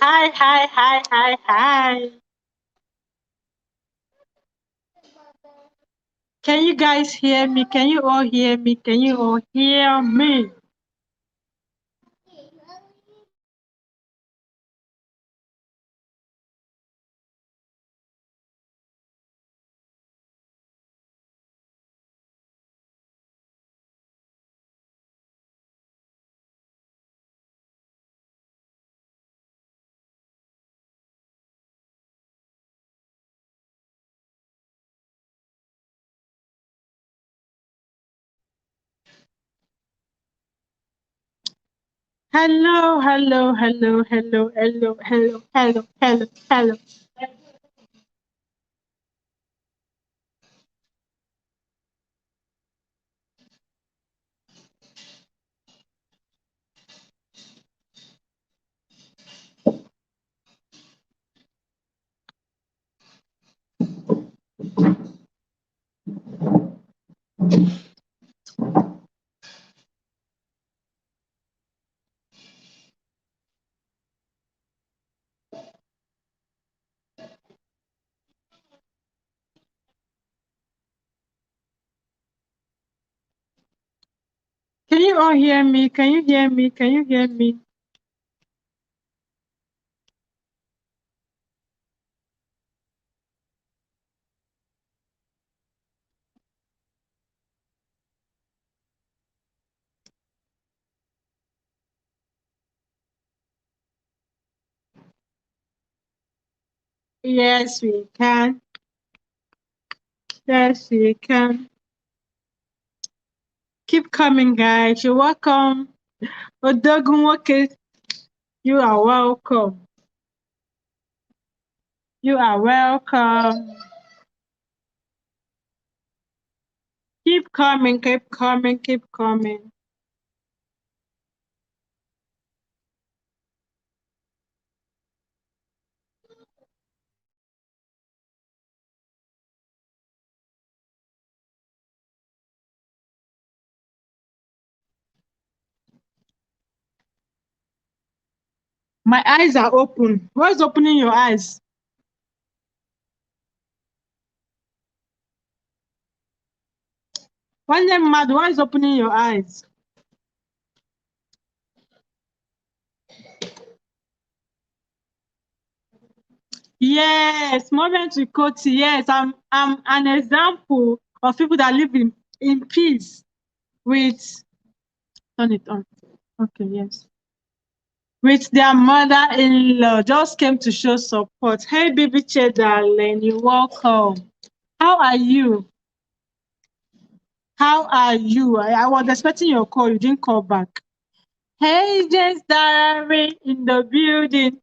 Hi, hi, hi, hi, hi. Can you guys hear me? Can you all hear me? Can you all hear me? Hello, hello, hello, hello, hello, hello, hello, hello, hello. Can you all hear me? Can you hear me? Can you hear me? Yes, we can. Yes, we can. Keep coming, guys. You're welcome. Odogunwoke, you are welcome. You are welcome. Keep coming, keep coming, keep coming. My eyes are open. What's opening your eyes? One name mad, what is opening your eyes? Yes, moment with Koti. Yes, I'm an example of people that live in peace with turn it on. Okay, yes. With their mother-in-law. Just came to show support. Hey baby Che darling, you're welcome. How are you? How are you? I was expecting your call, you didn't call back. Hey, James Diary in the building.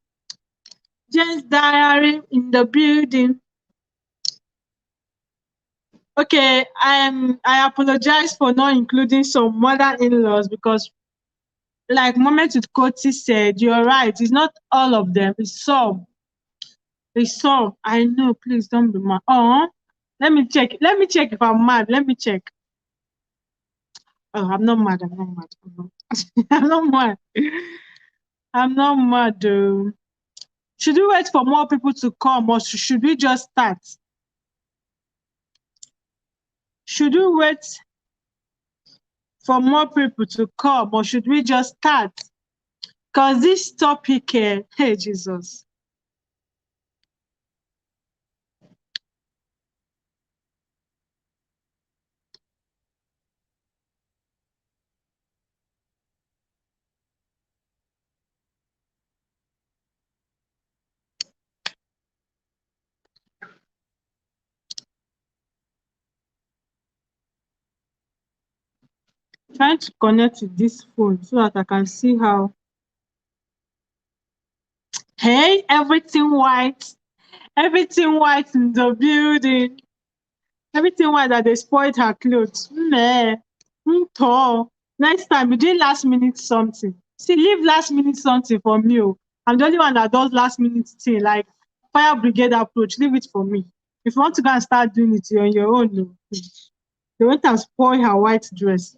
James Diary in the building. Okay, I apologize for not including some mother-in-laws because, like Moment with Koti said, you're right. It's not all of them. It's some. It's some. I know. Please don't be mad. Oh, let me check. Let me check if I'm mad. Let me check. Oh, I'm not mad. I'm not mad. I'm not, I'm not mad. I'm not mad. Though. Should we wait for more people to come or should we just start? Should we wait for more people to come or should we just start? Because this topic, hey, Jesus. Trying to connect with this phone so that I can see how. Hey, everything white. Everything white in the building. Everything white that they spoiled her clothes. Meh. Tall. Next time, you do last minute something. See, leave last minute something for me. Oh. I'm the only one that does last minute thing, like fire brigade approach. Leave it for me. If you want to go and start doing it, you're on your own. Oh. They went and spoil her white dress.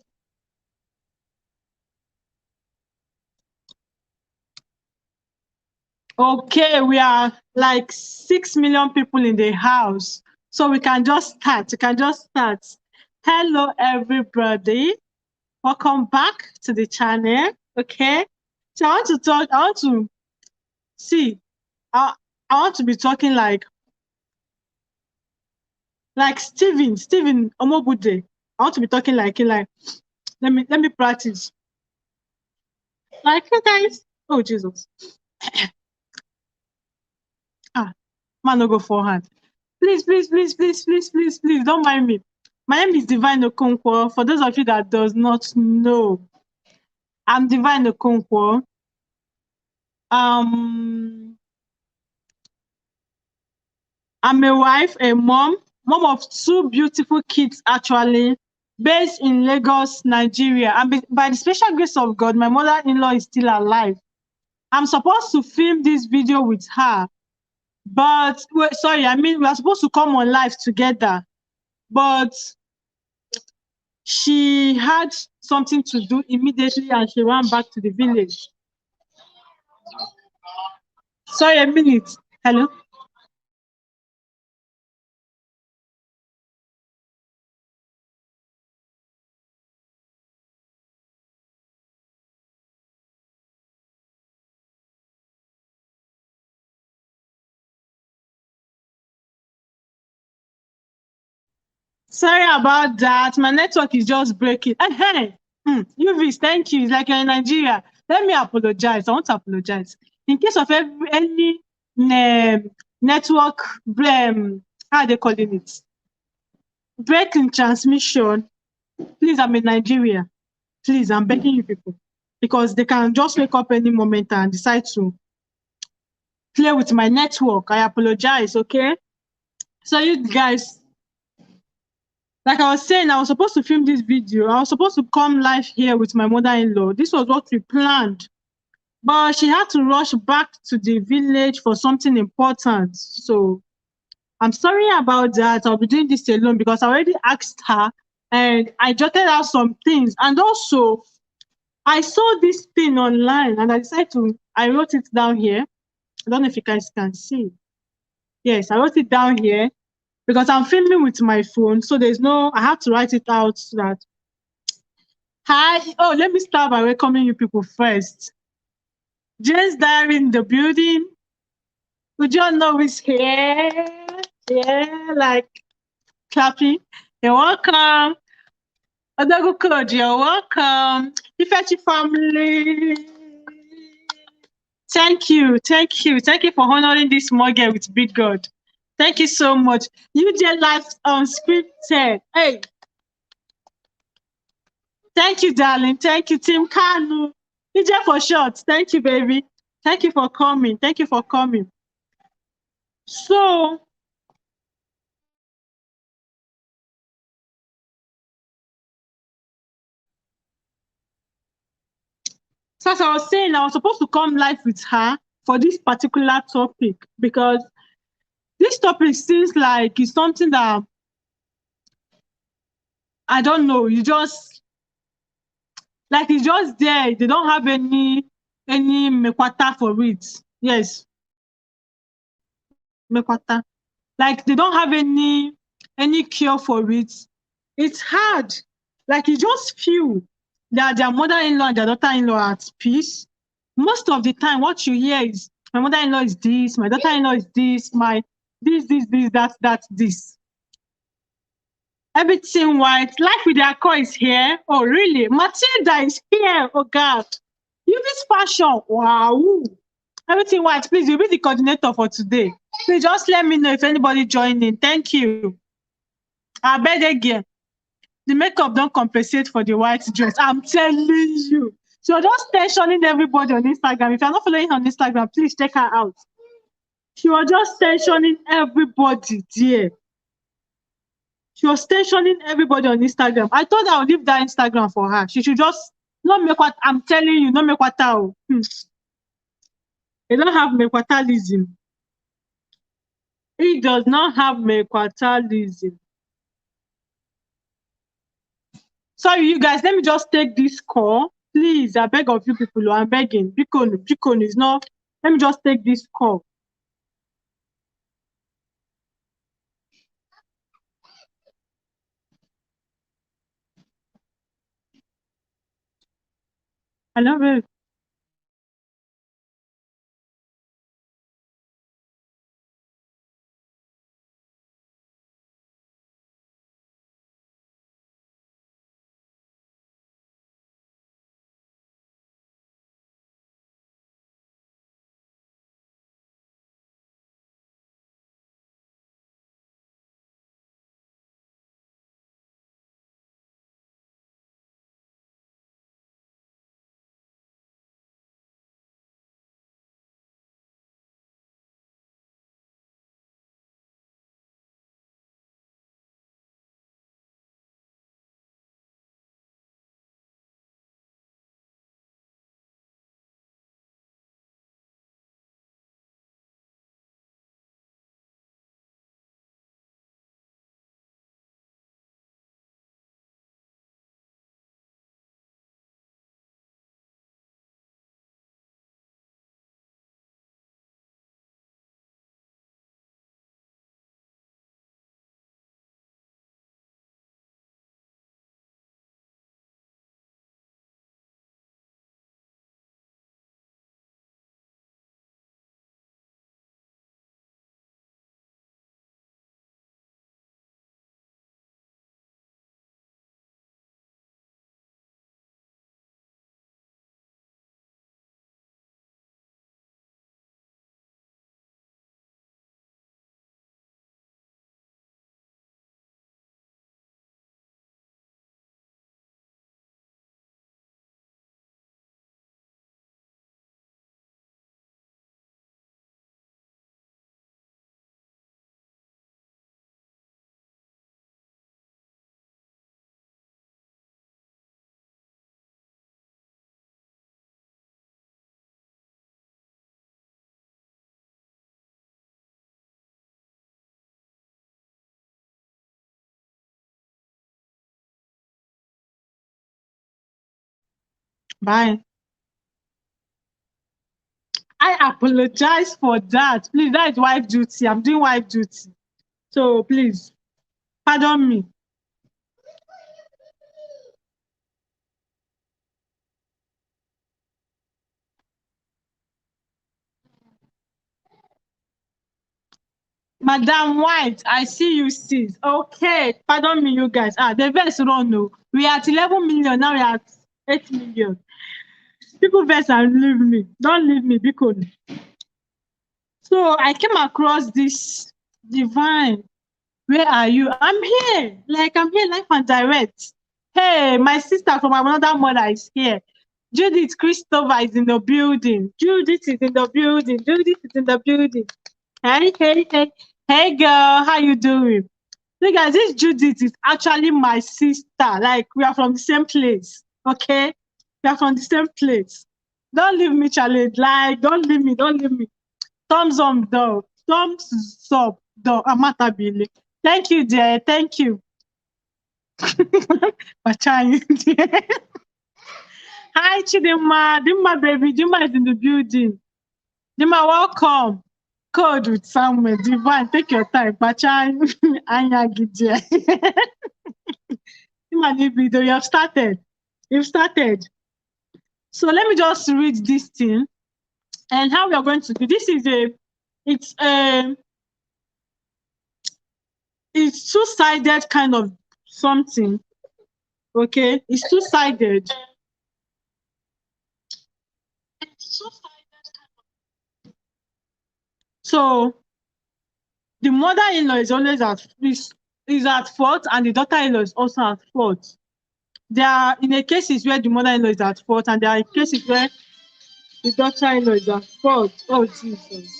Okay, we are like 6 million people in the house. So we can just start. We can just start. Hello, everybody. Welcome back to the channel. Okay. So I want to talk, I want to see, I, I want to be talking like Stephen Omobude. I want to be talking like him, like, let me practice. Like, you guys. Oh, Jesus. Man, no go forehand. Please, please, please, please, please, please, please, don't mind me. My name is Divine Okonkwo. For those of you that does not know, I'm Divine Okonkwo. I'm a wife, a mom of 2 beautiful kids, actually, based in Lagos, Nigeria. And by the special grace of God, my mother-in-law is still alive. I'm supposed to film this video with her, but sorry, I mean, we are supposed to come on live together, but she had something to do immediately and she ran back to the village. Sorry, a minute. Hello? Sorry about that. My network is just breaking. Hey, UVs, thank you. It's like you're in Nigeria. Let me apologize. I want to apologize. In case of any network, how are they calling it? Break in transmission. Please, I'm in Nigeria. Please, I'm begging you people. Because they can just wake up any moment and decide to play with my network. I apologize, okay? So you guys, like I was saying, I was supposed to film this video. I was supposed to come live here with my mother-in-law. This was what we planned. But she had to rush back to the village for something important. So I'm sorry about that. I'll be doing this alone because I already asked her and I jotted out some things. And also, I saw this thing online and I wrote it down here. I don't know if you guys can see. Yes, I wrote it down here because I'm filming with my phone. So I have to write it out so that. Hi. Oh, let me start by welcoming you people first. Jane's Diary in the building. Would you all know who's here? Yeah, like clapping. You're welcome. Odagu Code, you're welcome. Ifechi family. Thank you. Thank you. Thank you for honoring this mortgage with Big God. Thank you so much. UJ Life Unscripted. Hey. Thank you, darling. Thank you, Tim Kanu. UJ for short. Thank you, baby. Thank you for coming. Thank you for coming. So, as I was saying, I was supposed to come live with her for this particular topic because this topic seems like it's something that I don't know. It's just there. They don't have any mekwata for it. Yes, mekwata. Like they don't have any cure for it. It's hard. Like you just feel that their mother-in-law and their daughter-in-law are at peace. Most of the time, what you hear is my mother-in-law is this, my daughter-in-law is this, my this, that, this. Everything white. Life with their core is here. Oh, really? Matilda is here. Oh, God. You this fashion. Wow. Everything white. Please, you'll be the coordinator for today. Please just let me know if anybody joining. Thank you. I beg again. The makeup don't compensate for the white dress. I'm telling you. So just tensioning everybody on Instagram. If you're not following her on Instagram, please check her out. She was just tensioning everybody there. She was tensioning everybody on Instagram. I told her I'll leave that Instagram for her. She should just not make what I'm telling you, not make what out. They don't have mequatalism. It does not have mequatalism. Sorry, you guys, let me just take this call. Please, I beg of you people, I'm begging. Bikonu is not Let me just take this call. Hello, babe. Bye. I apologize for that. Please, that is wife duty. I'm doing wife duty. So please, pardon me. Madam White, I see you, sis. Okay, pardon me, you guys. The verse run no. We are at 11 million, now we are at 8 million. People verse and leave me. Don't leave me, because. So I came across this divine. Where are you? I'm here. Like, I'm here live and direct. Hey, my sister from another mother is here. Judith Christopher is in the building. Judith is in the building. Judith is in the building. Hey, hey, hey. Hey, girl. How you doing? Look, guys, this Judith is actually my sister. Like, we are from the same place. Okay? We are from the same place. Don't leave me, challenge. Like, don't leave me. Don't leave me. Thumbs up, though. Thumbs up, though. Amatabile. Thank you, dear. Thank you. For trying. Hi, Chidima. Dima, baby. Dima is in the building. Dima, welcome. Code with Samuel. Divine, take your time. Bachan. Anya Gidia. Dima, the video. You have started. You've started. So let me just read this thing and how we are going to do. This is it's two-sided kind of something. Okay, it's two-sided. So the mother-in-law is always is at fault, and the daughter-in-law is also at fault. There are in a cases where the mother-in-law is at fault, and there are cases where the daughter-in-law is at fault. Oh Jesus.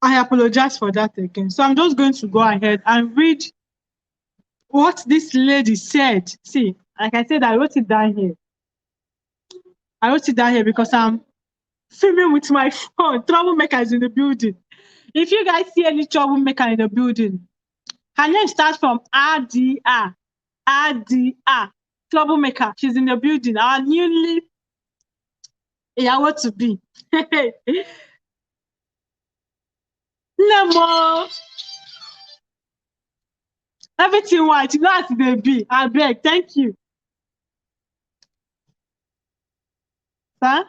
I apologize for that again. So I'm just going to go ahead and read what this lady said. See, like I said, I wrote it down here. I wrote it down here because I'm filming with my phone. Troublemaker is in the building. If you guys see any troublemaker in the building, her name starts from RDR. RDR. Troublemaker. She's in the building. Our newly to be. Nemo. Everything white. You know as they be. I beg. Thank you. Sir?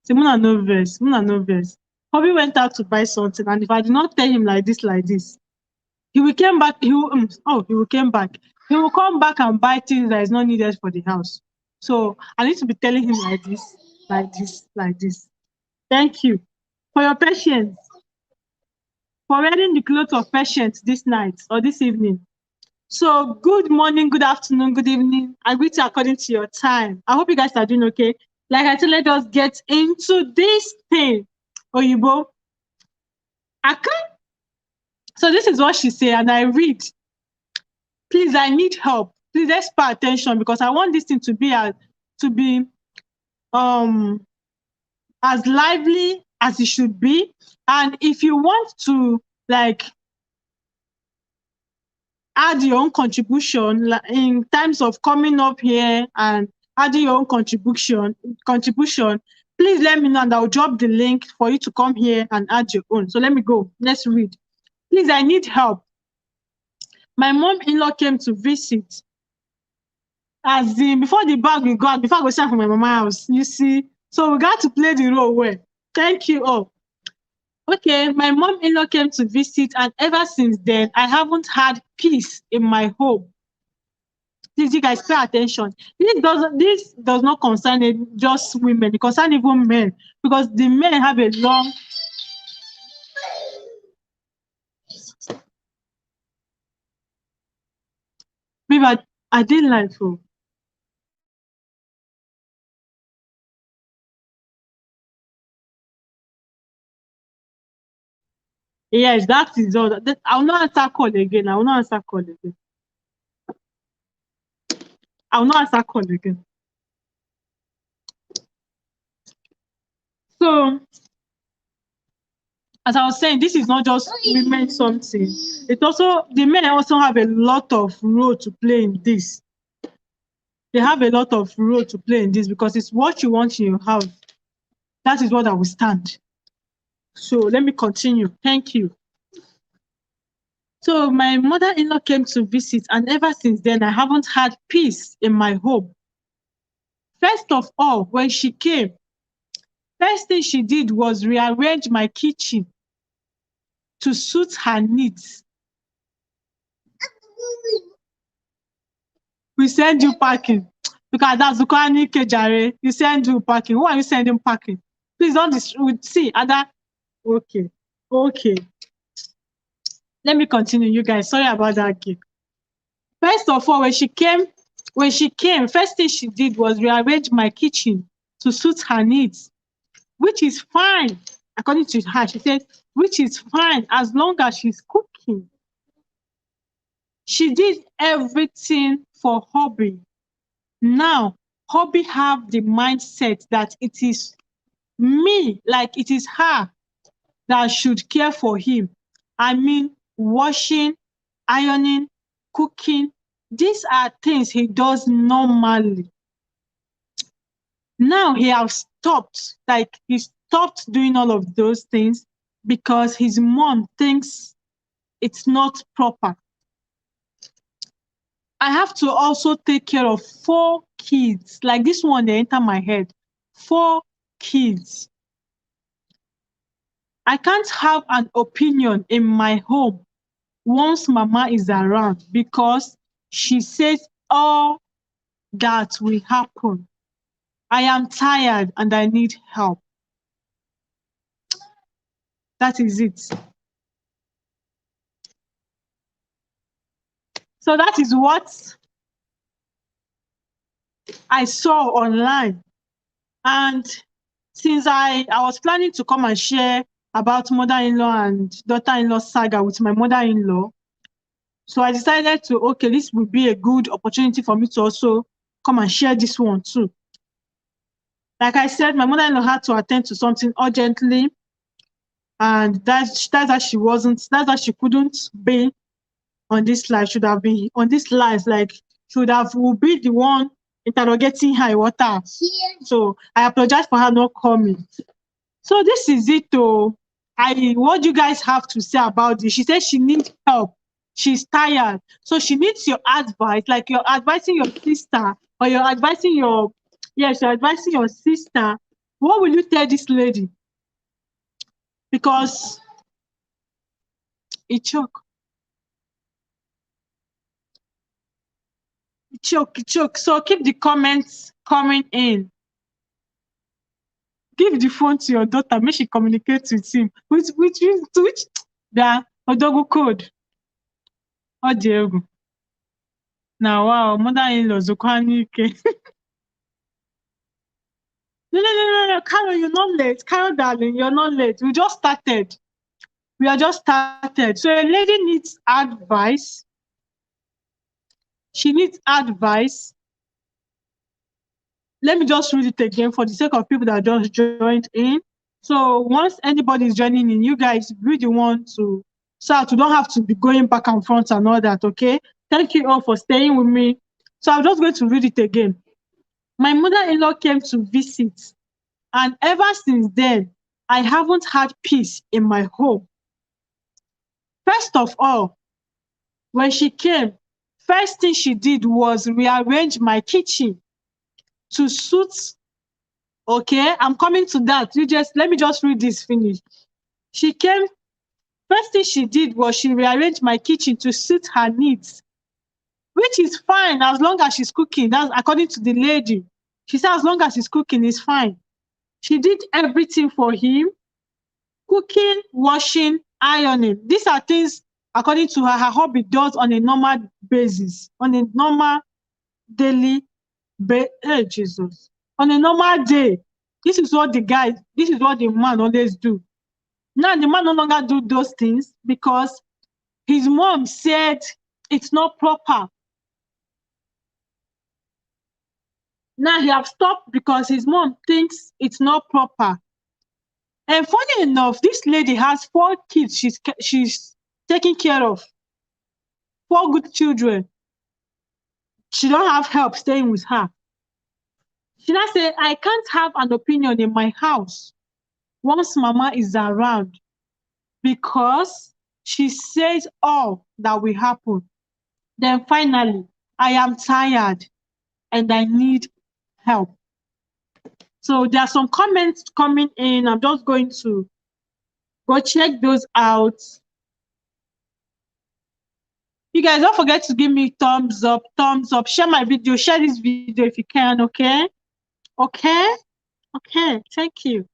Simona no verse. Simona no verse. Hobby went out to buy something, and if I did not tell him like this, he will come back. He will come back. He will come back and buy things that is not needed for the house. So I need to be telling him like this, like this, like this. Thank you for your patience, for wearing the clothes of patience this night or this evening. So good morning, good afternoon, good evening. I greet you according to your time. I hope you guys are doing okay. Like I said, let us get into this thing. Oyibo. Aka. So this is what she said, and I read. Please, I need help. Please, let's pay attention because I want this thing to be as lively as it should be. And if you want to like add your own contribution in terms of coming up here and adding your own contribution, please let me know and I'll drop the link for you to come here and add your own. So let me go. Let's read. Please, I need help. My mom-in-law came to visit. As in, before the bag we got, before I go start from my mama house, you see. So we got to play the role well. Thank you all. Okay, my mom-in-law came to visit, and ever since then, I haven't had peace in my home. Please, you guys pay attention. This does not concern just women. It concerns even men, because the men have a long. Babe, I didn't like you. Yes, that is all. I will not answer call again. I will not answer call again. I will not answer call again. So, as I was saying, this is not just women something. It also, the men also have a lot of role to play in this. They have a lot of role to play in this because it's what you want in your house. That is what I will stand. So let me continue. Thank you. So my mother-in-law came to visit, and ever since then, I haven't had peace in my home. First of all, when she came, first thing she did was rearrange my kitchen to suit her needs. We send you packing. Because that's Zukwani Kejare. You send you packing. Who are you sending packing? Please don't see other. Okay. Okay. Let me continue, you guys. Sorry about that gift. First of all, when she came, first thing she did was rearrange my kitchen to suit her needs, which is fine. According to her, she said, which is fine as long as she's cooking. She did everything for Hobby. Now, Hobby have the mindset that it is me, like it is her that should care for him. I mean, washing, ironing, cooking. These are things he does normally. Now he has stopped, like he stopped doing all of those things because his mom thinks it's not proper. I have to also take care of 4 kids. Like this one, they enter my head. 4 kids. I can't have an opinion in my home once mama is around because she says all that will happen. I am tired and I need help. That is it. So that is what I saw online. And since I was planning to come and share about mother-in-law and daughter-in-law saga with my mother-in-law, so I decided to, okay, this would be a good opportunity for me to also come and share this one too. Like I said, my mother-in-law had to attend to something urgently, and that's that she couldn't be on this live. Should have been on this live, like should have will be the one interrogating her water. So I apologize for her not coming. So this is it though. What do you guys have to say about this? She says she needs help. She's tired. So she needs your advice, like you're advising your sister, or you're advising you're advising your sister. What will you tell this lady? Because it choke. It choke, it choke. So keep the comments coming in. Give the phone to your daughter, make she communicate with him. Which the Odogu code. Oh Diego. Now wow, mother-in-law Zukwanike. No. Carol, you're not late. Carol, darling, you're not late. We just started. We are just started. So a lady needs advice. She needs advice. Let me just read it again for the sake of people that just joined in. So once anybody is joining in, you guys really want to start. You don't have to be going back and front and all that, okay? Thank you all for staying with me. So I'm just going to read it again. My mother-in-law came to visit, and ever since then, I haven't had peace in my home. First of all, when she came, first thing she did was rearrange my kitchen to suit. Okay, I'm coming to that. Let me just read this finish. She came, first thing she did was she rearranged my kitchen to suit her needs, which is fine as long as she's cooking. That's according to the lady. She said as long as she's cooking, it's fine. She did everything for him: cooking, washing, ironing. These are things, according to her hobby does on a normal basis, on a normal daily hey, Jesus. On a normal day. This is what the man always do. Now the man no longer do those things because his mom said it's not proper. Now he have stopped because his mom thinks it's not proper. And funny enough, this lady has 4 kids she's taking care of. 4 good children. She don't have help staying with her. She now say, I can't have an opinion in my house once mama is around because she says all that will happen. Then finally, I am tired and I need help. So there are some comments coming in. I'm just going to go check those out. You guys don't forget to give me thumbs up, share my video, share this video if you can, okay? Okay? Okay, thank you.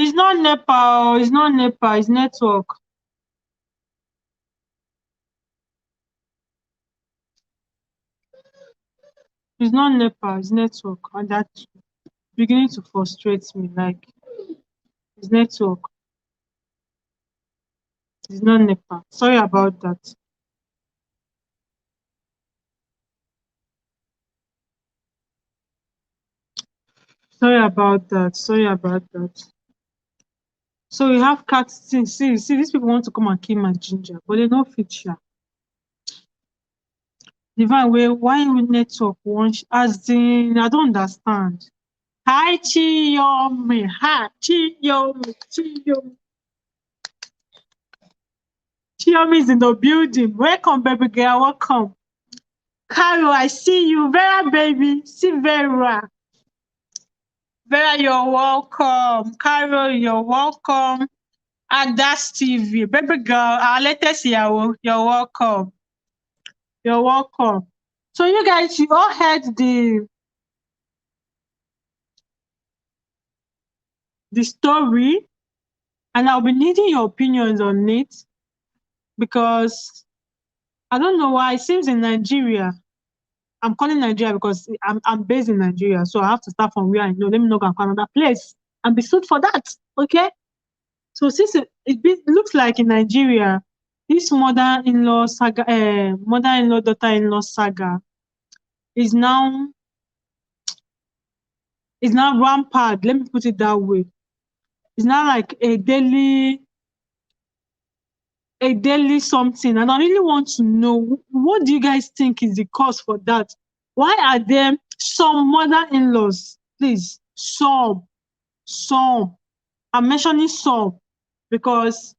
It's not NEPA. It's not NEPA. It's network. It's not NEPA. It's network, and that's beginning to frustrate me. Like, it's network. It's not NEPA. Sorry about that. Sorry about that. Sorry about that. So we have cats. See, these people want to come and kill my ginger, but they don't fit share. Divine way, why we network once as in I don't understand. Hi Chiyomi. Hi Chiyomi. Chiyomi. Chiyomi is in the building. Welcome, baby girl. Welcome. Carol, I see you. Vera, baby. See Vera. Vera, you're welcome. Carol, you're welcome. Adas TV. Baby girl, our latest year. You're welcome. You're welcome. So you guys, you all heard the story, and I'll be needing your opinions on it because I don't know why it seems in Nigeria. I'm calling Nigeria because I'm based in Nigeria, so I have to start from where I know. Let me not go to another place and be sued for that. Okay. So since it looks like in Nigeria, this mother-in-law saga, mother-in-law daughter-in-law saga is now rampant. Let me put it that way. It's now like a daily something, and I really want to know, what do you guys think is the cause for that? Why are there some mother-in-laws, please, some, I'm mentioning some because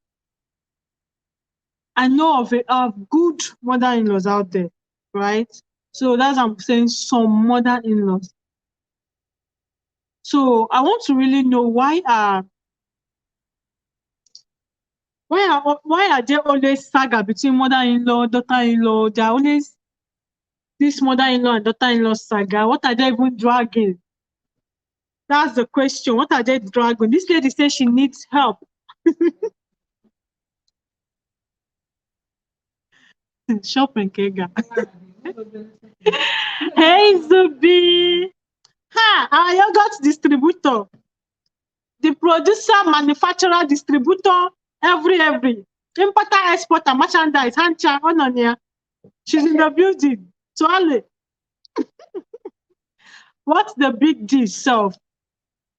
I know of good mother-in-laws out there, right? So that's why I'm saying some mother-in-laws. So I want to really know why are there always saga between mother-in-law, daughter-in-law? There are always this mother-in-law and daughter-in-law saga. What are they even dragging? That's the question. What are they dragging? This lady says she needs help. Shopping, Kega. Hey, Zubi. Ha, our yogurt distributor. The producer, manufacturer, distributor, every. Importer, exporter, merchandise, hancha, ononia. She's in the building. So, Ale, what's the big deal, self?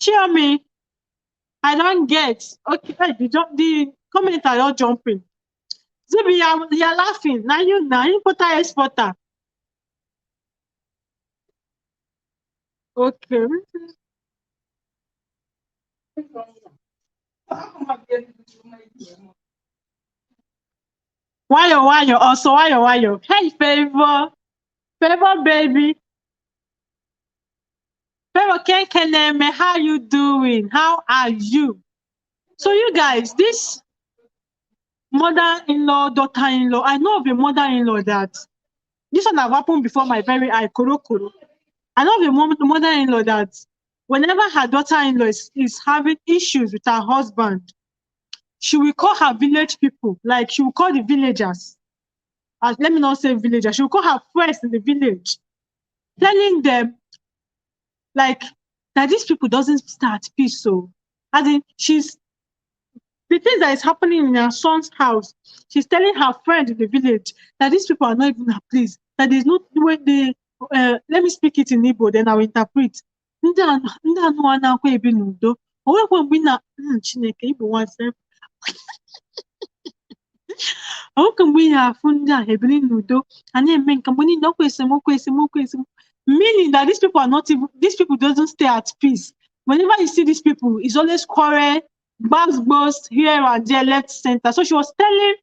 Cheer me. I don't get. Okay, the comments are all jumping. Zubi, you're laughing. Now importer, exporter. Okay. Why you? Also, why you? Hey, Favor, baby. Favor, Keneme, how you doing? How are you? So you guys, this mother-in-law, daughter-in-law, I know of a mother-in-law that this one have happened before my very eye, koro. I know of a mother-in-law that whenever her daughter-in-law is having issues with her husband, she will call her village people, like she will call the villagers. Let me not say villagers, she will call her friends in the village, telling them like that these people doesn't start peace. So as in the things that is happening in her son's house, she's telling her friend in the village that these people are not even at peace, that there's no way they let me speak it in Igbo, then I'll interpret. Meaning that these people doesn't stay at peace. Whenever you see these people, it's always quarrel, burst here and there, left, center. So she was telling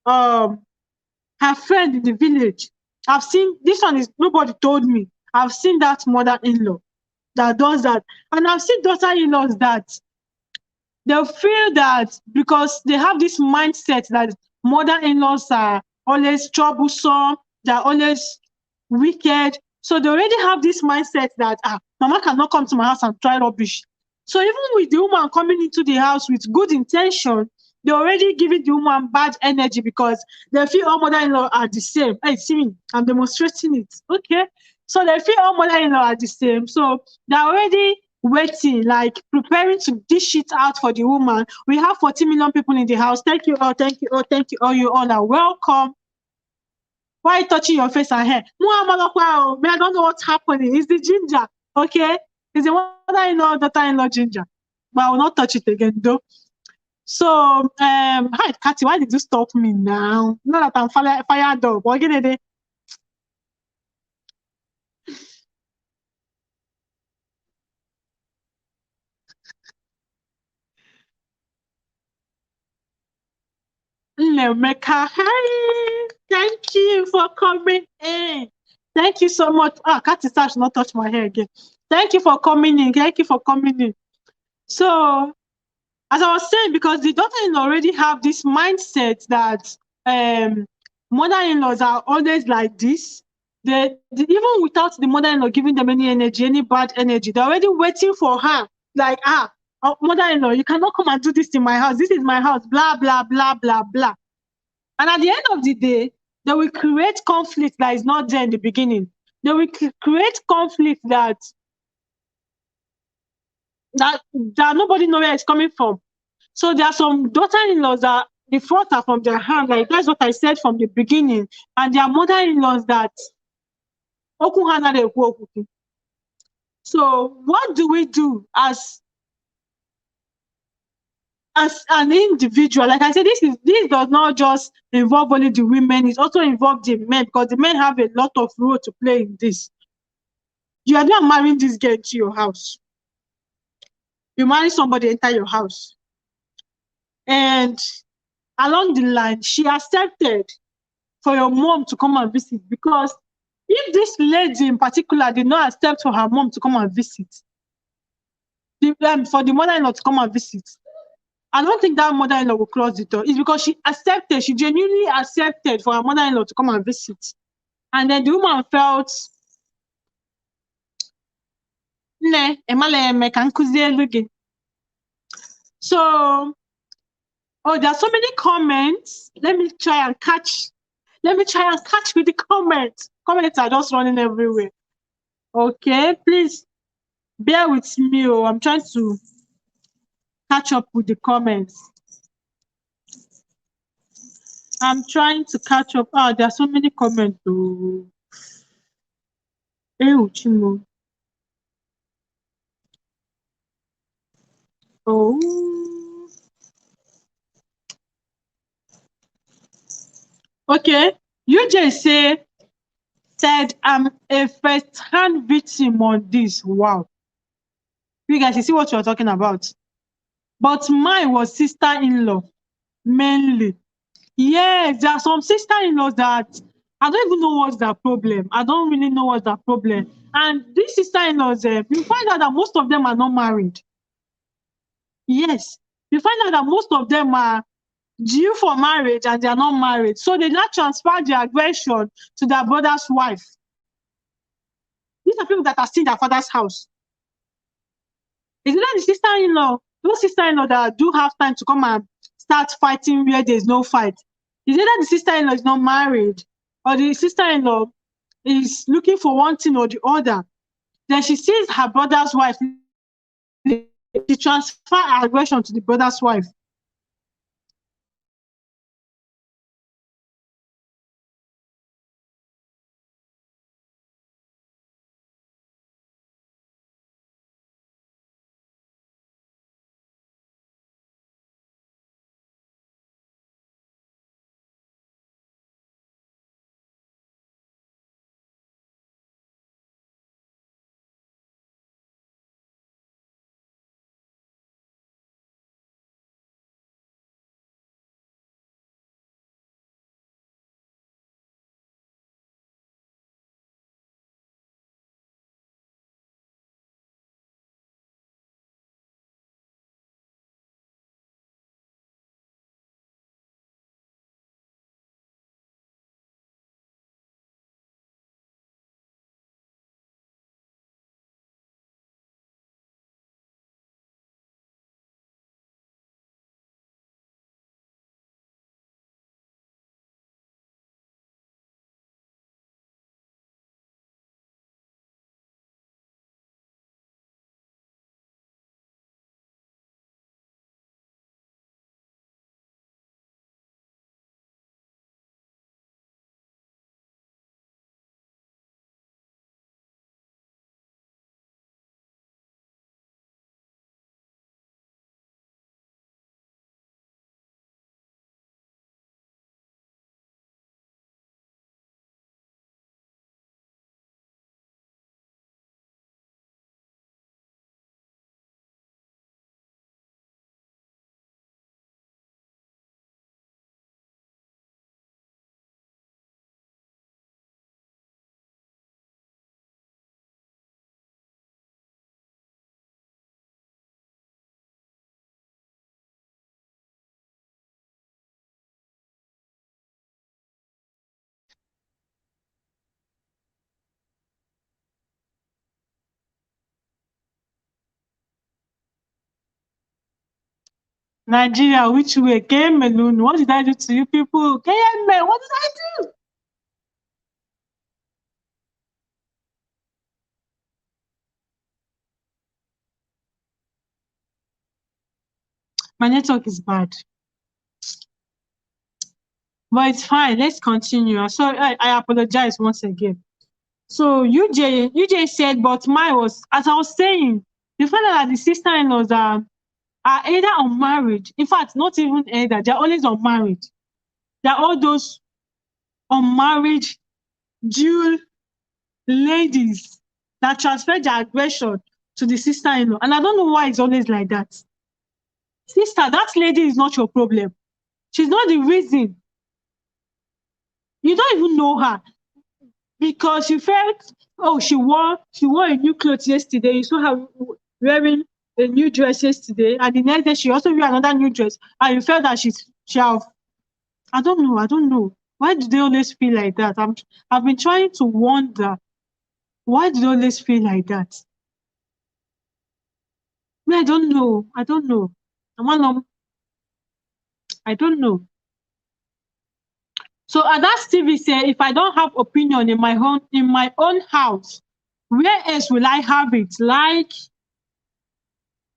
her friend in the village, I've seen this one is nobody told me. I've seen that mother-in-law that does that. And I've seen daughter-in-laws that they'll feel that because they have this mindset that mother-in-laws are always troublesome, they're always wicked. So they already have this mindset that mama cannot come to my house and try rubbish. So even with the woman coming into the house with good intention, they're already giving the woman bad energy because they feel all mother-in-law are the same. Hey, see me, I'm demonstrating it. Okay. So they feel all mother-in-law are the same. So they're already waiting, like preparing to dish it out for the woman. We have 40 million people in the house. Thank you all, thank you all, thank you all. You all are welcome. Why are you touching your face and hair? I don't know what's happening. It's the ginger. Okay. It's the mother-in-law, daughter-in-law ginger. But I will not touch it again though. So, hi, Kathy, why did you stop me now? Not that I'm fired up. What can I do? Lemeka, hi. Thank you for coming in. Thank you so much. Ah, Kathy should not touch my hair again. Thank you for coming in. Thank you for coming in. So, as I was saying, because the daughter-in-law already have this mindset that mother-in-laws are always like this. Even without the mother-in-law giving them any energy, any bad energy, they're already waiting for her. Like, oh, mother-in-law, you cannot come and do this in my house. This is my house, blah, blah, blah, blah, blah. And at the end of the day, they will create conflict that is not there in the beginning. They will create conflict that nobody knows where it's coming from. So there are some daughter-in-laws that the fault are from their hand, like that's what I said from the beginning. And there are mother-in-laws that so what do we do as an individual? Like I said, this does not just involve only the women, it also involves the men, because the men have a lot of role to play in this. You are not marrying this girl to your house. You marry somebody enter your house. And along the line, she accepted for your mom to come and visit, because if this lady in particular did not accept for her mom to come and visit, for the mother-in-law to come and visit, I don't think that mother-in-law will close the door. It's because she accepted, she genuinely accepted for her mother-in-law to come and visit. And then the woman felt, so, oh, there are so many comments. Let me try and catch with the comments. Comments are just running everywhere. Okay, please bear with me. Oh, I'm trying to catch up with the comments. I'm trying to catch up. Ah, there are so many comments. Oh, Chimo. Oh, okay. UJ said I'm a first-hand victim on this. Wow. You guys, you see what you're talking about? But mine was sister-in-law, mainly. Yes, there are some sister-in-laws that I don't even know what's their problem. I don't really know what's their problem. And these sister-in-laws, you find out that most of them are not married. Yes, you find out that most of them are due for marriage and they are not married. So they not transfer their aggression to their brother's wife. These are people that are still in their father's house. Is it not the sister-in-law? Those sister-in-law that do have time to come and start fighting where there's no fight. Is it that the sister-in-law is not married, or the sister-in-law is looking for one thing or the other? Then she sees her brother's wife, she transfer her aggression to the brother's wife. Nigeria, which way? Cameroon, what did I do to you people? Cameroon, what did I do? My network is bad. But it's fine. Let's continue. So I apologize once again. So UJ said, but mine was, as I was saying, the fact that the sister-in-laws are either unmarried. In fact, not even either. They're always unmarried. They're all those unmarried dual ladies that transfer their aggression to the sister-in-law. And I don't know why it's always like that. Sister, that lady is not your problem. She's not the reason. You don't even know her because you felt, oh, she wore a new clothes yesterday. You saw her wearing a new dress yesterday, and the next day she also wore another new dress, and you felt that she have. I don't know. Why do they always feel like that? I've been trying to wonder, why do they always feel like that? I don't know. I don't know. So that Stevie said, if I don't have opinion in my own house, where else will I have it? Like,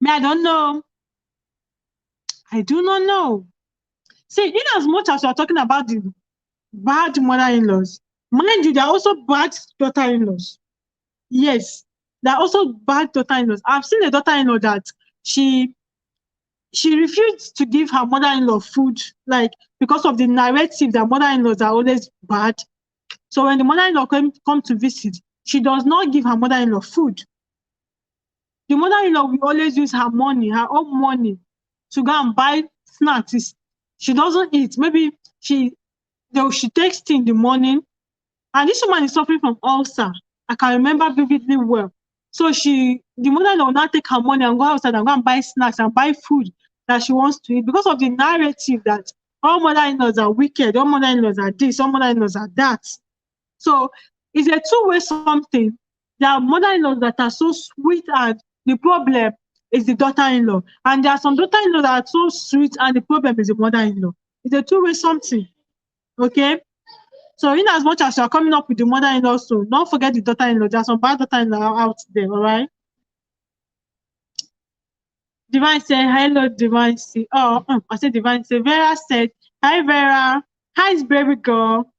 I don't know. I do not know. See, in as much as you're talking about the bad mother-in-laws, mind you, there are also bad daughter-in-laws. Yes, there are also bad daughter-in-laws. I've seen a daughter-in-law that she refused to give her mother-in-law food, like because of the narrative that mother-in-laws are always bad. So when the mother-in-law come to visit, she does not give her mother-in-law food. The mother-in-law will always use her money, her own money, to go and buy snacks. She doesn't eat. Maybe she takes tea in the morning, and this woman is suffering from ulcer. I can remember vividly well. So the mother-in-law will now take her money and go outside and go and buy snacks and buy food that she wants to eat because of the narrative that all mother-in-laws are wicked, all mother-in-laws are this, all mother-in-laws are that. So it's a two-way something. There are mother-in-laws that are so sweet and the problem is the daughter-in-law. And there are some daughter-in-law that are so sweet and the problem is the mother-in-law. It's a two-way something. Okay? So in as much as you're coming up with the mother-in-law, so don't forget the daughter-in-law. There are some bad daughter-in-law out there, all right? Divine said, hello, Divine. I said Divine said, Vera said, hi, Vera. Hi, baby girl.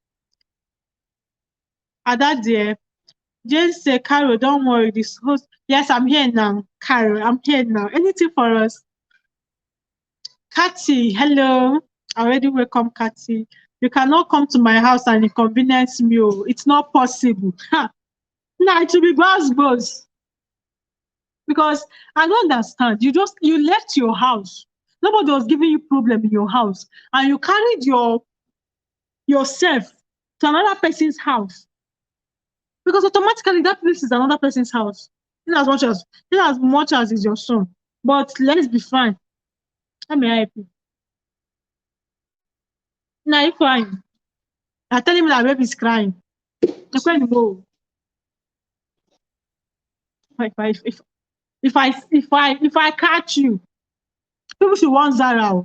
Ada dear. Jane said, Carol, don't worry. This host. Yes, I'm here now. Carol, I'm here now. Anything for us? Kathy, hello. Already welcome, Kathy. You cannot come to my house and inconvenience me. Oh, it's not possible. Nah, it will be goes. Because I don't understand. You left your house. Nobody was giving you problem in your house. And you carried yourself to another person's house. Because automatically that place is another person's house. In as much as it's your son. But let's be frank. Let me help you. Now you're crying. You're telling me that baby's crying. You're crying go. If I catch you, people should want Zara.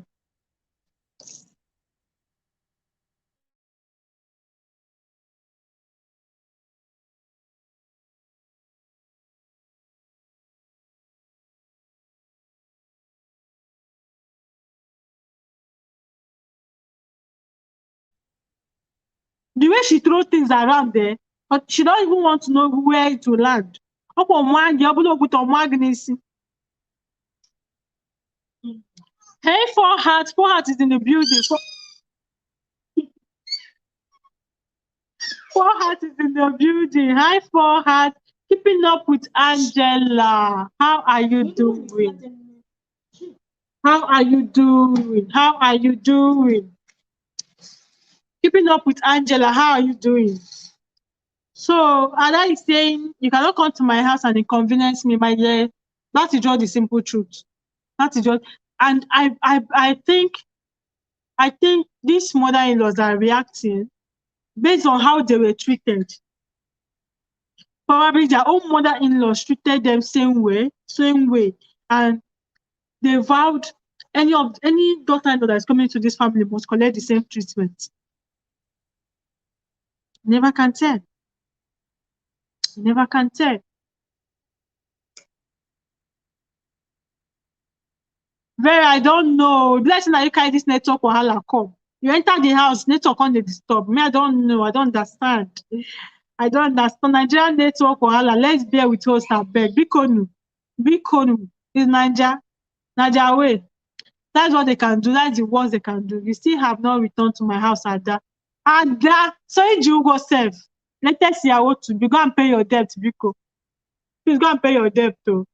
The way she throws things around there, but she don't even want to know where it will land. Hey, 4 Heart is in the building. 4 Heart is in the building. Hi, 4 Heart. Keeping up with Angela. How are you doing? How are you doing? How are you doing? Keeping up with Angela. How are you doing? So Ada is saying, you cannot come to my house and inconvenience me, my dear. That is just the simple truth. That is just, and I think these mother-in-laws are reacting based on how they were treated. Probably their own mother-in-laws treated them same way, and they vowed any daughter-in-law that is coming to this family must collect the same treatment. Never can tell. Never can tell. Very, I don't know. Blessing that you carry this network wahala come. You enter the house, network on the disturb. Me, I don't know. I don't understand. I don't understand. Nigerian network wahala. Let's bear with us, I beg. Bikonu. Bikonu is Niger. Niger way. That's what they can do. That's the worst they can do. You still have not returned to my house, Ada. Ada. Sorry, you go save. Let us see how to be. Go and pay your debt, Biko. Please go and pay your debt, too.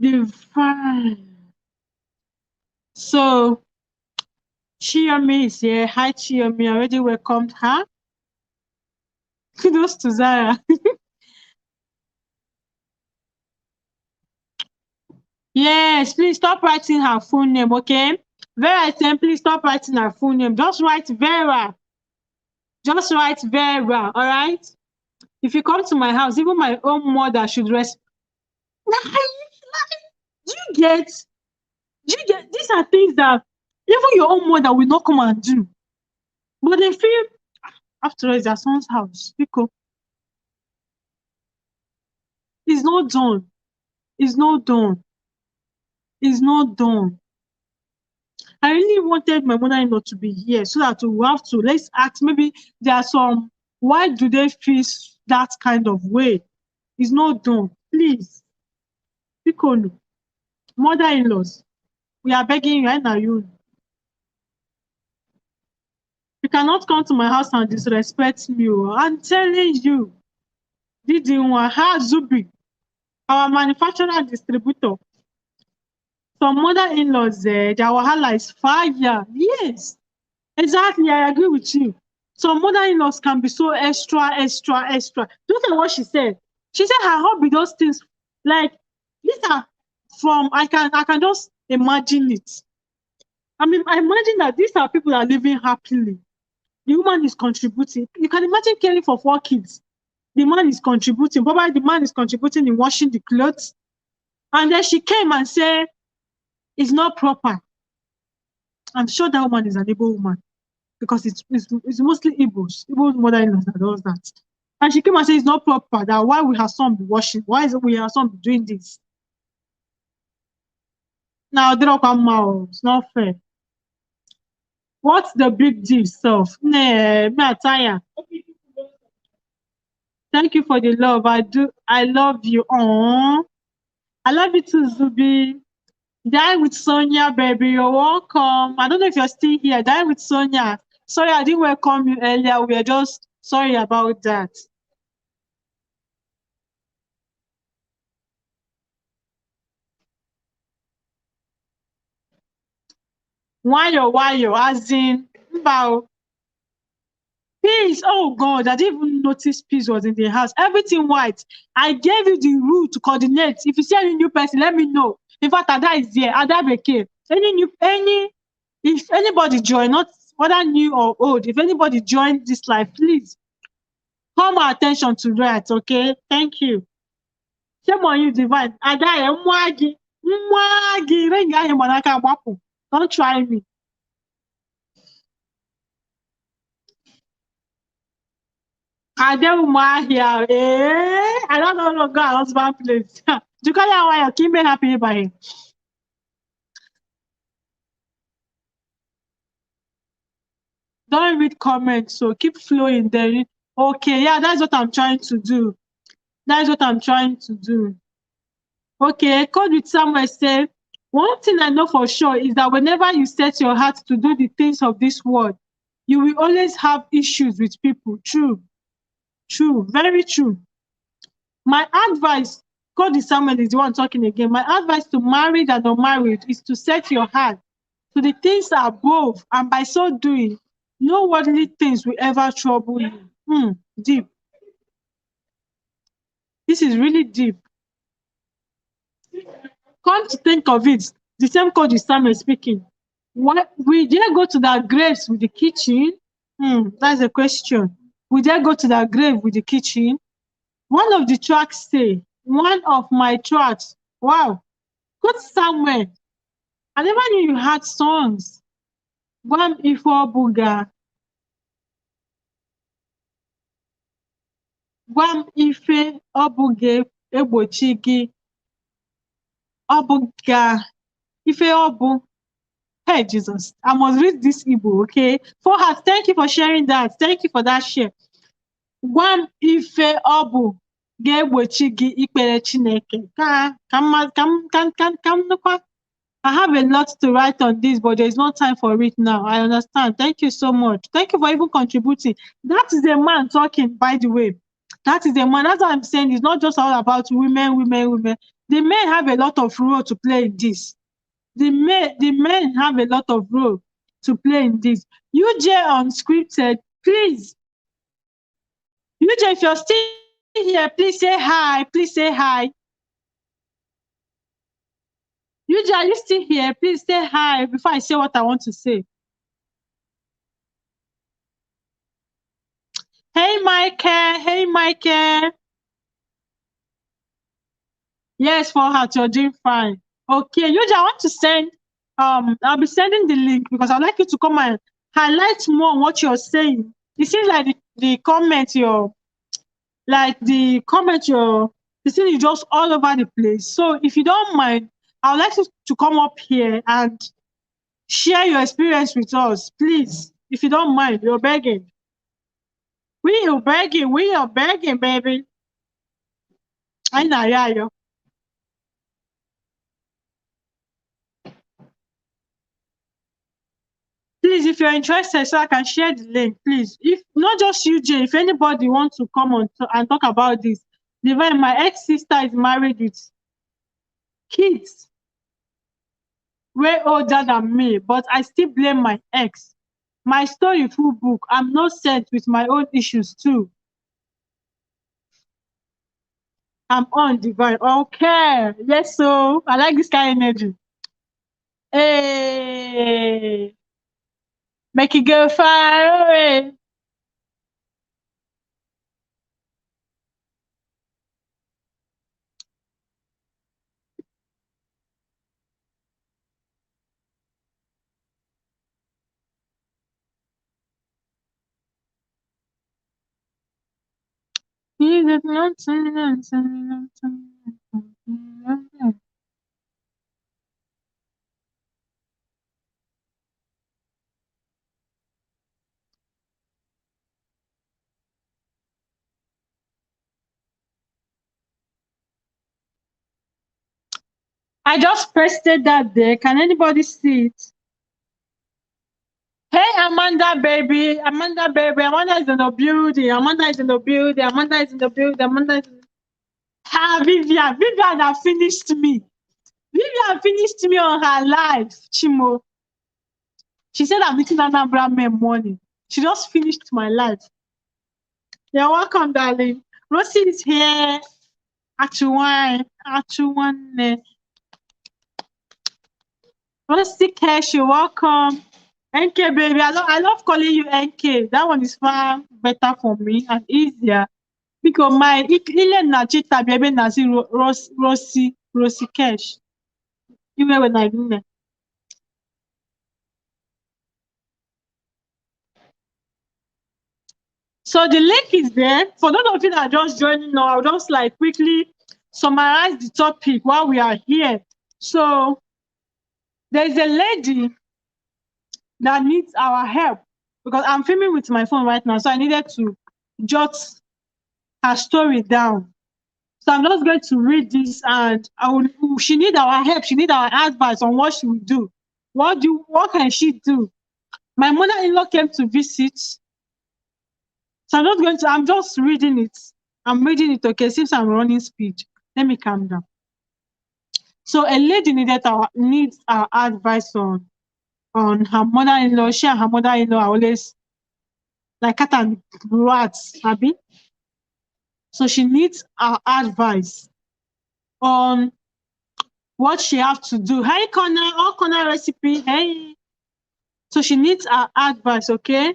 Divine. So, Chiyomi is here. Hi, Chiyomi. I already welcomed her. Kudos to Zara. Yes, please stop writing her full name, okay? Vera, please stop writing her full name. Just write Vera. Just write Vera, all right? If you come to my house, even my own mother should rest. You get, these are things that even your own mother will not come and do. But they feel, after all, it's their son's house. Because it's not done. It's not done. It's not done. I really wanted my mother-in-law to be here so that we have to, let's ask, maybe there are some, why do they feel that kind of way? It's not done. Please. Because mother-in-laws, we are begging you, and you cannot come to my house and disrespect me. I'm telling you. Didn't Zubi, our manufacturer and distributor. Some mother-in-laws, their wahala is fire. Yes, exactly. I agree with you. Some mother-in-laws can be so extra. Look at what she said. She said her hobby does things like these are from I can just imagine it. I mean, I imagine that these are people that are living happily. The woman is contributing. You can imagine caring for 4 kids. The man is contributing. Probably the man is contributing in washing the clothes. And then she came and said, it's not proper. I'm sure that woman is an Igbo woman because it's mostly Igbos mother-in-law that does that. And she came and said it's not proper, that why we have some be washing, why is it we have some be doing this? Now, it's not fair. What's the big deal, self? Nah, me attire. Thank you for the love. I love you. Aww. I love you too, Zubi. Die with Sonia, baby. You're welcome. I don't know if you're still here. Die with Sonia. Sorry, I didn't welcome you earlier. We are just sorry about that. Why you? As in, about peace. Oh God, I didn't even notice peace was in the house. Everything white. I gave you the rule to coordinate. If you see any new person, let me know. In fact, Ada is here. Ada Beke. If anybody join, not whether new or old, if anybody join this live, please call my attention to that, okay? Thank you. Shame on you, Divine. Ada, don't try me. I don't know, go husband place. You can't keep me happy by him. Don't read comments, so keep flowing there. Okay, yeah, that's what I'm trying to do. That's what I'm trying to do. Okay, Code with Samuel said, one thing I know for sure is that whenever you set your heart to do the things of this world, you will always have issues with people. True. True. Very true. My advice, Cody Samuel is the one talking again. My advice to married and unmarried is to set your heart to the things above, and by so doing, no worldly things will ever trouble you. Deep. This is really deep. Come to think of it, the same Cody Samuel speaking. What, we dare go to that graves with the kitchen? That's a question. We dare go to that grave with the kitchen? One of the tracks say, one of my tracks. Wow. Good somewhere. I never knew you had songs. Gwam Ifo Buga. Gwam Ife Obuge Ebochigi. Obuga. Ife Obu. Hey, Jesus. I must read this Igbo, okay? For her, thank you for sharing that. Thank you for that share. Gwam Ife Obu Gebochigi Ikpere Chineke. I have a lot to write on this, but there's no time for it now. I understand. Thank you so much. Thank you for even contributing. That is a man talking, by the way. That is a man. That's what I'm saying. It's not just all about women. The men have a lot of role to play in this. The men have a lot of role to play in this. UJ Unscripted, please. UJ, if you're still here, please say hi. Please say hi. UJ, are you still here? Please say hi before I say what I want to say. Hey, Michael. Hey, Michael. Yes, for her, you're doing fine. Okay, UJ, I want to send, I'll be sending the link because I'd like you to come and highlight more on what you're saying. It seems like the comment the thing is just all over the place. So if you don't mind, I would like you to come up here and share your experience with us, please. If you don't mind, you're begging. We are begging, baby. I know, yeah. Please, if you're interested, so I can share the link, please. If not just you, Jay, if anybody wants to come on and talk about this, Divine, my ex-sister is married with kids way older than me, but I still blame my ex. My story full book. I'm not set with my own issues too. I'm on Divine. Okay. Yes, so I like this kind of energy. Hey, make it go far away. I just pasted that there. Can anybody see it? Hey, Amanda, baby. Amanda is in the building. Amanda is in the building. Ah, Vivian have finished me. Vivian finished me on her live, Chimo. She said I'm eating Anambra men morning. She just finished my life. You're welcome, darling. Rosie is here. Actually, Rosie Cash, you're welcome. NK baby, I love calling you NK. That one is far better for me and easier. Because my ile na chita baby na si Rosie Cash. Even when I do that. So the link is there. For those of you that are just joining now, I'll just like quickly summarize the topic while we are here. So there's a lady that needs our help because I'm filming with my phone right now. So I needed to jot her story down. So I'm just going to read this and she needs our help. She needs our advice on what she will do. What can she do? My mother-in-law came to visit. So I'm just reading it. I'm reading it, okay, since I'm running speed. Let me calm down. So a lady needs our advice on her mother-in-law. She and her mother-in-law are always like cat and rats, Abby. So she needs our advice on what she has to do. Hey, Connor recipe. Hey. So she needs our advice, okay?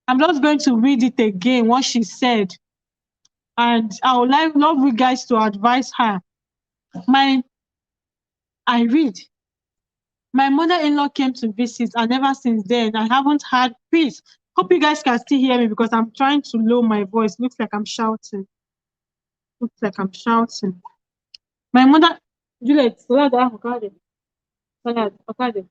I'm just going to read it again, what she said. and I would love you guys to advise her. I read. My mother-in-law came to visit, and ever since then, I haven't had peace. Hope you guys can still hear me because I'm trying to lower my voice. Looks like I'm shouting. Looks like I'm shouting. My mother, Juliet, salad, avocado. Salad, avocado.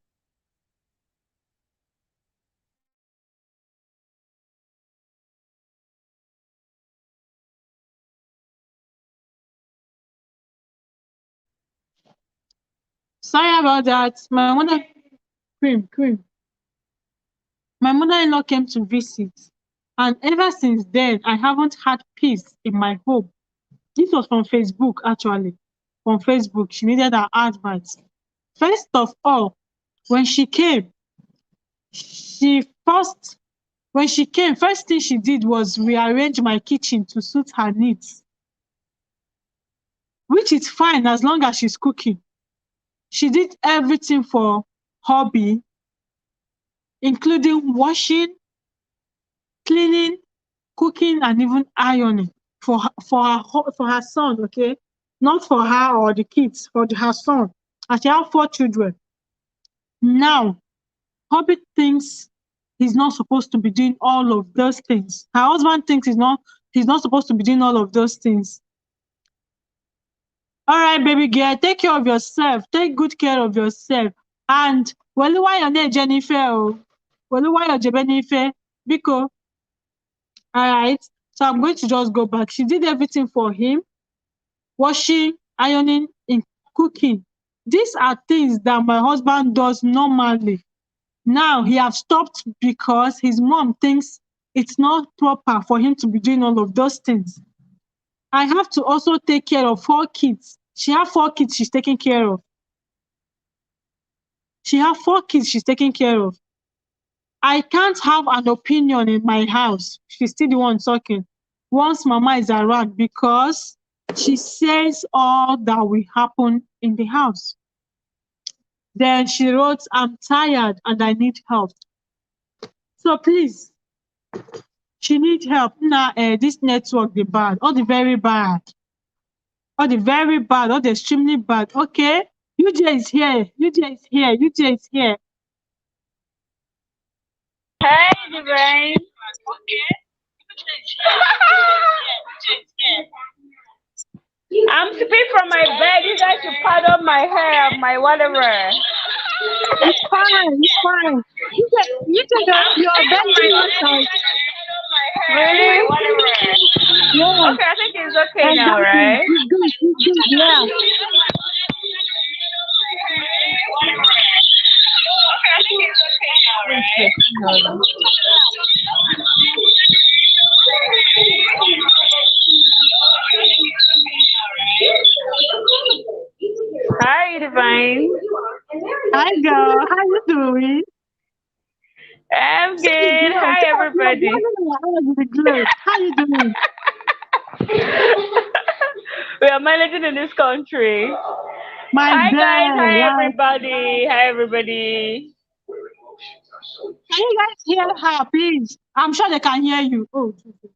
Sorry about that. Cream. My mother-in-law came to visit, and ever since then, I haven't had peace in my home. This was from Facebook, actually. From Facebook, she needed her advice. First of all, when she came, first thing she did was rearrange my kitchen to suit her needs, which is fine as long as she's cooking. She did everything for hobby, including washing, cleaning, cooking, and even ironing for her son, okay? Not for her or the kids, for her son. And she has 4 children. Now, hobby thinks he's not supposed to be doing all of those things. Her husband thinks he's not supposed to be doing all of those things. All right, baby girl, take care of yourself. Take good care of yourself. And well, why your name Jennifer? Well, why your Jennifer? Because all right. So I'm going to just go back. She did everything for him: washing, ironing, and cooking. These are things that my husband does normally. Now he has stopped because his mom thinks it's not proper for him to be doing all of those things. I have to also take care of 4 kids. She has 4 kids she's taking care of. She has 4 kids she's taking care of. I can't have an opinion in my house. She's still the one talking. Once mama is around, because she says all that will happen in the house. Then she wrote, I'm tired and I need help. So please, she needs help. Now, this network, the bad, all the very bad. All the very bad, all the extremely bad. Okay, UJ is here. UJ is here. UJ is here. Hey, Divine. I'm sleeping from my bed. You guys should pardon my hair, my whatever. It's fine. It's fine. Your bed is outside. Really? Yeah. Okay, I think it's okay now, right? It's good. Yeah. Hi, Divine. Hi, girl. How you doing? I'm See the good. glow. Hi, everybody. The glow. How you doing? We are managing in this country. My Hi, guys. girl. Hi, Like, everybody. Hi, everybody. can you guys hear her, please? I'm sure they can hear you. Oh, Jesus.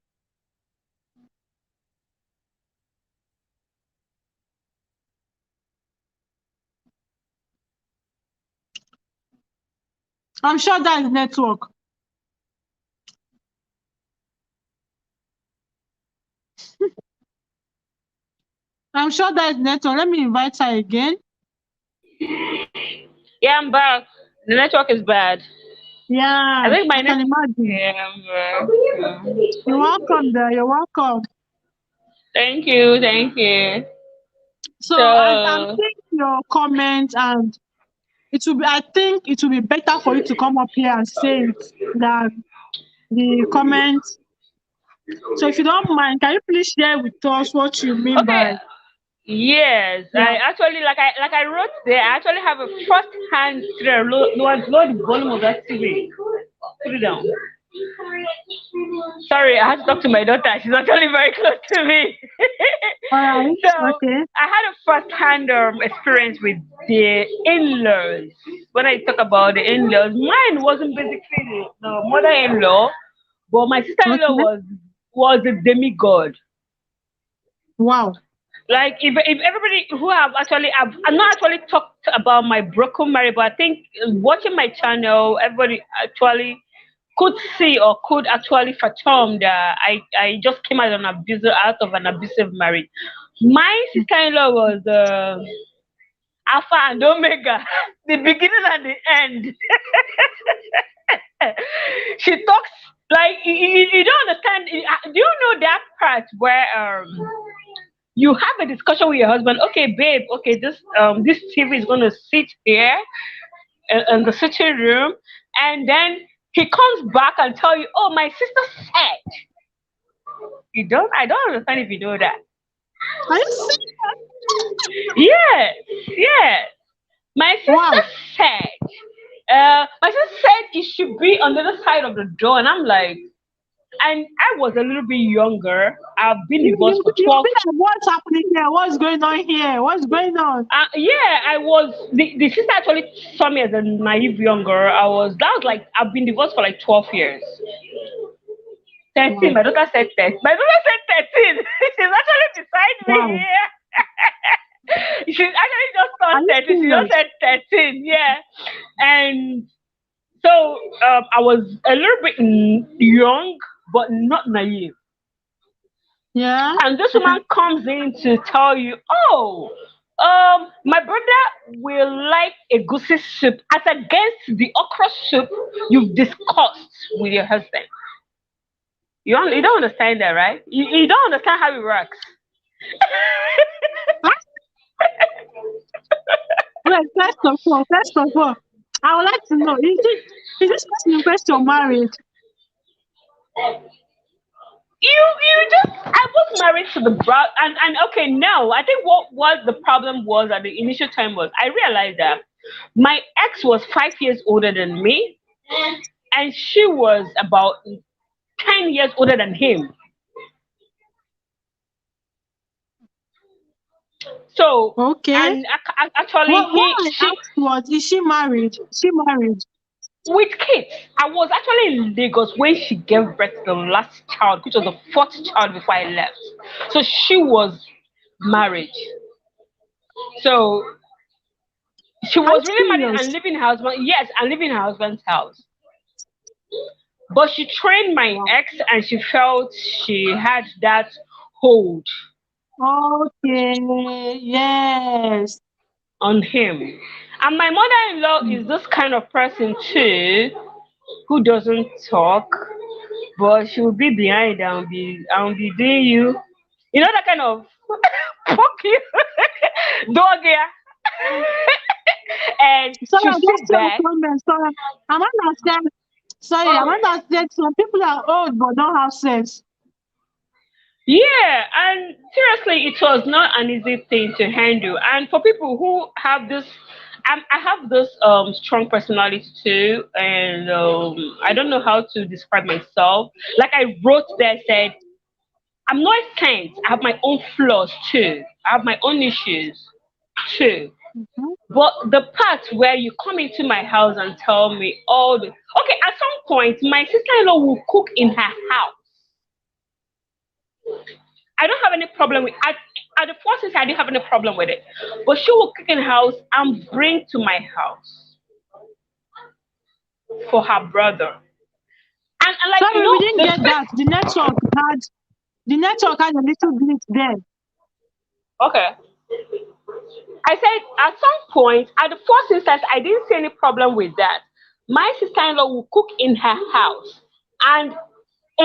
I'm sure that is network. I'm sure that is network. Let me invite her again. Yeah, I'm back. The network is bad. Yeah, I think my I can imagine. Yeah, I'm back. You're welcome there. You're welcome. Thank you. Thank you. So I'm So, seeing your comment, and I think it will be better for you to come up here and say it than the comment. So if you don't mind, can you please share with us what you mean okay. by Yes, yeah? I actually like I wrote there. I actually have a first hand there. Load the volume of that TV. Put it down. Sorry, I had to talk to my daughter. She's actually very close to me. All right. So Okay. I had a first hand experience with the in-laws. When I talk about the in-laws, mine wasn't basically the mother-in-law, but my sister-in-law Okay. was a demigod. Wow. Like if everybody who have actually I've not actually talked about my broken marriage, but I think watching my channel, everybody actually could see or could actually fathom that I just came out of an abusive marriage. My sister-in-law was Alpha and Omega, the beginning and the end. She talks like you don't understand. Do you know that part where you have a discussion with your husband? Okay, babe. Okay, this TV is going to sit here in the sitting room, and then he comes back and tell you, "Oh, my sister said." You don't. I don't understand if you know that. Are you serious? Yes, yes. My Wow. sister said. My sister said it should be on the other side of the door, and I'm like, and I was a little bit younger. I've been divorced for You 12. be like, what's happening here? What's going on here? What's going on? Yeah, I was. The sister actually saw me as a naive young girl. That was like, I've been divorced for like 12 years. 13. Wow. My daughter said 10. My daughter said 13. She's actually beside me Wow. here. She's actually just Are turned you 13. She just serious? said 13. Yeah. And so I was a little bit young, but not naive. Yeah. And this woman comes in to tell you, oh, my brother will like a goosey soup as against the okra soup you've discussed with your husband. You don't understand that, right? You don't understand how it works. Huh? Wait, first of all, I would like to know, is this person in question married? You just I was married to the bro and okay, now I think what the problem was at the initial time was I realized that my ex was 5 years older than me, and she was about 10 years older than him. So, Okay. and actually, What I she, asked was, is she married? Is she married? with kids. I was actually in Lagos when she gave birth to the last child, which was the fourth child before I left. So she was married. So she Are you was really married and serious? living in her husband. Yes, and living in her husband's house. But she trained my Wow. ex, and she felt she had that hold Okay. Yes. on him. And my mother-in-law Mm. is this kind of person too, who doesn't talk, but she will be behind and be doing you know that kind of fuck you dog, yeah. And Sorry, she'll I just sit saw a back. comment. Sorry. Amanda said, sorry, Oh, Amanda said some people are old but don't have sense. yeah, and seriously, it was not an easy thing to handle. And for people who have this, I have this strong personality too, and I don't know how to describe myself. Like I wrote there, said I'm not a saint. I have my own flaws too. I have my own issues too. Mhm. But the part where you come into my house and tell me all the okay, at some point my sister-in-law will cook in her house. I don't have any problem with at the first instance I didn't have any problem with it. But she will cook in her house and bring to my house for her brother. And like Sorry, we didn't the get that. space. The network had a little glitch there. Okay. I said at some point, at the first instance, I didn't see any problem with that. My sister-in-law will cook in her house and a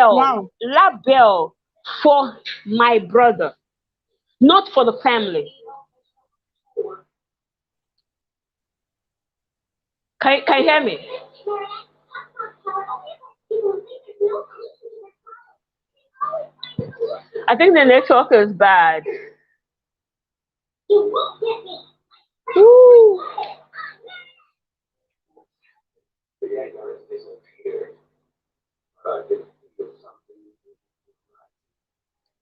Wow. label for my brother, not for the family. Can you hear me? I think the network is bad. Woo.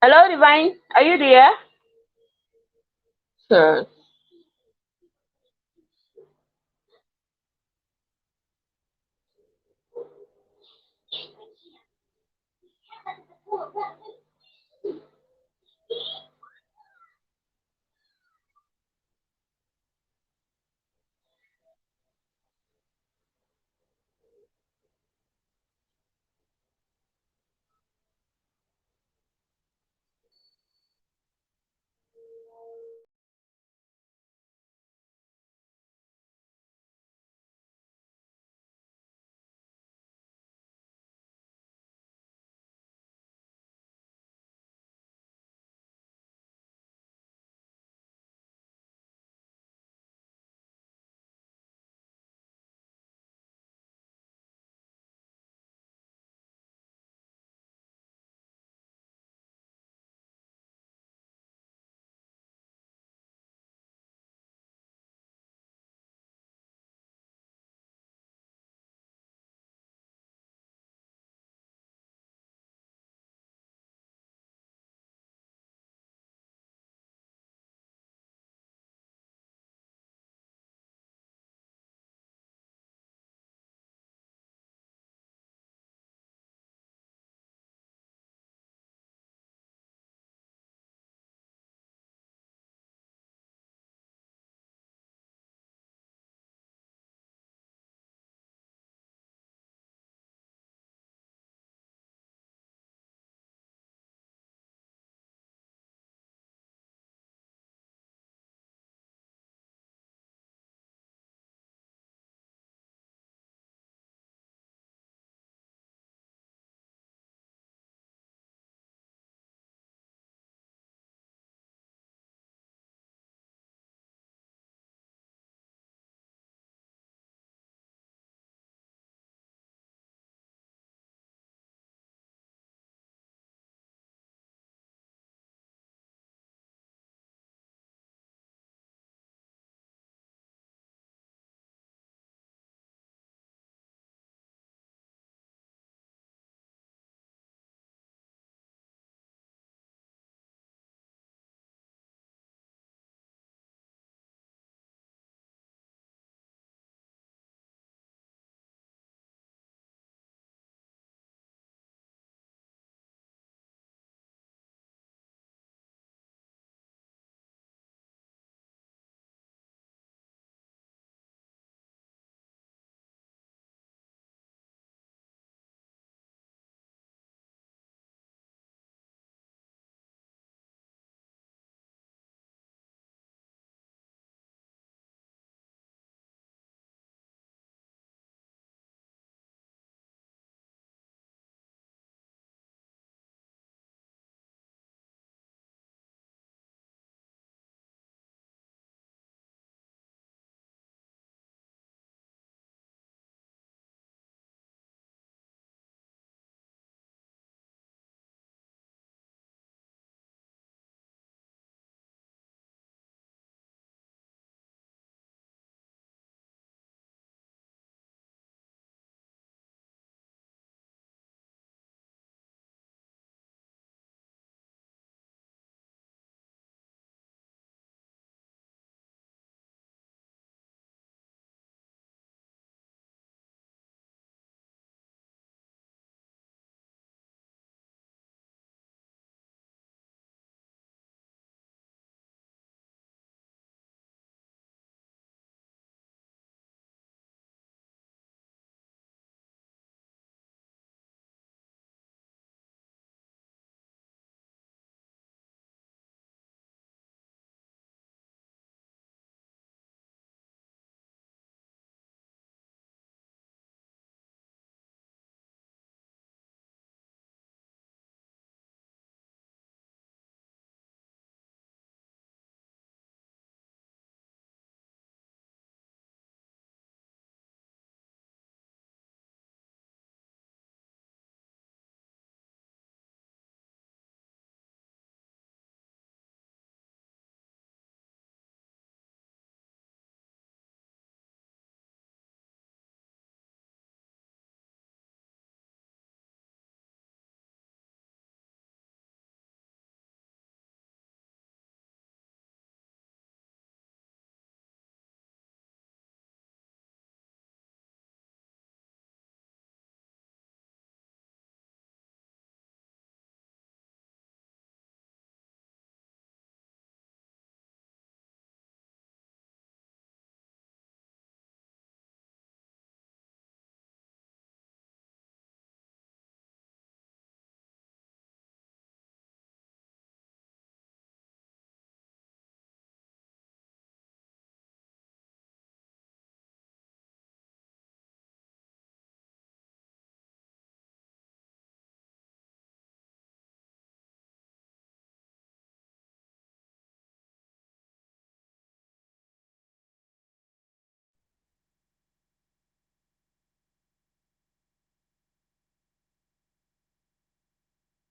Hello, Divine. Are you there? Sure.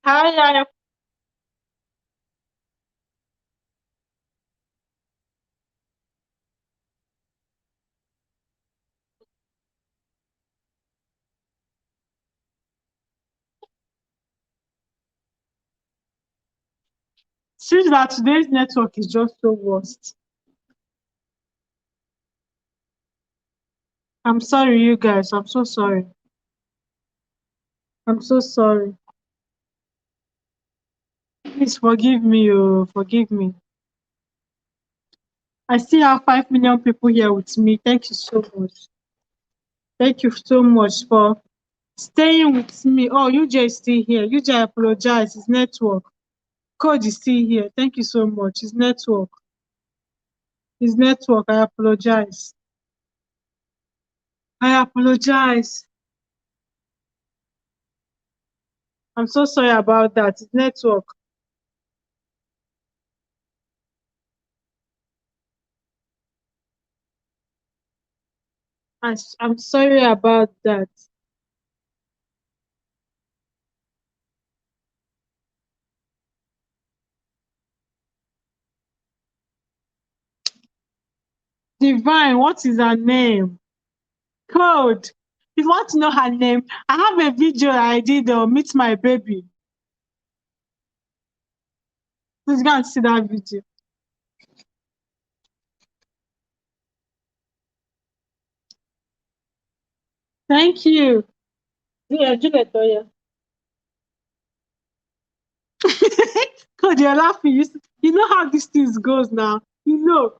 Hi. Seems that today's network is just so worst. I'm sorry, you guys. I'm so sorry. I'm so sorry. Please forgive me, oh, forgive me. I still have 5 million people here with me. Thank you so much. Thank you so much for staying with me. Oh, UJ is still here. UJ, I apologize. His network. Code is still here. Thank you so much. His network. His network. I apologize. I apologize. I'm so sorry about that. His network. I'm sorry about that. Divine, what is her name? Code. If you want to know her name, I have a video I did Meet My Baby. Please go and see that video. Thank you. Yeah, Juliet, oh, yeah. Code, you're laughing. You know how these things goes now. You know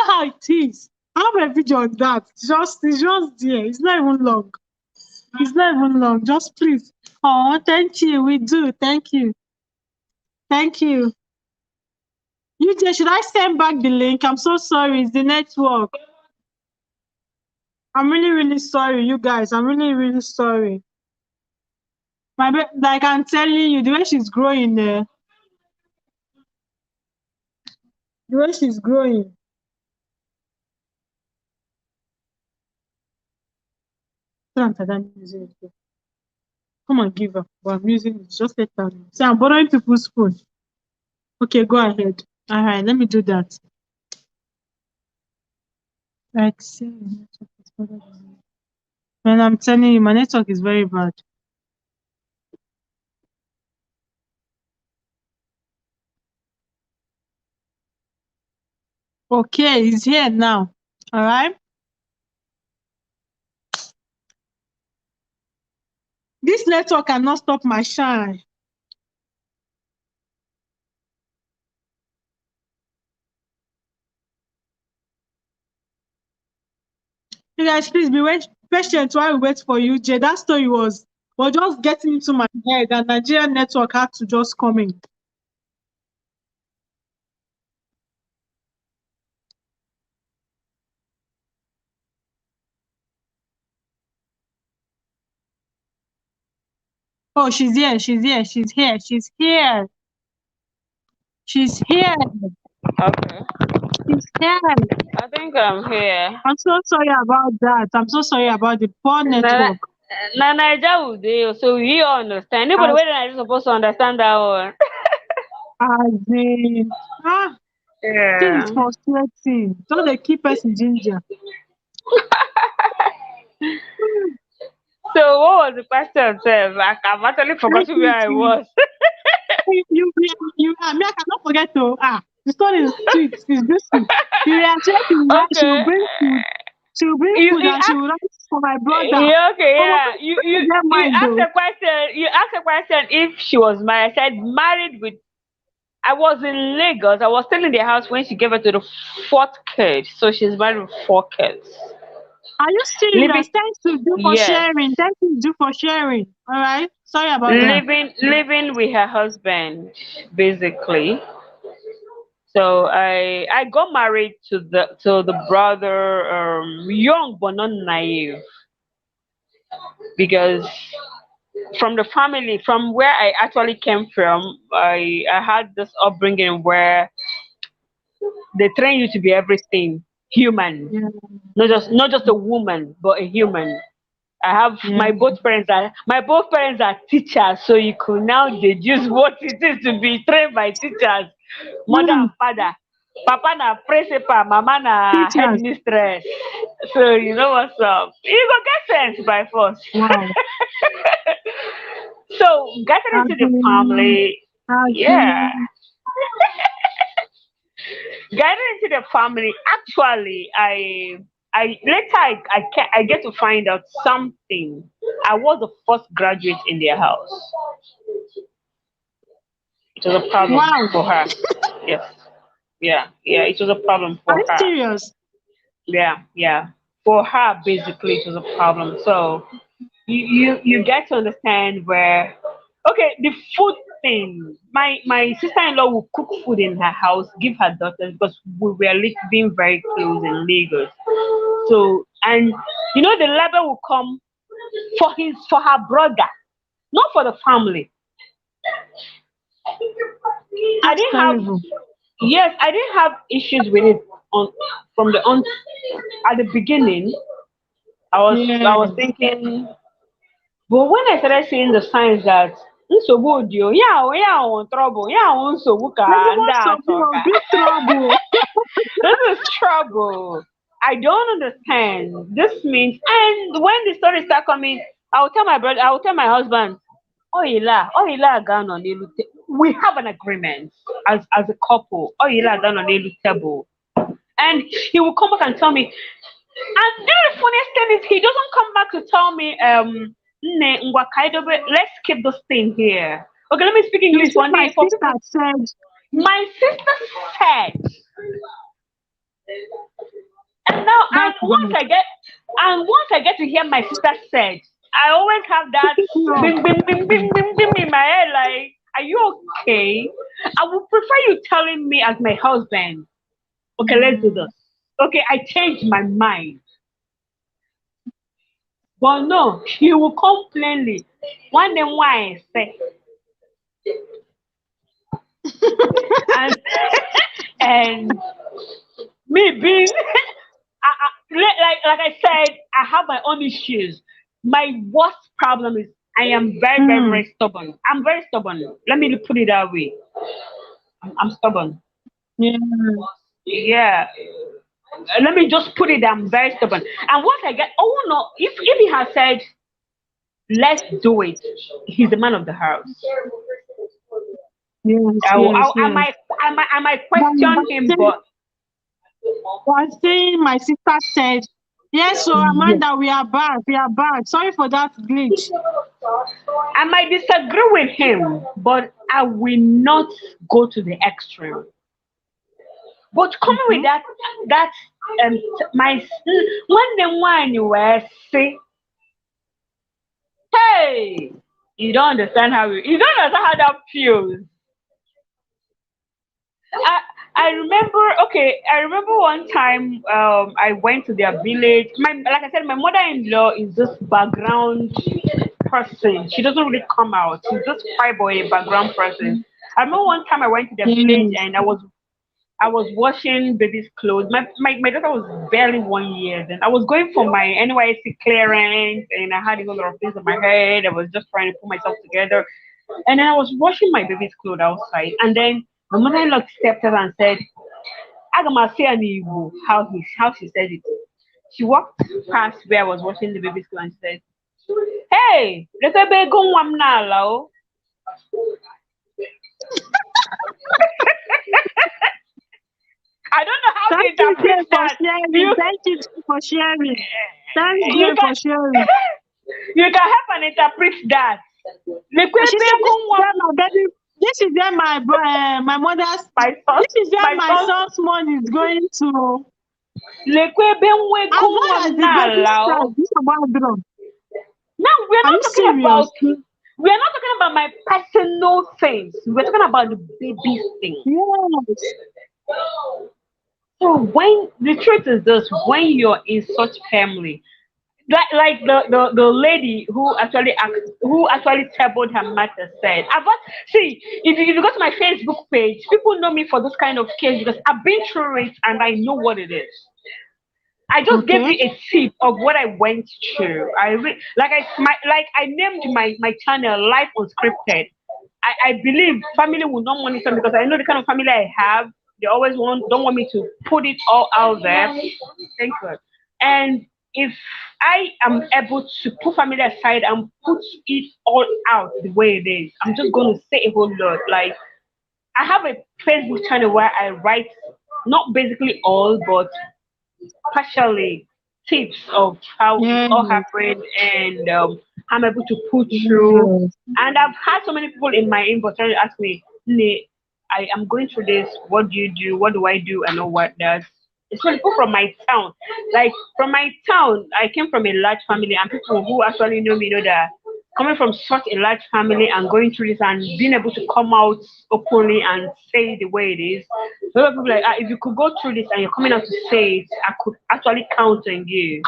how it is. I have a video on that. It's just there. It's not even long. It's not even long. Just please. Oh, thank you. We do. Thank you. Thank you. UJ, should I send back the link? I'm so sorry. It's the network. I'm really, really sorry, you guys. I'm really, really sorry. Like I'm telling you, the way she's growing there, the way she's growing. Come and give her. But I'm using it. Just let her know. See, I'm borrowing people's phone. Okay, go ahead. All right, let me do that. Like, see, and I'm telling you, my network is very bad. Okay, he's here now. All right. This network cannot stop my shine. You guys, please be patient while we wait for you, Jay. That story was just getting into my head, and Nigerian network had to just come in. Oh, she's here. She's here. She's here. She's here. She's here. Okay. She's here. I think I'm here. I'm so sorry about that. I'm so sorry about the poor network. Na Naija will do, so we all understand. Anybody where Naija supposed to understand that one. As in, Yeah. things frustrating. Don't they keep us in ginger? So what was the question, Seth? I've actually forgotten where I was. Me, I cannot forget to the story is sweet, it's juicy. You react to that she will Okay. bring food. She will bring food and she will write for my brother. Yeah, okay, Oh, yeah. You asked a question. You asked a question if she was married. I said married with. I was in Lagos. I was still in the house when she gave birth to the fourth kid. So she's married with 4 kids. Are you Living, serious? Thanks to do for yes. sharing. Thank you do for sharing. All right. Sorry about that. Living with her husband, basically. So I got married to the brother, young but not naive, because from the family, from where I actually came from, I had this upbringing where they train you to be everything human, Yeah. not just a woman but a human. I have Yeah. my both parents are teachers, so you could now deduce what it is to be trained by teachers, mother Mm, and father. Papa na principal, mama na teachers. headmistress. So you know what's up. You go get sense by force. Wow. So getting into the Agree. family, yeah, Agree. getting into the family. Actually, I later I get to find out something. I was the first graduate in their house. It was a problem Wow. for her. Yes. Yeah. It was a problem Are for you her. serious? Yeah. For her, basically, it was a problem. So you get to understand where, okay, the food thing. My sister-in-law will cook food in her house, give her daughters because we were living very close in Lagos. So and the labor will come for her brother, not for the family. I That's didn't have terrible. Yes, I didn't have issues with it on from the on at the beginning. I was Yeah. thinking, but when I started seeing the signs that nsogbu dị o, ya o trouble, ya o nsogbu ka ndị Everyone a some chọrọ ka big trouble. this is trouble. I don't understand. This means, and when the story start coming, I will tell my husband, oh ila gano n'elu we have an agreement as a couple. Oh ila gano n'elu table. And he will come back and tell me. And the funniest thing is he doesn't come back to tell me, "Nne, ngwa kaidobe, let's keep this thing here." Okay, let me speak You English see, one my day for sister people. said, My sister said, and now that's God. and once I get to hear my sister said, I always have that No. bing bing bing bing bing bing in my head like, are you okay? I would prefer you telling me as my husband, okay, let's do this. Okay, I changed my mind. But no, he will come plainly. One day why I say and and me being like I said, I have my own issues. My worst problem is I am very, very, Mm. very stubborn. I'm very stubborn. Let me put it that way. I'm stubborn. Yeah. Yeah. Let me just put it. I'm very stubborn. And once I get, oh no, if he has said let's do it, he's the man of the house. Yes, yes, yes. I might But question him, saying, but my sister said, yes, so yes, Amanda, we are back. We are back. Sorry for that glitch. I might disagree with him, but I will not go to the extreme. But coming with Mm-hmm. that my one them one you were say, hey, you don't understand how that feels. I I remember, okay, I remember one time I went to their village. Like I said, my mother-in-law is this background person. She doesn't really come out. She's just quite boy background person. I remember one time I went to their village Yes. and I was washing baby's clothes. My daughter was barely 1 year then. I was going for my NYC clearance and I had a whole lot of things on my head. I was just trying to put myself together. And then I was washing my baby's clothes outside. And then my mother-in-law stepped up and said, Agamasi and Igbo, how she said it. She walked past where I was washing the baby's clothes and said, hey, let's go one now. I don't know how to Thank you, interpret Jay, for that. sharing. You Thank you, Jay, for sharing. Thanks, you Jay, can for sharing. you can help and interpret that. She said, this is Lekwebe where my baby, this is where my mother's, my son this is where my my son son's money is going to. lekwebe As far as the baby nwegunwamnala. said, this is about drum. Now Are you serious? we are not talking about my personal things. We're talking about the baby thing. Yes. So when the truth is this, when you're in such family, like the lady who actually tabled her matter said, see, if you go to my Facebook page, people know me for this kind of case because I've been through it and I know what it is. I just gave Okay. you a tip of what I went through. I named my channel Life Unscripted. I believe family will not monitor me because I know the kind of family I have. They always don't want me to put it all out there. Thank God. And if I am able to put family aside and put it all out the way it is, I'm just going to say a whole lot. Like I have a Facebook channel where I write not basically all, but partially tips of how it Yes. all happened and how I'm able to pull through. Yes. And I've had so many people in my inbox trying to ask me, "Nee, I am going through this. What do you do? What do I do? And all what that." It's really people from my town. Like from my town, I came from a large family, and people who actually know me know that coming from such a large family and going through this and being able to come out openly and say the way it is. A lot of people like, if you could go through this and you're coming out to say it, I could actually count on you.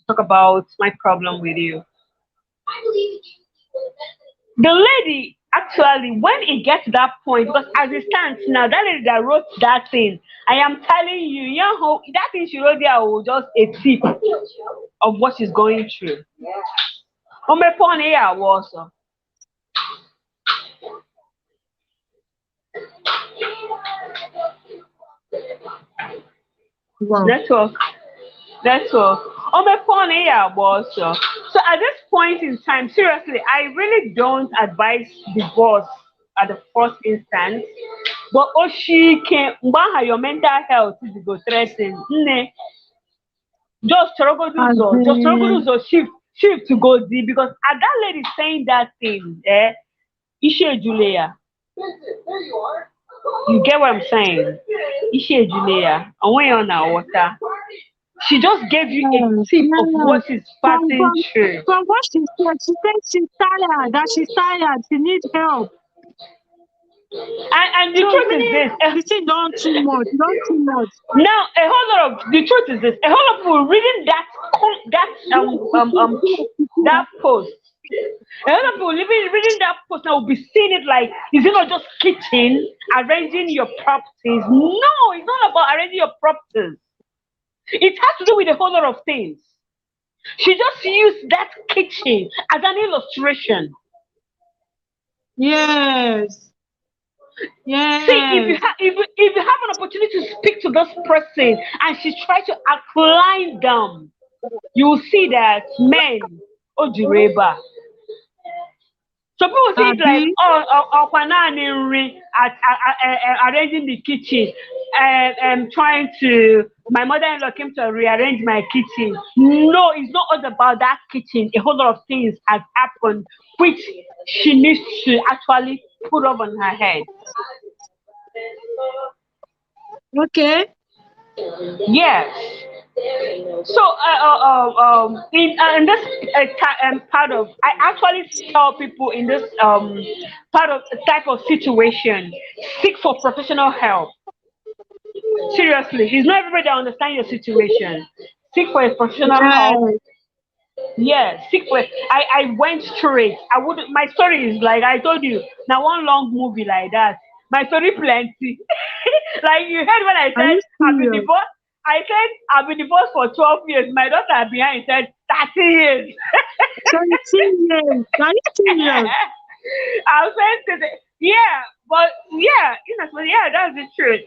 Talk about my problem with you. The lady actually, when it gets to that point, because as it stands now, that lady that wrote that thing, I am telling you, that thing she wrote there was just a tip of what she's going through. On my phone here was Wow. network. Network. On my phone here was so at this point in time, seriously, I really don't advise divorce at the first instance. But Oshi can your mental health is go threaten. As Just in, shift to go deep because as that lady saying that thing, Ishe Julia, you get what I'm saying? Ishe Julia, and when you're on our water, she just gave you a yes, tip of yes. what she's From, passing from, through. from what she said she's tired, that she's tired, she needs help. And the So truth is really, this. the thing done too much, done too much. Now, a whole lot of the truth is this: a whole lot of people reading that post. A lot of people reading that post now will be seeing it like, is it not just kitchen arranging your properties? No, it's not about arranging your properties. It has to do with a whole lot of things. She just used that kitchen as an illustration. Yes, See, if yes. if you have an opportunity to speak to this person and she tries to outline them, you will see that men, Ojureba. Some people see it like, Abi, oh, arranging the kitchen, and trying to. My mother-in-law came to rearrange my kitchen. No, it's not all about that kitchen. A whole lot of things have happened, which she needs to actually put up on her head. okay. Yes. So, in this part of, I actually tell people in this part of type of situation, seek for professional help. Seriously, it's not everybody that understand your situation. Seek for a professional help. Yes. Yeah, seek for. I went through it. I would. My story is like I told you. Now one long movie like that. My story plenty. Like you heard when I Are said you I've been serious? divorced. I said I've been divorced for 12 years. My daughter behind said 30 years. 17 years. Are you serious? I was saying to yeah, but yeah, yeah, that's the truth.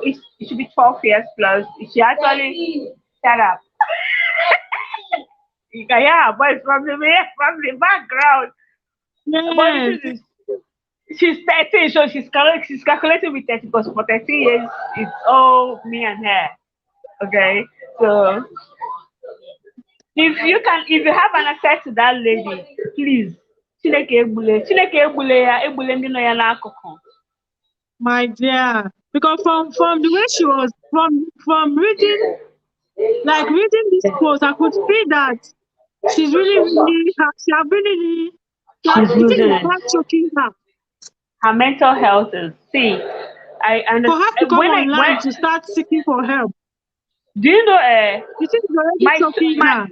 It should be 12 years plus. She actually shut up. You can hear her voice from the background. But the Yes. truth is, she's 13, so she's calculating with 30 because for 13 years, it's all me and her. Okay, so if you have an access to that lady, please, Chineke egbule ya, egbule ndị nọ ya n'akụkụ. My dear. Because from the way she was from reading, like reading this post, I could see that she's really she have really She's the thing losing is it. quite choking her. Her mental health is. See, I For her to understand. come online to start seeking for help. Do you know? The thing is already My choking my her.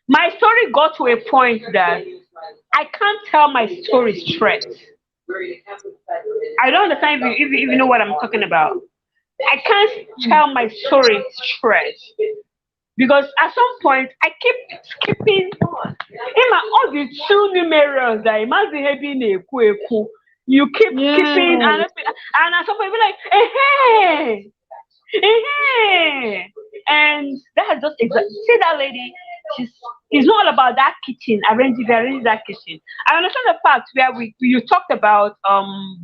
my story got to a point that I can't tell my story straight. I don't understand if you know what I'm talking about. I can't tell my story straight because at some point I keep skipping. In my all the two numerals that imagine having a eku. You keep skipping Yes. and at some point be like, hey, hey, and that's just exactly. See that lady? She's it's not all about that kitchen, arranging that kitchen. I understand the fact where we you talked about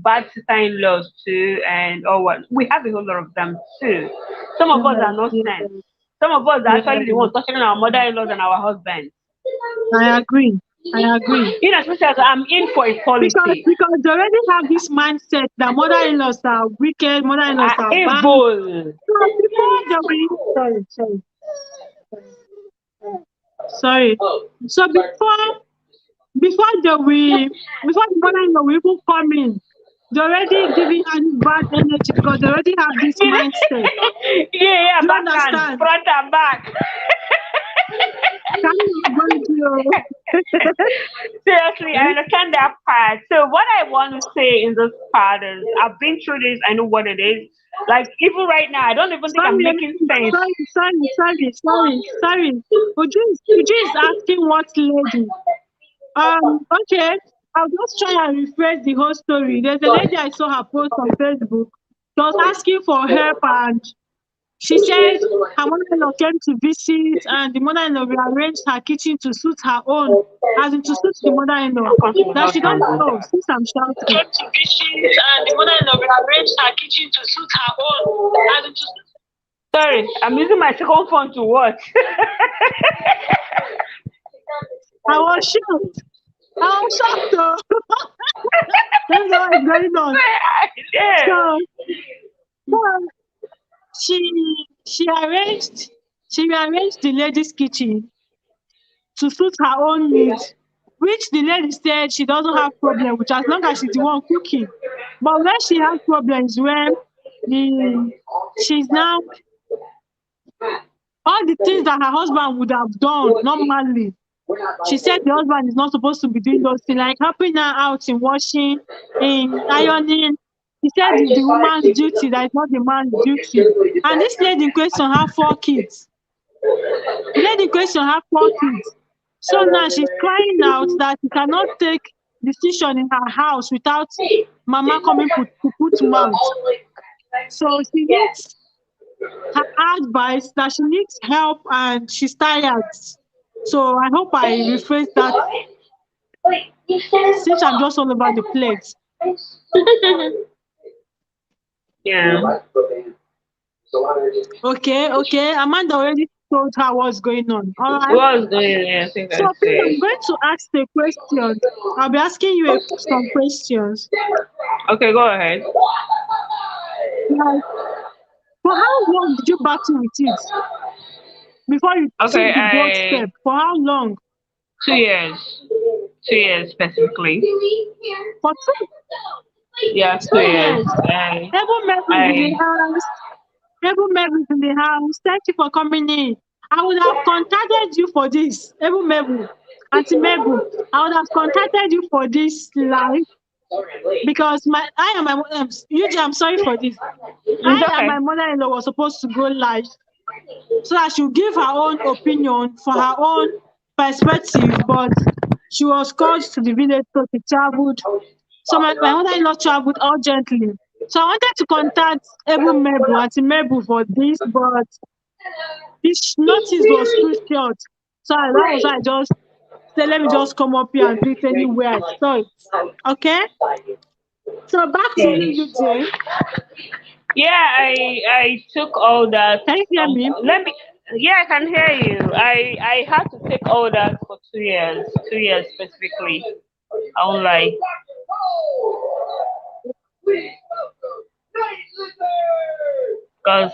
bad sister-in-laws too, and or what we have a whole lot of them too. Some of us are not Yes. sense. Some of us are Yes. actually the ones touching our mother-in-laws and our husbands. I agree. I agree. In as much as I'm in for equality, Because they already have this mindset that mother-in-laws are wicked, mother-in-laws are are bad. evil. So before they will sorry. So before the mother-in-law will even come in, they're already giving her this bad energy because they already have this mindset. Yeah, Do you back and understand? front and back. Can you avoid you? Seriously, I understand that part. So what I want to say in this part is I've been through this, I know what it is. Like even right now, I don't even think I'm making sense. Sorry. Uju is asking what lady. Okay. I'll just try and rephrase the whole story. There's a lady I saw her post on Facebook. She was asking for help and she said her mother-in-law came to visit and the mother-in-law rearranged her kitchen to suit her own, as in to suit the mother-in-law. That she don't know since I'm shouting. Came to visit and the mother-in-law rearranged her kitchen to suit her own, as in to suit. Sorry, I'm using my second phone to watch. I was shocked. Though. That's what's going on. Yeah. So, well, she rearranged the lady's kitchen to suit her own needs, which the lady said she doesn't have problem with as long as she's the one cooking. But when she has problems when she's now all the things that her husband would have done normally. She said the husband is not supposed to be doing those things, like helping her out in washing, in ironing. He said it's the woman's duty, that is not the man's duty. And this lady in question have 4 kids. The lady in question have 4 kids. So now she's crying out that she cannot take decision in her house without mama coming to put mouth. So she needs her advice that she needs help and she's tired. So I hope I rephrase that since I'm just all over the place. Yeah. Okay. Amanda already told her what's going on. All right. What's going on? Yeah, I think So I please, see. I'm going to ask the questions. I'll be asking you some questions. Okay, go ahead. Like, for how long did you battle with it before you took Okay, the bold step? For how long? 2 years. 2 years specifically. For 2, Yeah, 2 years. Ebu Mary is in the house. Ebu Mary is in the house. Thank you for coming in. I would have contacted you for this. Ebu Mebu, Auntie Mebu, I would have contacted you for this live because Usually, I'm sorry for this. It's And okay. my mother-in-law was supposed to go live so that she'll give her own opinion for her own perspective, but she was called to the village, so she traveled. So my mother-in-law traveled urgently. So I wanted to contact Ebu Mebu, Auntie Mebu for this, but this notice was too short. So that was why I just said, let me just come up here and do it anywhere I saw it. Okay? So back to you, UJ. Yeah, I took all that. Can you hear me? Yeah, I can hear you. I had to take all that for 2 years. 2 years specifically. I won't lie. Because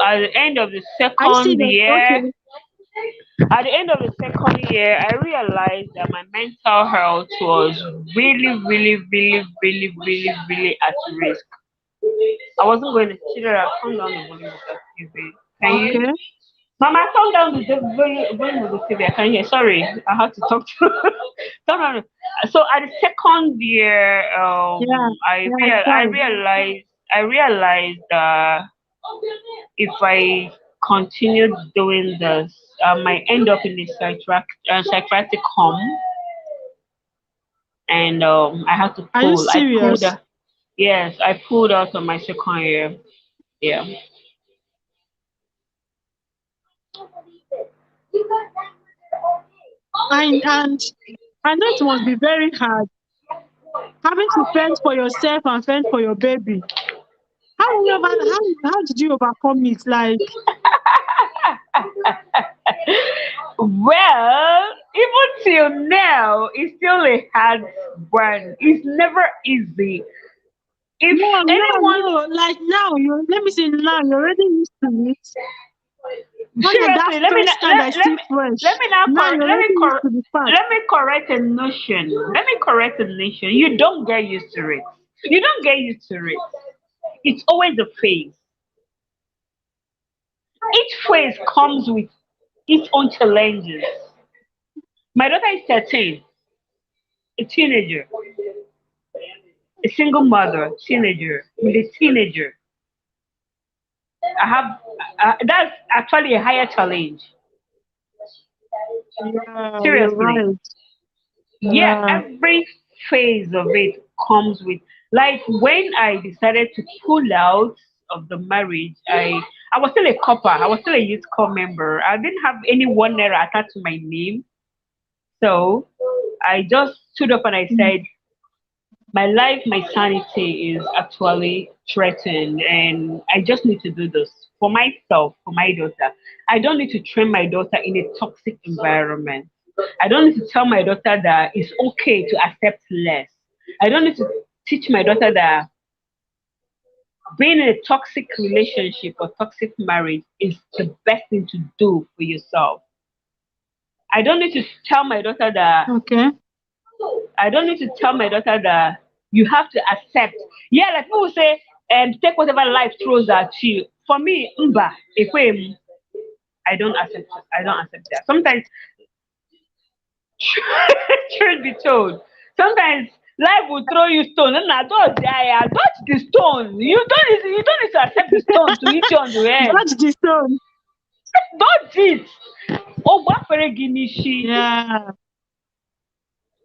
at the end of the I see second that. year, Okay. at the end of the second year, I realized that my mental health was really, really, really, really, really, really at risk. I wasn't going to Chidera, turn down the volume of the TV. Can you? Okay. Mama, turn down the volume of the TV. I can hear. Sorry, I had to talk to. No. So at the second year, Yeah. I Yeah, it's fine. realized I realized that if I continue doing this, I might end up in a psychiatric home, and I had to Are you pull. I pulled. serious? Yes, I pulled out on my second year. Yeah. And I know it must be very hard having to fend for yourself and fend for your baby. How did you overcome it? Like, Well, even till now, it's still a hard one. It's never easy. If anyone, no. Like now, you let me say now you're already used to it. Not like that seriously, let me first not- time that is let still me let fresh. me now Now you're already used to the fact. let me correct a notion. Let me correct a notion. You don't get used to it. You don't get used to it. It's always a phase. Each phase comes with its own challenges. My daughter is 13, a teenager, a single mother, teenager, with a teenager. I have that's actually a higher challenge. Yeah, you're Seriously. right. Yeah, Yeah. every phase of it comes with, like, when I decided to pull out of the marriage, I was still a copper, I was still a youth corps member. I didn't have any one naira attached to my name. So I just stood up and I Mm. said, my life, my sanity is actually threatened, and I just need to do this for myself, for my daughter. I don't need to train my daughter in a toxic environment. I don't need to tell my daughter that it's okay to accept less. I don't need to teach my daughter that being in a toxic relationship or toxic marriage is the best thing to do for yourself. I don't need to tell my daughter that Okay. I don't need to tell my daughter that you have to accept. Yeah, like people say, take whatever life throws at you. For me, I don't accept. I don't accept that. Sometimes, truth be told, sometimes life will throw you stone. And I don't die. I dodge the stone. You don't need to accept the stone to hit you on the head. Dodge the stone. Dodge it. Oh, what for a guinea? Yeah.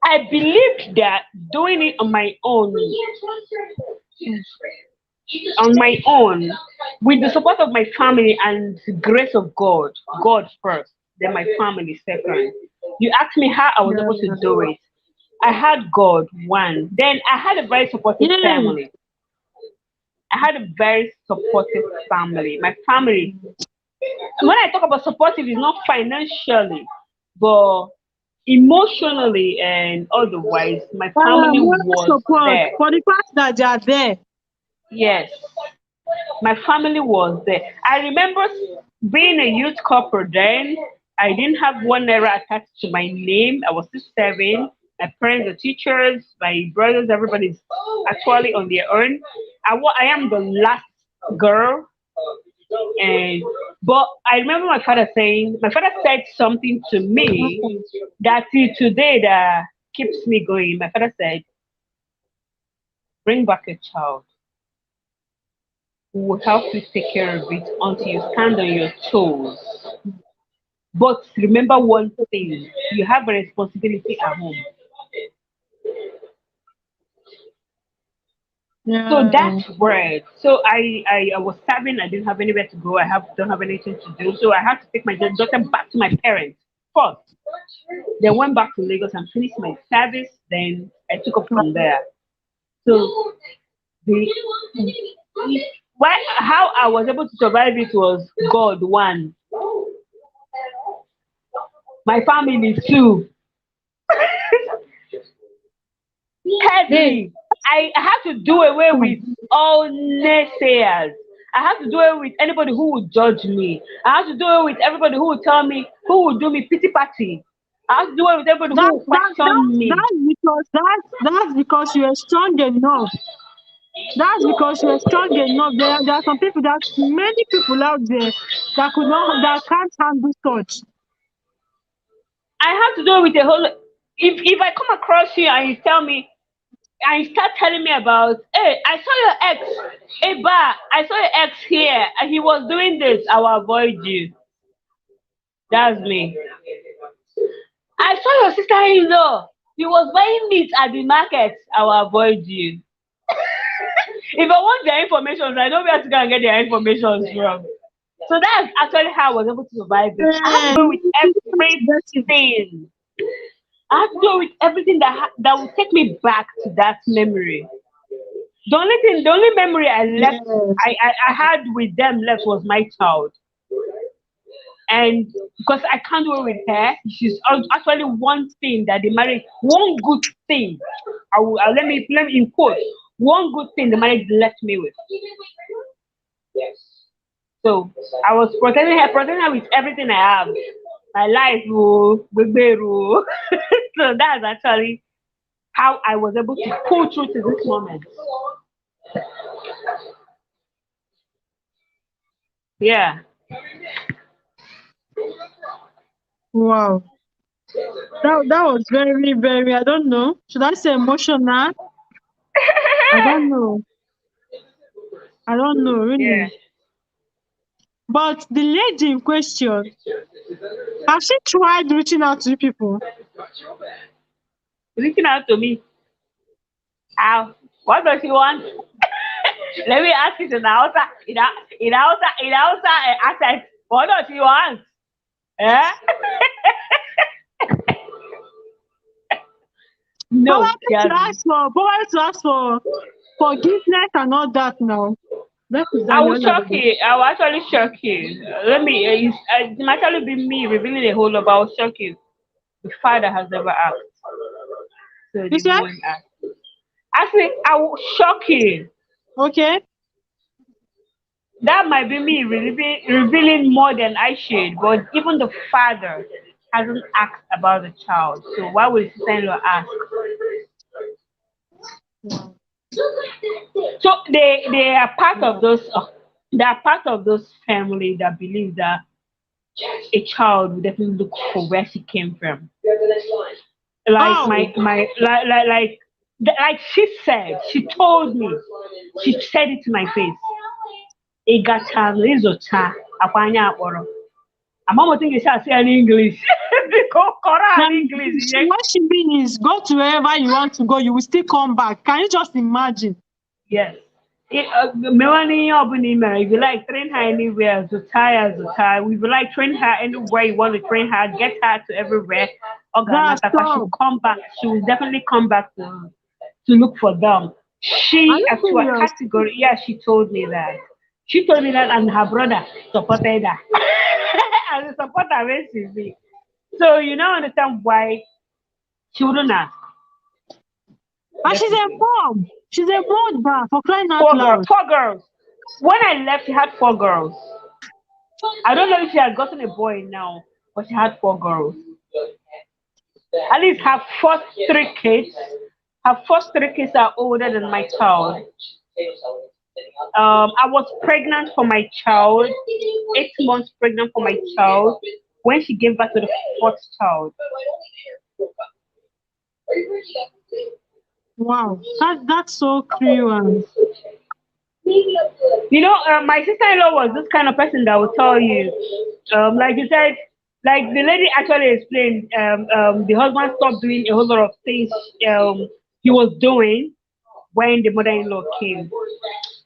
I believed that doing it Mm. on my own, with the support of my family and the grace of God, God first, then my family second. You asked me how I was able to Yeah. do it. I had God, one. Then I had a very supportive Yeah. family. I had a very supportive family. My family, when I talk about supportive, it's not financially, but emotionally and otherwise, my family Moral was support there. for the fact that they are there. Yes, my family was there. I remember being a youth corporate then. I didn't have one naira attached to my name. I was still serving. My parents, the teachers, my brothers, everybody's actually on their own. I am the last girl, and but I remember my father said something to me that till today that keeps me going. My father said, "Bring back a child. We will help you take care of it until you stand on your toes. But remember one thing, you have a responsibility at home." So Yeah. that's where. So I was serving. I didn't have anywhere to go. Don't have anything to do. So I had to take my daughter back to my parents first. Then went back to Lagos and finished my service. Then I took up from there. So the why how I was able to survive it was God one, my family two. Hey. Thirdly, I have to do away with all naysayers. I have to do away with anybody who would judge me. I have to do away with everybody who would tell me, who would do me pity party. I have to do away with everybody who That will that question me. that's because you are strong enough. That's because you are strong enough. There are some people that many people out there that can't handle such. I have to do it with a whole. If I come across you and you tell me, And he started telling me about, hey, I saw your ex. Hey, Ba, I saw your ex here, and he was doing this. I will avoid you. That's me. I saw your sister-in-law. He was buying meat at the market. I will avoid you. If I want their information, I know where to go and get their information from. So that's actually how I was able to survive it. I have to Yeah, do with that's it. everything. I have to do with everything that will take me back to that memory. The only memory I left, Yes. I had with them left was my child. And because I can't do it with her, she's actually one thing that the marriage, one good thing. Let me in quote, one good thing the marriage left me with. So I was protecting her with everything I have. My life, oh, oh. So that's actually how I was able to pull through to this moment. Yeah. Wow. That was very, very, I don't know. Should I say emotional? I don't know. I don't know, Yeah. really. But the lady in question, has she tried reaching out to you people? Reaching out to me. How? What does she want? Let me ask it in Hausa, in Hausa accent. What does she want? Eh? No, she hasn't. Probably to ask for forgiveness and all that now. That is I will Daniel. shock you. I will actually shock you. Let me. It might actually be me revealing a whole lot, but I will shock you. The father has never asked, so You the said? woman asked. Actually, I will shock you. Okay. That might be me revealing more than I should, but even the father hasn't asked about the child. So why would his sister-in-law ask? Wow. So they are part of those. They are part of those family that believe that a child will definitely look for where she came from. Like Oh, like she said, she told me, she said it to my face. Ịgacha ịzụcha akwa anya akpọrọ. Amaghị otu ga-esi asị ya n'English. Biko kọrọ ha then n'English. what she mean is go to wherever you want to go, you will still come back. Can you just imagine? Yes. Mewa n'ihe ọbụla ị mere, if you like train her anywhere, zụta ya zụta. If you like train her anywhere you want to train her, get her to everywhere. Ọ That's ga-anatakwa, she all. will come back. She will definitely come back to look for them. Are She you actually serious? category, yeah, she told me that. She told me that and her brother supported her. And the supporter when she be. So you now understand why she wouldn't ask. And she's a Definitely. mom. She's a mother for crying out loud. Four girls. When I left, she had four girls. I don't know if she had gotten a boy now, but she had four girls. At least her first three kids are older than my child. I was pregnant for my child, 8 months pregnant for my child, when she gave birth to the fourth child. Wow. That's so cruel. You know, my sister-in-law was this kind of person that would tell you, like you said, like the lady actually explained, the husband stopped doing a whole lot of things he was doing when the mother-in-law came.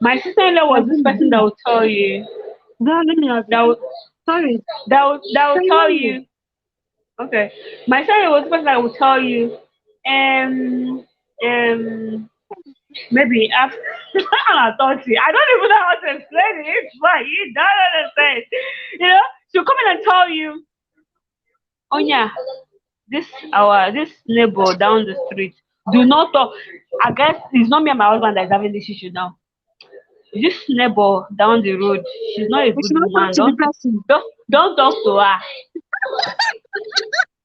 My sister-in-law was this person that would tell you, Let me have that it. would, Sorry. that would Can tell you you, okay, my sister-in-law was the person that would tell you, um, um, maybe after I thought I don't even know how to explain it, but you don't understand. You know, she'll come in and tell you, oh yeah, this neighbor down the street. Do not talk. I guess it's not me and my husband that is having this issue now. This neighbor down the road, she's not a we should good not talk woman. to the person? Don't talk to her.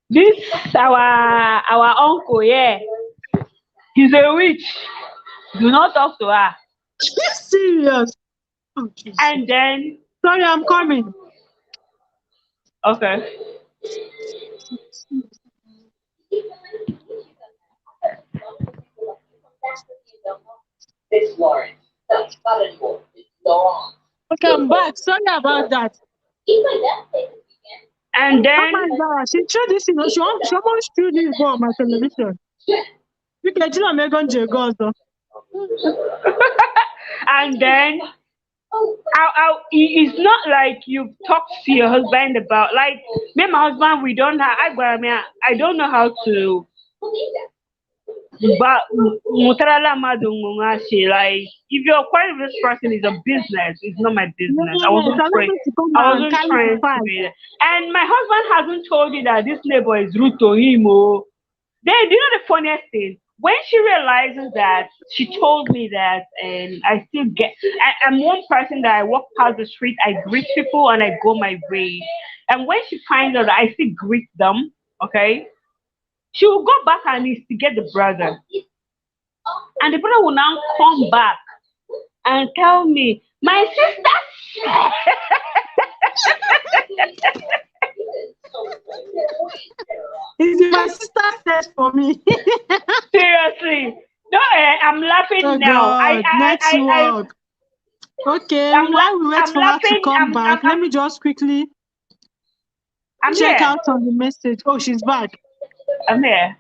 This our uncle, yeah, he's a witch. Do not talk to her. Serious. Oh, Jesus. And then Sorry, I'm coming. okay. It's Lawrence. No, it's not anymore. It's Lawrence. Okay, I'm back. Sorry about that. And Oh then my God, she threw this, you know, she almost threw this ball on my television. You can tell I'm going to go, though. and then it's not like you talk to your husband about like me and my husband we don't have I don't know how to but like if you're quite this person is a business, it's not my business. I Yes, wasn't I trained want to come I and wasn't carry the trained to fight. be there. And my husband hasn't told you that this neighbor is rude to him. Oh, then you know the funniest thing? When she realizes that she told me that, and I still get, I'm one person that I walk past the street, I greet people and I go my way. And when she finds out that I still greet them, okay, she will go back and instigate the brother. And the brother will now come back and tell me, my sister. It's my sister said for me. Seriously. No, I'm laughing Oh now. God, network. Okay, while we wait I'm for her to laughing. come back, let me just quickly I'm check here. out on the message. Oh, she's back. I'm here.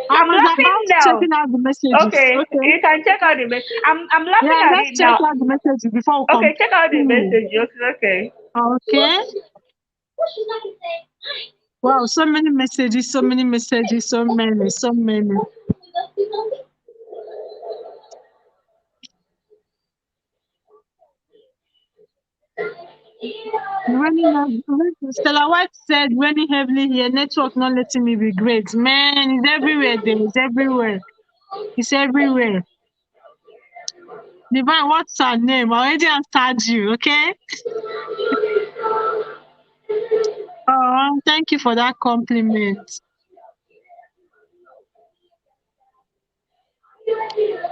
I I'm was laughing about now. checking out the messages. Okay, Okay. you can check out the message. I'm laughing Yeah, at let's it check now. out the messages before we Okay, check out the continue. messages. Okay. Okay. Wow, so many messages, so many messages, so many, so many. Stella White said, raining heavily here, network not letting me be great. Man, it's everywhere there. It's everywhere. It's everywhere. Divine, what's her name? I already answered you, okay? Oh, thank you for that compliment.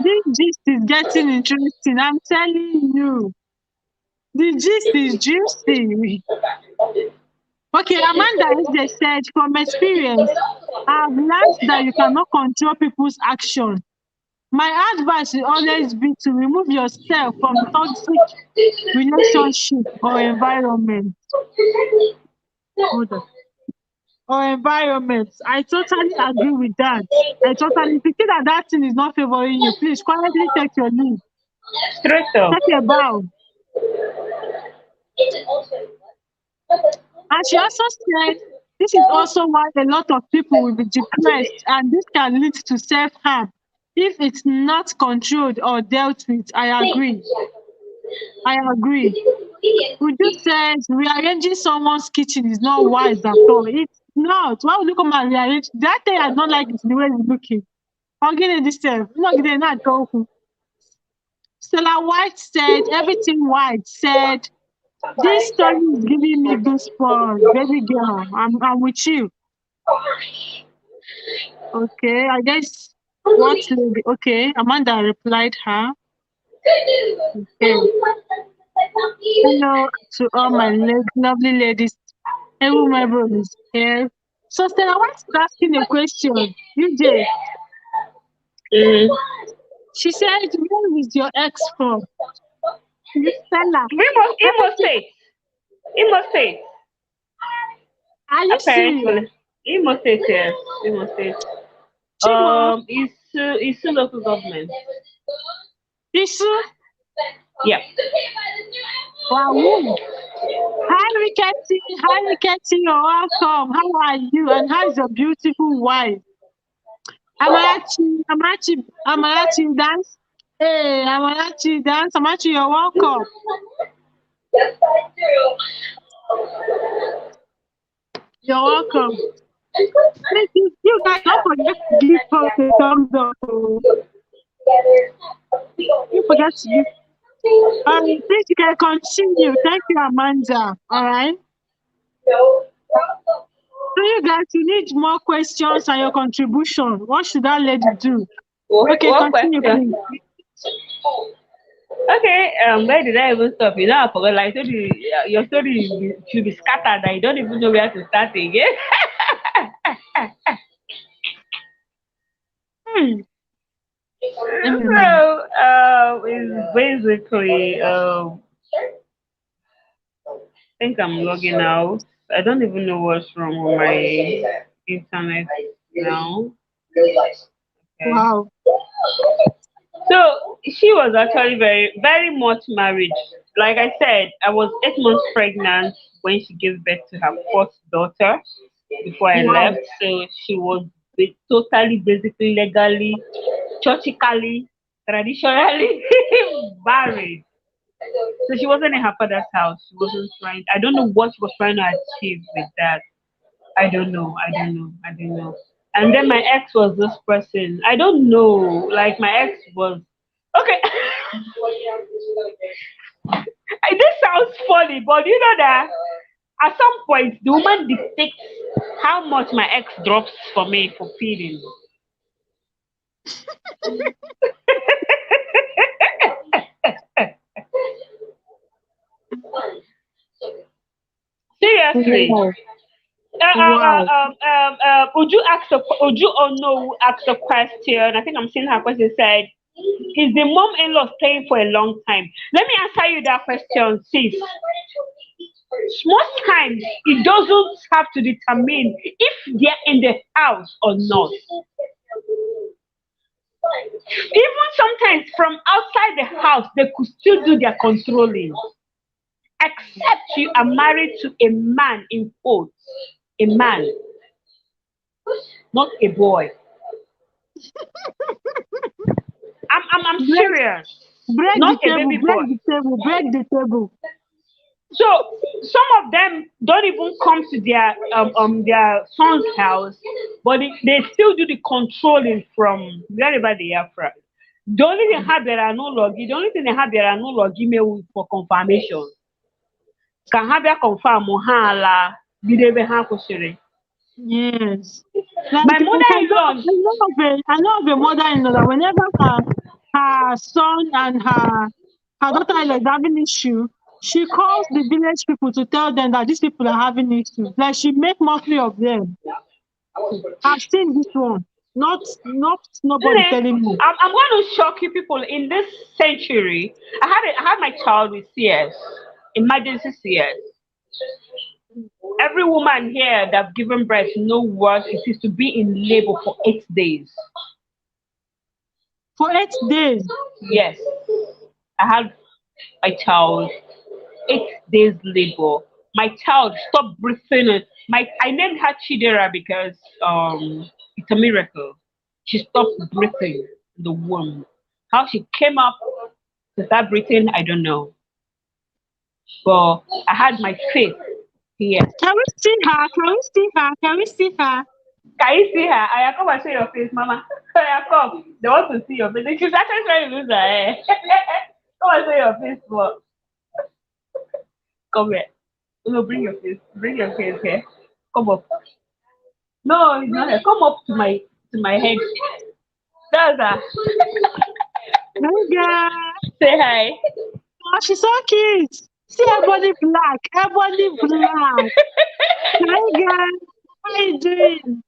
This gist is getting interesting. I'm telling you. The gist is juicy. Okay, Amanda they said, from experience, I've learned that you cannot control people's action. My advice will always be to remove yourself from toxic relationship or environment. Hold on. Or environment. I totally agree with that. I totally, if you see that that thing is not favoring you, please quietly take your leave. Straight up. Take a bow. And she also said, this is also why a lot of people will be depressed, and this can lead to self-harm if it's not controlled or dealt with. I agree. I agree. Uju says rearranging someone's kitchen is not wise at all. It's not. Why would you come and rearrange? That thing I don't like is the way it's looking. I'm getting this stuff. Not getting that talk. Stella White said, everything White said, this story is giving me goosebumps, baby girl. I'm with you. Okay, I guess what lady? Okay, Amanda replied her. Okay. Hello to all my lovely ladies. Every member is here. So Stella, I was asking a question. UJ, she said, where is your ex from? Stella. Imo State. Imo State. Are you serious? Apparently. Imo State, yes. Imo State. Chimo? It's local government. Isu? Yeah. Wow. Hi, Rickety. Hi, Rickety. You're welcome. How are you? And how is your beautiful wife? Amarachi, dance. Hey, Amarachi, dance. Amarachi, you're welcome. Yes, I do. You're welcome. Thank you. You guys don't forget to give us a thumbs up. You forget to give. Please, you can continue. Thank you, Amanda. All right. No problem. So you guys, you need more questions and your contribution. What should that lady do? Okay, What continue, question? please. Okay, where did I even stop? You know, I forgot. Like, I told you, your story should be scattered. I don't even know where to start again. Amen. So, it's basically, I think I'm logging out. I don't even know what's wrong with my internet now. Okay. Wow. So she was actually very, very much married. Like I said, I was 8 months pregnant when she gave birth to her first daughter before I Wow. left. So she was totally, basically, legally, churchically, traditionally married. So she wasn't in her father's house. She wasn't trying. I don't know what she was trying to achieve with that. I don't know. I don't know. I don't know. And then my ex was this person. I don't know. Like my ex was okay. This sounds funny, but you know that at some point the woman dictates how much my ex drops for me for feeding. Seriously. Wow. Wow. Uju or no asked a question. I think I'm seeing her question said, is the mom-in-law staying for a long time? Let me answer you that question, sis. Most times it doesn't have to determine if they're in the house or not. Even sometimes from outside the house, they could still do their controlling. Except you are married to a man in quotes. A man, not a boy. I'm Break, serious. break the Not a table. baby Break boy. the table. Break the table. So some of them don't even come to their son's house, but they still do the controlling from wherever they are from. The only thing have there are no login. The only thing they have there are no login mail for confirmation. Can have their confirm ha la bidebe ha kusiri. Yes. Like My mother-in-law, I know of a mother-in-law that whenever her son and her daughter-in-law is having issue, she calls the village people to tell them that these people are having issues. Like she make mockery of them. I've seen this one. Not nobody Nne, telling me. I'm going to shock you people. In this century, I had my child with CS, emergency CS. Every woman here that given birth know what it is to be in labor for 8 days. For 8 days. Yes, I had my child 8 days labor. My child stopped breathing. My I named her Chidera because it's a miracle. She stopped breathing in the womb. How she came up to start breathing, I don't know. But I had my faith here. Can we see her? Can we see her? Can we see her? Can you see her? I come and show your face, Mama. I come. They want to see your face. She's actually trying to lose her hair. Come and show your face, but come here. No, bring your face. Bring your face here. Come up. No, it's not here. Come up to my head. That's her. Hey girl. Say hi. Oh, she's so cute. See her body black. Her body black. Hey girl. How you doing?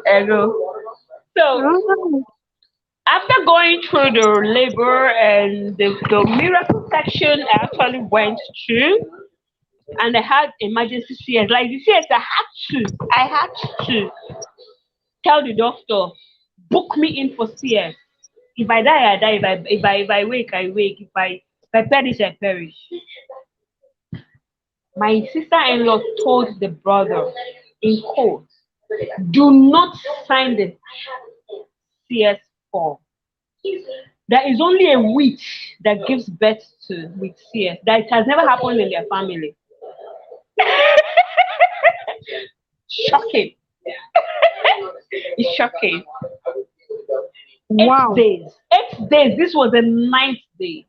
Hello. So Oh, after going through the labor and the miracle section, I actually went through and I had emergency CS. Like the CS, I had to tell the doctor, book me in for CS. If I die, I die. If I wake, I wake. If I perish, I perish. My sister-in-law told the brother in court, do not sign the CS form. There is only a witch that gives birth to with CS. That it has never happened in their family. Shocking. It's shocking. Eight wow. days. 8 days. This was the ninth day.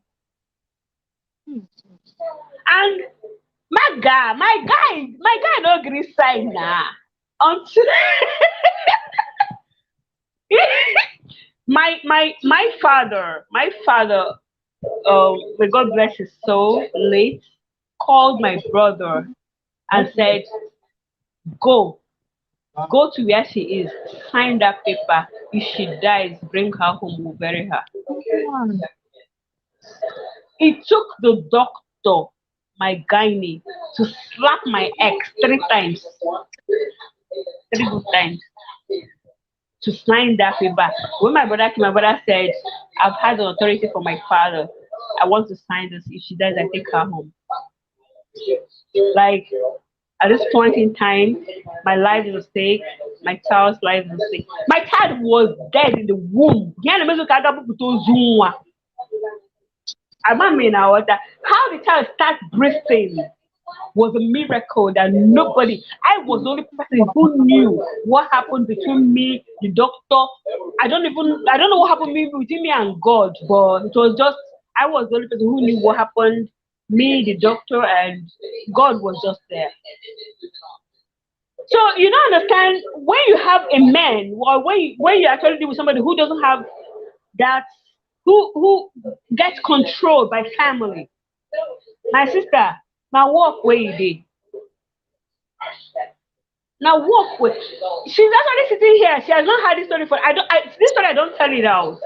And my guy no gree sign na. Until my father, may God bless his soul, late, called my brother and said, go. Go to where she is, sign that paper. If she dies, bring her home, we'll bury her. Hmm. It took the doctor, my gynae, to slap my ex 3 times, 3 good times, to sign that paper. When my brother came, my brother said, I've had an authority from my father. I want to sign this. If she dies, I take her home. Like, at this point in time, my life is at stake. My child's life is at stake. My child was dead in the womb. I mean, how the child starts breathing was a miracle that nobody, I was the only person who knew what happened between me, the doctor. I don't know what happened between me and God, but it was just, I was the only person who knew what happened. Me, the doctor, and God was just there. So you don't understand when you have a man, or when you actually deal with somebody who doesn't have that, who gets controlled by family. My sister, now walk where you did. Now walk with. She's actually sitting here. She has not had this story for. This story I don't tell it out.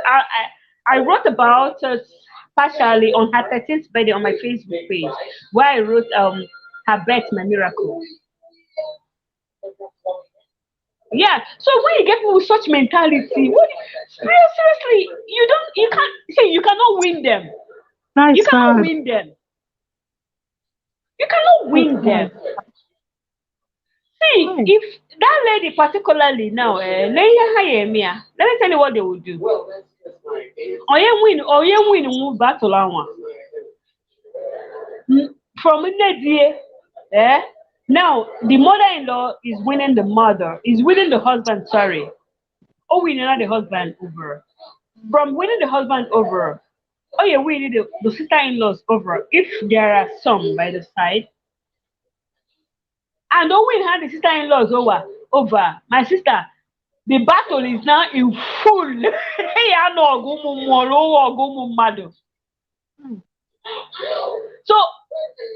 I wrote about partially on her 13th birthday on my Facebook page, where I wrote her birth my miracle. Yeah. So when you get people with such mentality, seriously, you can't see, you cannot win them. You That's cannot sad. win them. You cannot That's win sad. them. See, Hey. if that lady particularly now, let me tell you what they will do. Oye win move battle one. From India, eh? Now the mother-in-law is winning the mother, is winning the husband, sorry. Oh, winning not the husband over. From winning the husband over, oh yeah, winning the sister-in-laws over. If there are some by the side, and Owen had the sister-in-laws over. My sister, the battle is now in full. Ya no ogumu molo ogumu mado. Hmm. So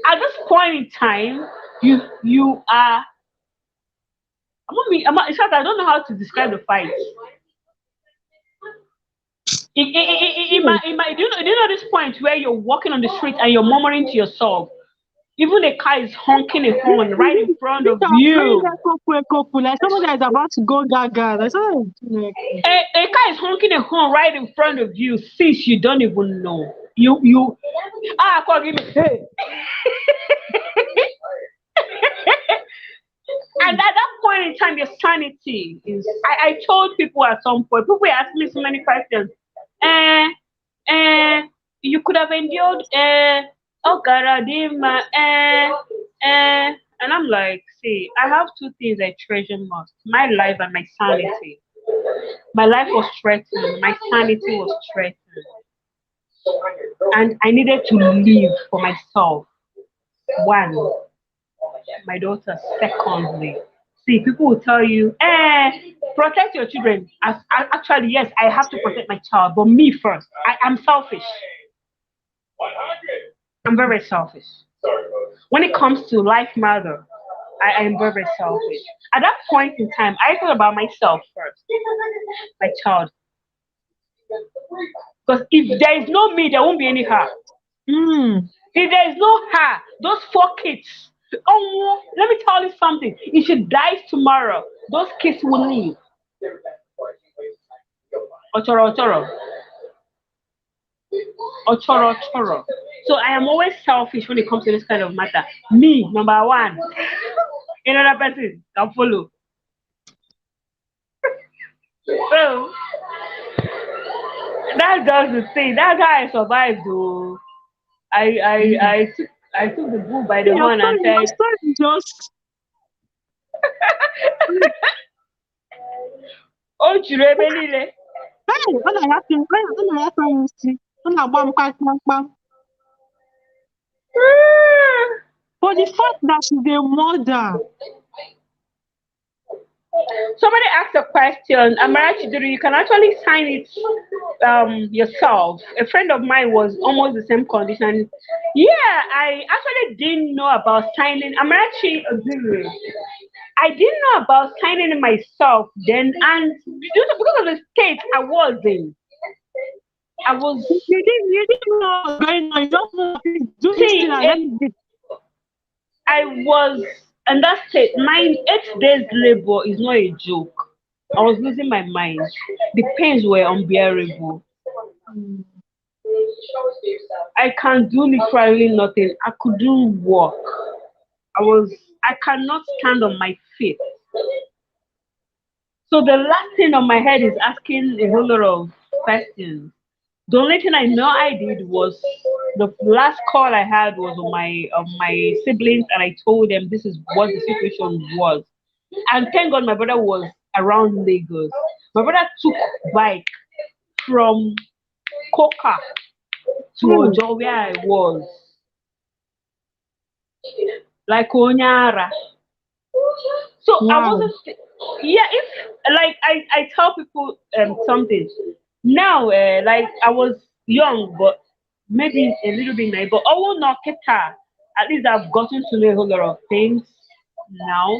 at this point in time, you are. In fact, I don't know how to describe the fight. Do you know this point where you're walking on the street and you're murmuring to yourself? Even a car is honking a horn right in front This of are very you. couple, like somebody that is about to go gaga. That's all. A car is honking a horn right in front of you, since you don't even know. You call give me hey. And at that point in time, your sanity is. I told people at some point, people were asking me so many questions. Eh, you could have endured oh Garadima, and I'm like, see, I have two things I treasure most: my life and my sanity. My life was threatened, my sanity was threatened, and I needed to live for myself. One, my daughter. Secondly, see, people will tell you, protect your children. Actually, yes, I have to protect my child, but me first. I'm selfish. I'm very selfish. When it comes to life matter, I am very selfish. At that point in time, I thought about myself first, my child. Because if there is no me, there won't be any her. Hmm. If there is no her, those 4 kids. Oh, let me tell you something. If she dies tomorrow, those kids will leave. Ochoro, ochoro. Ochoro, ochoro. So I am always selfish when it comes to this kind of matter. Me, number one. Another person can follow. So that's just the thing. That's how I survived though. I took the bull by the horn and Your said, story just. oh Chirebe. Hey, when I have to see, when I bam, bam, bam. For the fact that she's a mother. Somebody asked a question, Amarachi Duru, you can actually sign it yourself. A friend of mine was almost the same condition. Yeah, I actually didn't know about signing Amarachi Duru. I didn't know about signing it myself then, and because of the state I was in, I was You didn't know what was going on. You just know do this thing see and let it. me do. I was in that state. My 8 days labor is not a joke. I was losing my mind. The pains were unbearable. Mm. I can do literally nothing. I couldn't walk. I cannot stand on my feet. So the last thing on my head is asking a whole lot of questions. The only thing I know I did was the last call I had was on my siblings, and I told them this is what the situation was. And thank God my brother was around Lagos. My brother took bike from Coca to Oh, Ojo where I was, like Onyara. So I wow. wasn't. Yeah, if like I tell people something now, like I was young, but maybe a little bit naive. But oh no, Keta. At least I've gotten to know a whole lot of things now.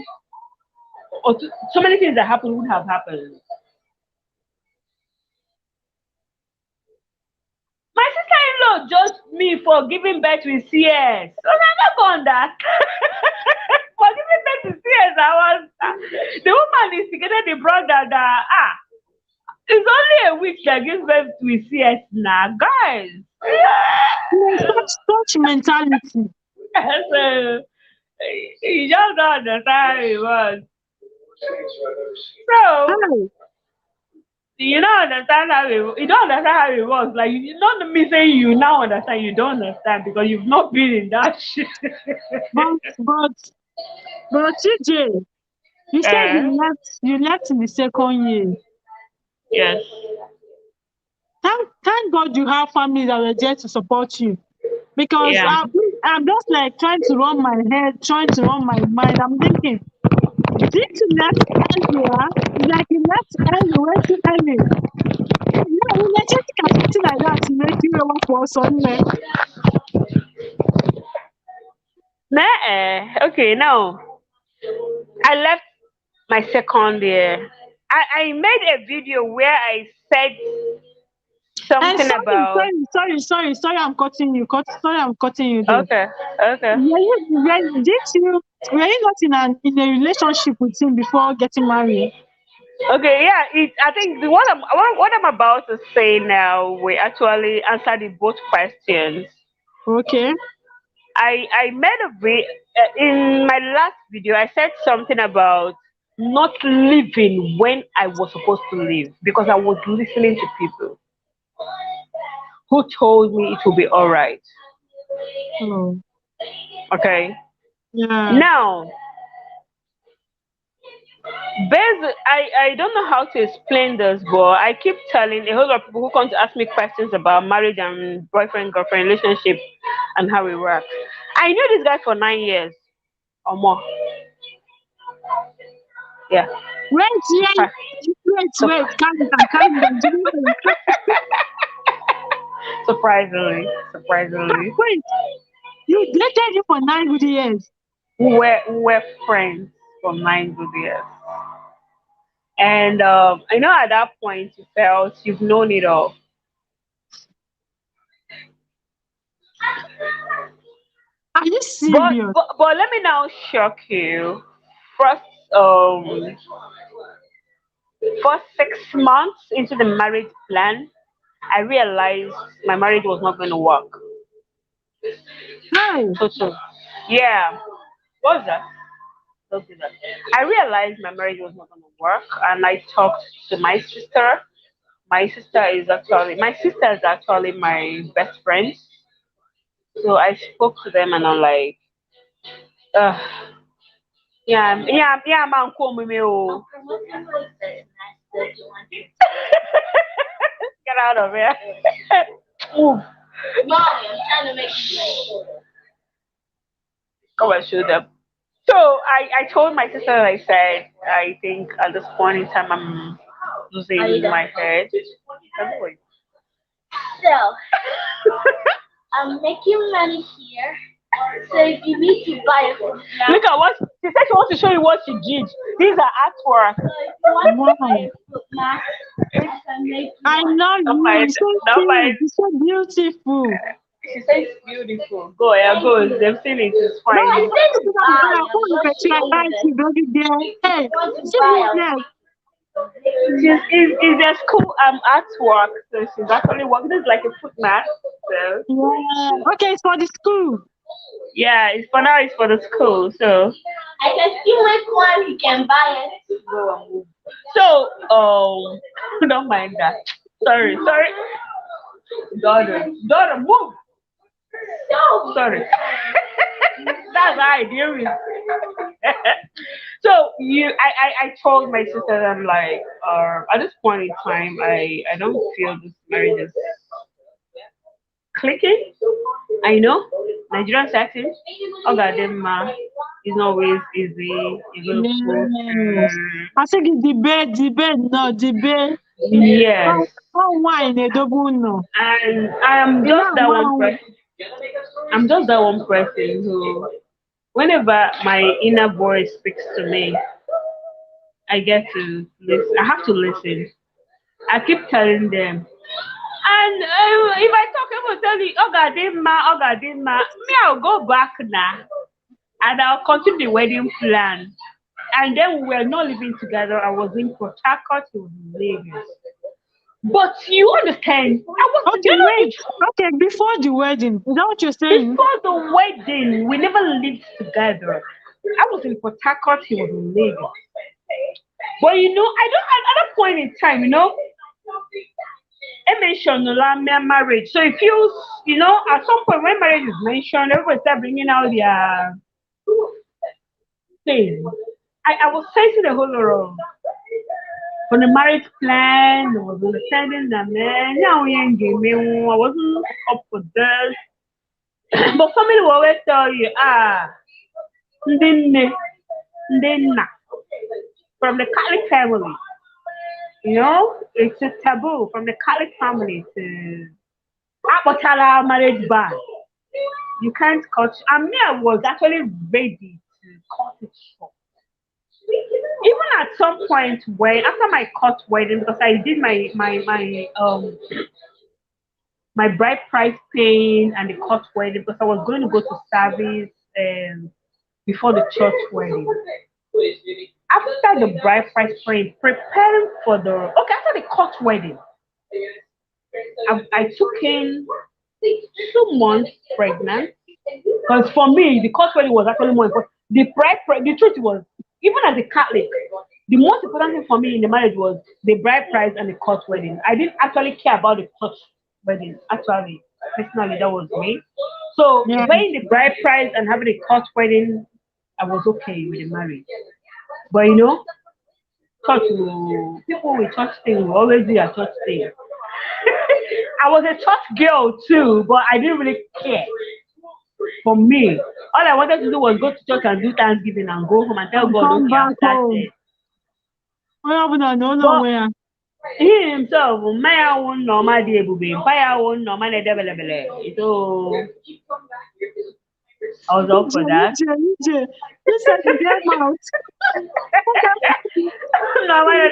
So many things that happened would have happened. My sister-in-law judged me for giving birth with CS. So I'm not going that. For giving birth with CS, I was the woman instigated the brother that it's only a week that gives birth with CS now, guys. Yeah, such mentality. So you just don't understand how it was. So Hi. you don't understand how it you don't understand how it was. Like you not me saying you now understand, you don't understand because you've not been in that shit. But but but TJ, you said uh, you left in the second year. yes. Thank God you have family that were there to support you. Because Yeah. I'm just like trying to run my head, trying to run my mind. I'm thinking, did you left earlier? Like you left early, way too early. Yeah, energetic and something like that to make you work for somewhere. Nah, okay, now I left my second year. I made a video where I said And something about sorry, I'm cutting you. Sorry, I'm cutting you there. okay, okay. Were you not in a relationship with him before getting married? Okay, yeah, I think what I'm about to say now will actually answer the both questions. Okay. I made in my last video. I said something about not leaving when I was supposed to leave because I was listening to people who told me it will be all right. Oh, Okay. yeah. Now, I don't know how to explain this, but I keep telling a whole lot of people who come to ask me questions about marriage and boyfriend girlfriend relationship and how it works. I knew this guy for 9 years or more. Yeah. Wait, Surprise. wait. Surprise. Calm down. Surprisingly, Wait, you dated him for 9 good years. we were friends for 9 good years, and I know at that point you felt you've known it all. Are you But serious? but, but let me now shock you. First, first 6 months into the marriage plan, I realized my marriage was not going to work. Hi. So, yeah. What's that? Don't do that. I realized my marriage was not going to work, and I talked to my sister. My sister is actually my best friend. So I spoke to them, and I'm like, uh, yeah, man, come with me, oh. Get out of here. Move. Mommy, I'm trying to make you. Come and show them. So I told my sister, I said, I think at this point in time, I'm losing my head. So, I'm making money here. So if you need to buy a food now, Look at what she said. She wants to show you what she did. These are artwork. so if you want to buy Wow. a food now, I can make you I one. love Don't you. mind. It's so Don't mind. cute. It's so beautiful. She says it's beautiful. Go, yeah, go. They've seen it. It's No, fine. I you want to said sit down buy. there. I'm Who is not it? You are showing right that. to baby girl. If Hey, you want to see buy, this I'll neck. Is their school artwork. So she's actually working. This is like a foot mat. So Yeah. Okay, it's for the school. yeah, it's for now. It's for the school. So I can still make one. You can buy it. go and move. So don't mind that. Sorry. Daughter, move. So, Sorry. That's how I deal with. So I told my sister, I'm like, at this point in time, I don't feel this marriage is clicking. I know Nigerian setting. Oh God, them it's not always easy. You're gonna go Yes. through. I think it's debate, no, debate. Yes, How wine a double no. and I am You just know, that one wow. person. I'm just that one person who, whenever my inner voice speaks to me, I get to listen. I have to listen. I keep telling them. And if I talk, I will tell you, oh God, me, I'll go back now and I'll continue the wedding plan. And then we were not living together. I was in Port Harcourt, he was in Lagos. But you understand, I was, Okay, wait. Okay, before the wedding, is that what you're saying? before the wedding, we never lived together. I was in Port Harcourt, he was in Lagos. But I don't, at that point in time, I mentioned marriage. So it feels, at some point when marriage is mentioned, everybody start bringing out their thing. I was facing a whole lot of from the marriage plan, I was understanding that man, now we ain't gaming, I wasn't up for this. But family will always tell you, ndị nne, ndị nna, from the Catholic family. It's a taboo from the Catholic family to Akpotala marriage ban. You can't cut. And me, I was actually ready to cut it short. Even at some point when after my court wedding, because I did my bride price paying and the court wedding because I was going to go to service before the church wedding. After the bride price paying, preparing for after the court wedding, I took in 2 months pregnant. Because for me, the court wedding was actually more important. The truth was, even as a Catholic, the most important thing for me in the marriage was the bride price and the court wedding. I didn't actually care about the court wedding. Actually, personally, that was me. So Yeah. paying the bride price and having a court wedding, I was okay with the marriage. But people with church thing will always do a church thing. I was a church girl too, but I didn't really care. For me, all I wanted to do was go to church and do Thanksgiving and go home and tell And God, come okay, I've back home. started. What happened? I don't know But where. he himself, my own normal day, my own normal day. So I was up for that. You said the game out. Normal day,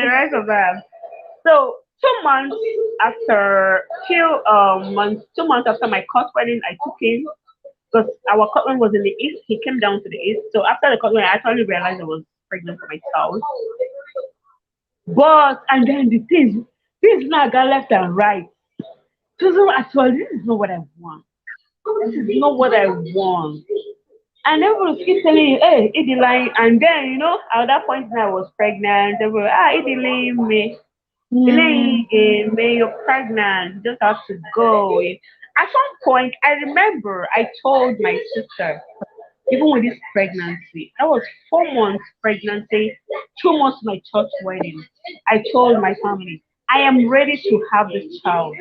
the rest of them. So 2 months after, 2 months after my court wedding, I took him because our court wedding was in the east. He came down to the east. So after the court wedding, I actually realized I was pregnant for my child. But and then this now got left and right. So actually, this is not what I want. This is not what I want. And everyone keep telling you, hey, eat the line. And then, at that point when I was pregnant, they were, eat the line, me. Mm. Elaine, you're pregnant. You just have to go. At some point, I remember I told my sister, even with this pregnancy, I was 4 months pregnancy, 2 months to my church wedding. I told my family, I am ready to have this child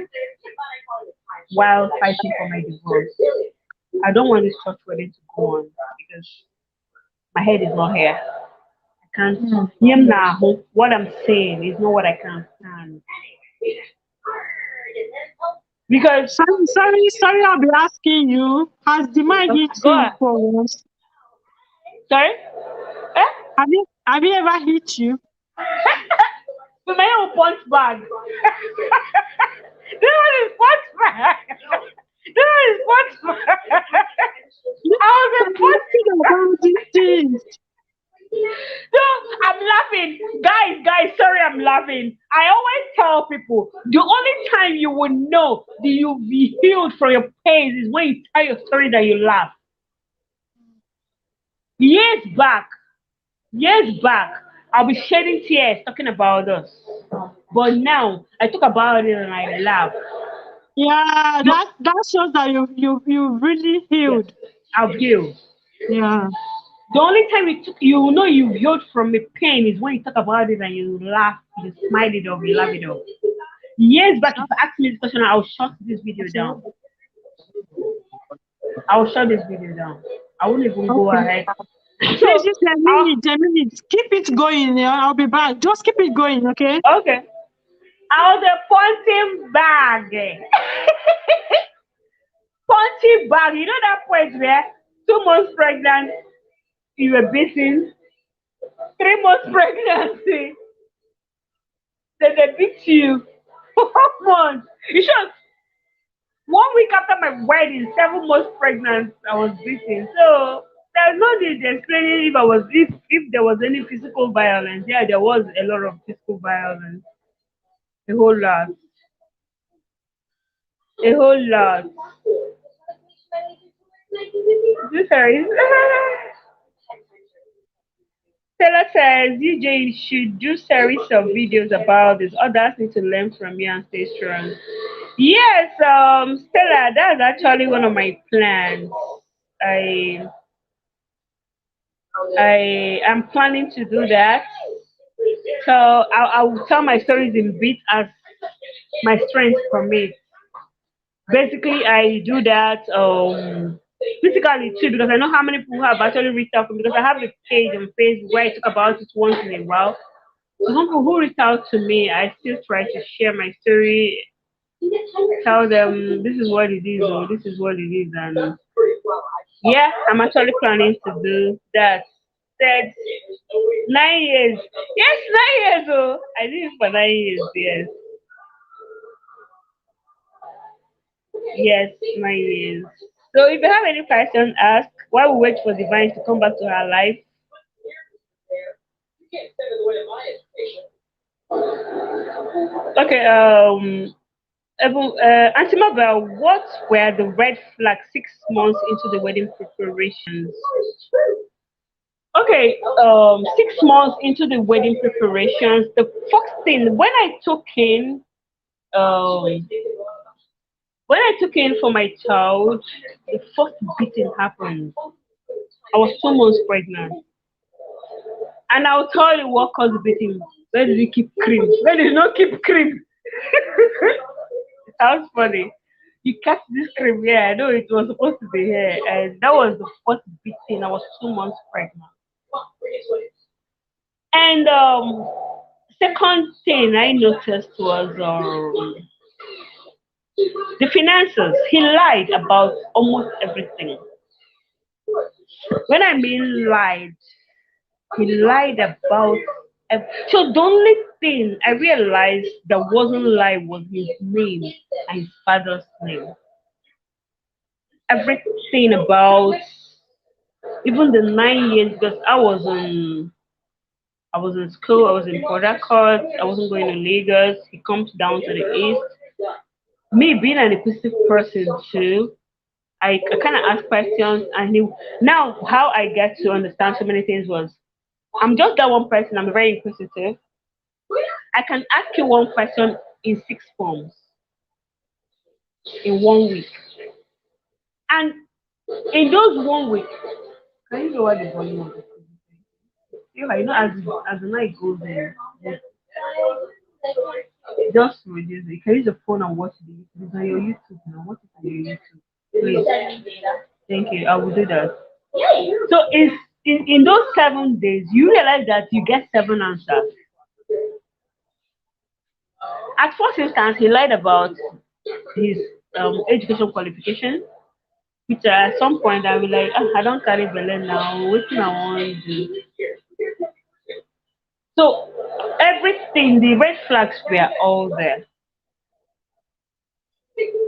while fighting for my divorce. I don't want this church wedding to go on because my head is not here. I can't. Mm. What I'm saying is not what I can stand. Because Sorry, I'll be asking you. Has the man hit go you on. for once? Sorry? Eh? Have you ever hit you? With my own punch bag. This one is punch bag. This one is punch bag. I was a I'm punch talking bag. about these things. No, I'm laughing. Guys, sorry I'm laughing. I always tell people the only time you will know that you'll be healed from your pain is when you tell your story that you laugh. Years back, years back, I'll be shedding tears talking about us. But now I talk about it and I laugh. Yeah, You, that shows that you really yes, healed. I've healed. Yeah. The only time you know you've healed from a pain is when you talk about it and you laugh, you smile it off, you laugh it off. Years back, if you ask me this question, I'll shut this video down. I'll shut this video down. I won't even go Okay. ahead. Please, So, just a I'll, minute, a minute. Keep it going. Yeah, I'll be back. Just keep it going, okay? okay. I was a punching bag. Punching bag. You know that point where 2 months pregnant, you were beaten. 3 months pregnancy, then they beat you. 4 months. You should. 1 week after my wedding, 7 months pregnant, I was beaten. So there's no need explaining if there was any physical violence. Yeah, there was a lot of physical violence. A whole lot. A whole lot. Sorry. Taylor says DJ should do series of videos about this. Others need to learn from you and stay strong. Yes, Stella, that's actually one of my plans. I I am planning to do that. So I will tell my stories in bits as my strength permits. Basically, I do that physically too because I know how many people have actually reached out to me because I have a page on Facebook where I talk about it once in a while. So some people who reach out to me, I still try to share my story, tell them this is what it is or this is what it is, and yeah, I'm actually planning to do that. Said 9 years. Yes, 9 years. Oh, I did it for 9 years. Yes, yes, 9 years. So if you have any questions, ask. While we wait for Divine to come back to her life. Okay. Auntie Mabel, what were the red flags 6 months into the wedding preparations? Okay, 6 months into the wedding preparations, the first thing um, when I took in for my child, the first beating happened. I was 2 months pregnant, and I'll tell you what caused the beating. Where did we keep cream? Where did we not keep cream? It sounds funny. You kept this cream, yeah. I know it was supposed to be here, and that was the first beating. I was 2 months pregnant. And second thing I noticed was the finances. He lied about almost everything. When I mean lied, he lied about. So the only thing I realized that wasn't lie was his name and his father's name. Everything about even the 9 years because I was in school, I was in Port Harcourt, I wasn't going to Lagos. He comes down to the east. Me being an inquisitive person too, I kind of asked questions, and he now how I get to understand so many things was I'm just that one person. I'm very inquisitive. I can ask you one question in 6 forms in 1 week, and in those 1 week, can you know what the volume of this is? Yeah, you know, as the night goes in, just reduce it. You can use the phone and watch it. It's on your YouTube now. Watch it on your YouTube. Please. Thank you. I will do that. So in those 7 days, you realize that you get seven answers. At first instance, he lied about his education qualification. Which at some point I will like, "Ah, I don't carry belly now. What I want to do?" So everything, the red flags were all there.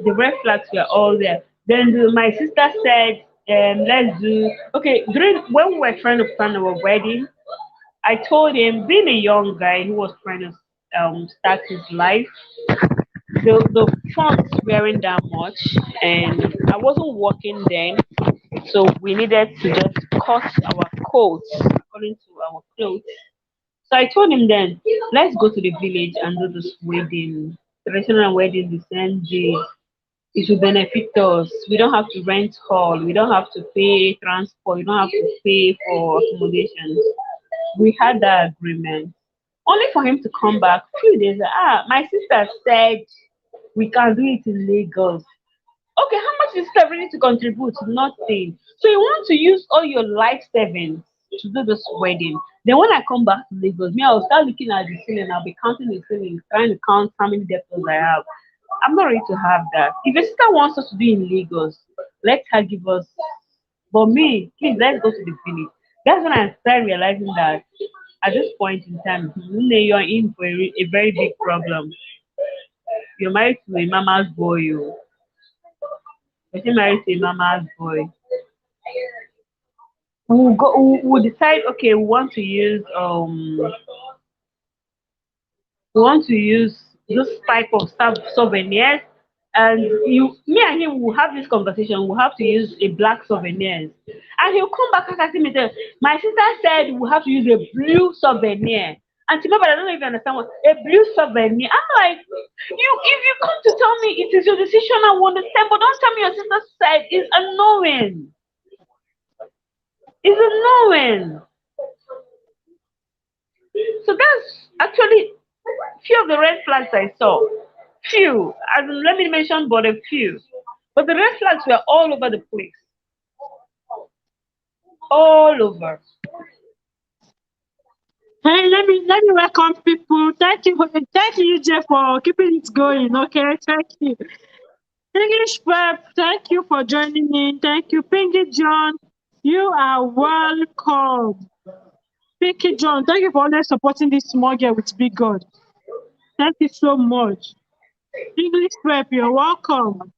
The red flags were all there. Then my sister said, let's do okay. During when we were trying to plan our wedding, I told him, being a young guy who was trying to start his life, the funds weren't that much, and I wasn't working then, so we needed to just cut our coats according to our clothes. So I told him then, let's go to the village and do this wedding, traditional wedding the same day. It will benefit us. We don't have to rent hall. We don't have to pay transport. We don't have to pay for accommodation. We had that agreement. Only for him to come back a few days. My sister said we can do it in Lagos. Okay, how much is it ready to contribute? Nothing. So you want to use all your life savings to do this wedding. Then when I come back to Lagos, me, I'll start looking at the ceiling. I'll be counting the ceiling, trying to count how many debtors I have. I'm not ready to have that. If your sister wants us to do in Lagos, let her give us. But me, please, let's go to the village. That's when I started realizing that at this point in time, you're in for a very big problem. You're married to a mama's boy. You're married to a mama's boy. We'll decide, okay, we want to use this type of souvenirs, and you me and him will have this conversation. We'll have to use a black souvenirs, and he'll come back and ask me, my sister said we have to use a blue souvenir. And remember, I don't know if you understand what a blue souvenir. I'm like, if you come to tell me it is your decision, I will understand, but don't tell me your sister said. It's annoying. It's annoying. So that's actually few of the red flags I saw. Few, as in, let me mention but a few. But the red flags were all over the place. All over. Hey, let me welcome people. Thank you, Jeff, for keeping it going. Okay, thank you. English Prep, thank you for joining in. Thank you, Pinky John. You are welcome. Pinky John, thank you for always supporting this small girl with big God. Thank you so much. English Prep, you're welcome.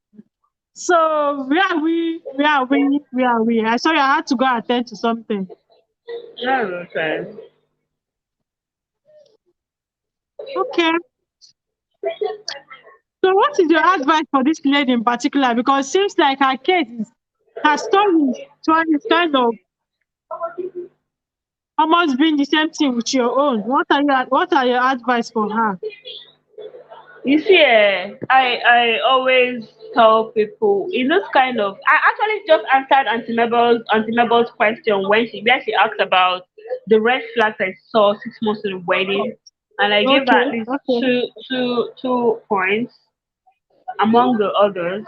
So where are we? Where are we? Where are we? I sorry, I had to go attend to something. No, okay. Okay. So what is your advice for this lady in particular? Because it seems like her story is kind of almost being the same thing with your own. What are your advice for her? You see, I always tell people in this kind of. I actually just answered Auntie Mabel's question where she asked about the red flags I saw 6 months to the wedding, and I gave her Okay, at least okay, two points among the others.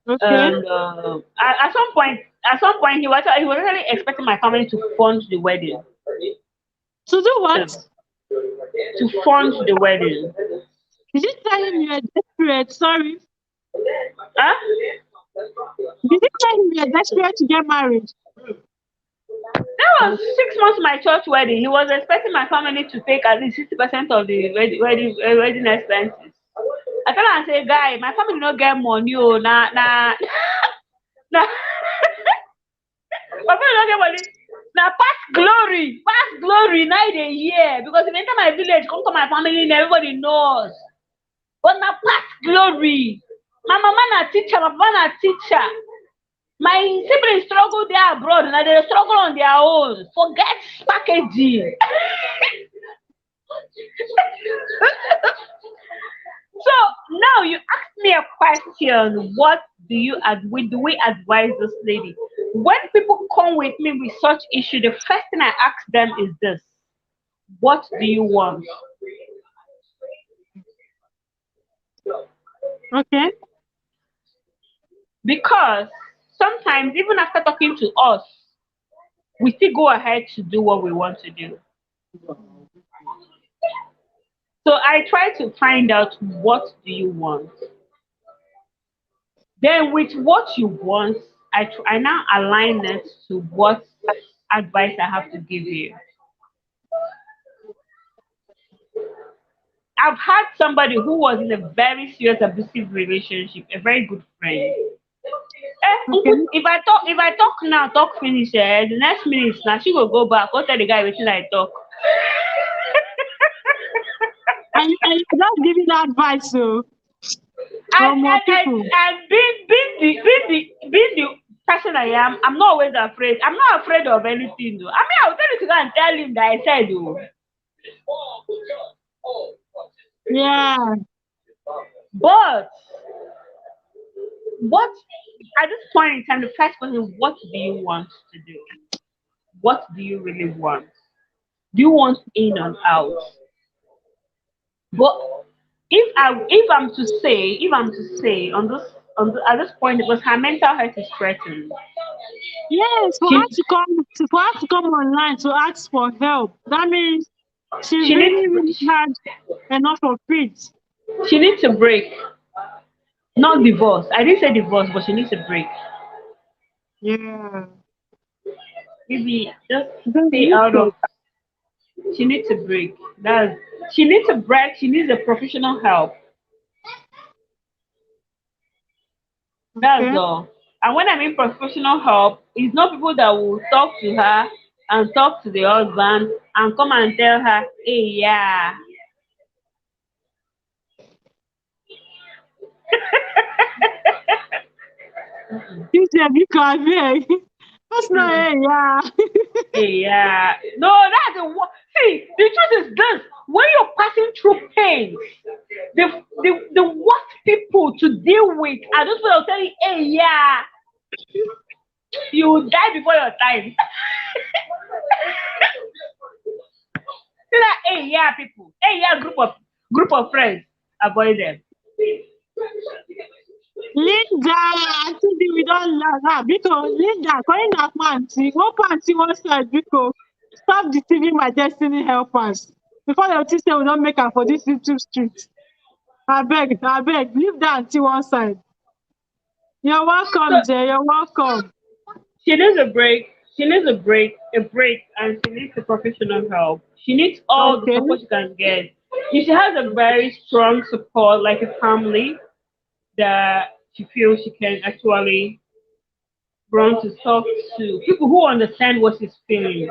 okay. And at some point, he was actually expecting my family to fund the wedding. To do Um, what? to fund the wedding. Did you tell him you are desperate? Sorry. Huh? Did you tell him you are desperate to get married? That was 6 months my church wedding. He was expecting my family to take at least 60% of the wedding expenses. I tell him, I say, guy, my family no get money. Oh, nah. My family no get money. Now past glory, now they hear because if you enter my village, come to my family, and everybody knows. But now past glory. My mama na teacher, my papa na teacher. My siblings struggle there abroad, and they struggle on their own. Forget packaging. So now you ask me a question. What do we advise this lady? When people come with me with such issue, the first thing I ask them is this: what do you want? Okay, Because sometimes even after talking to us, we still go ahead to do what we want to do. So I try to find out what do you want. Then with what you want, I now align it to what advice I have to give you. I've had somebody who was in a very serious abusive relationship, a very good friend. Okay. If I talk now, talk finish, the next minute now she will go back, go tell the guy wetin I talk. And you're not giving advice, so and more and and, people. and being the person I am, I'm not always afraid. I'm not afraid of anything though. I mean, I'll tell you to go and tell him that I said oh. Yeah. But what at this point in time, the first question, what do you want to do? What do you really want? Do you want in and out? But if I'm to say at this point, because her mental health is threatened. Yes, She for her to come online to ask for help. That means she she needs really, really had enough of it. she needs a break. Not divorce. I didn't say divorce, but she needs a break. Yeah. Maybe just stay Very out good. of. She needs a break. She needs a break. She needs a professional help. That's Okay. all. And when I mean professional help, it's not people that will talk to her and talk to the husband and come and tell her, hey, yeah. You said because that's not Mm, it, yeah. hey, yeah. No, that's the one. See, the truth is this. When you're passing through pain, the worst people to deal with are those people that will tell you, hey, yeah, you will die before your time. See that, hey, yeah, people. Hey, yeah, group of friends. Avoid them. Linda, I think we don't like that because Linda, calling that man, see, one panty one side because stop deceiving my destiny helpers. Before they will say we don't make her for this YouTube street. I beg, leave that until one side. You're So welcome, Jay. You're welcome. she needs a break. She needs a break, and she needs a professional help. She needs all the Okay. support she can get. If she has a very strong support, like a family that she feels she can actually run to talk to, people who understand what she's feeling.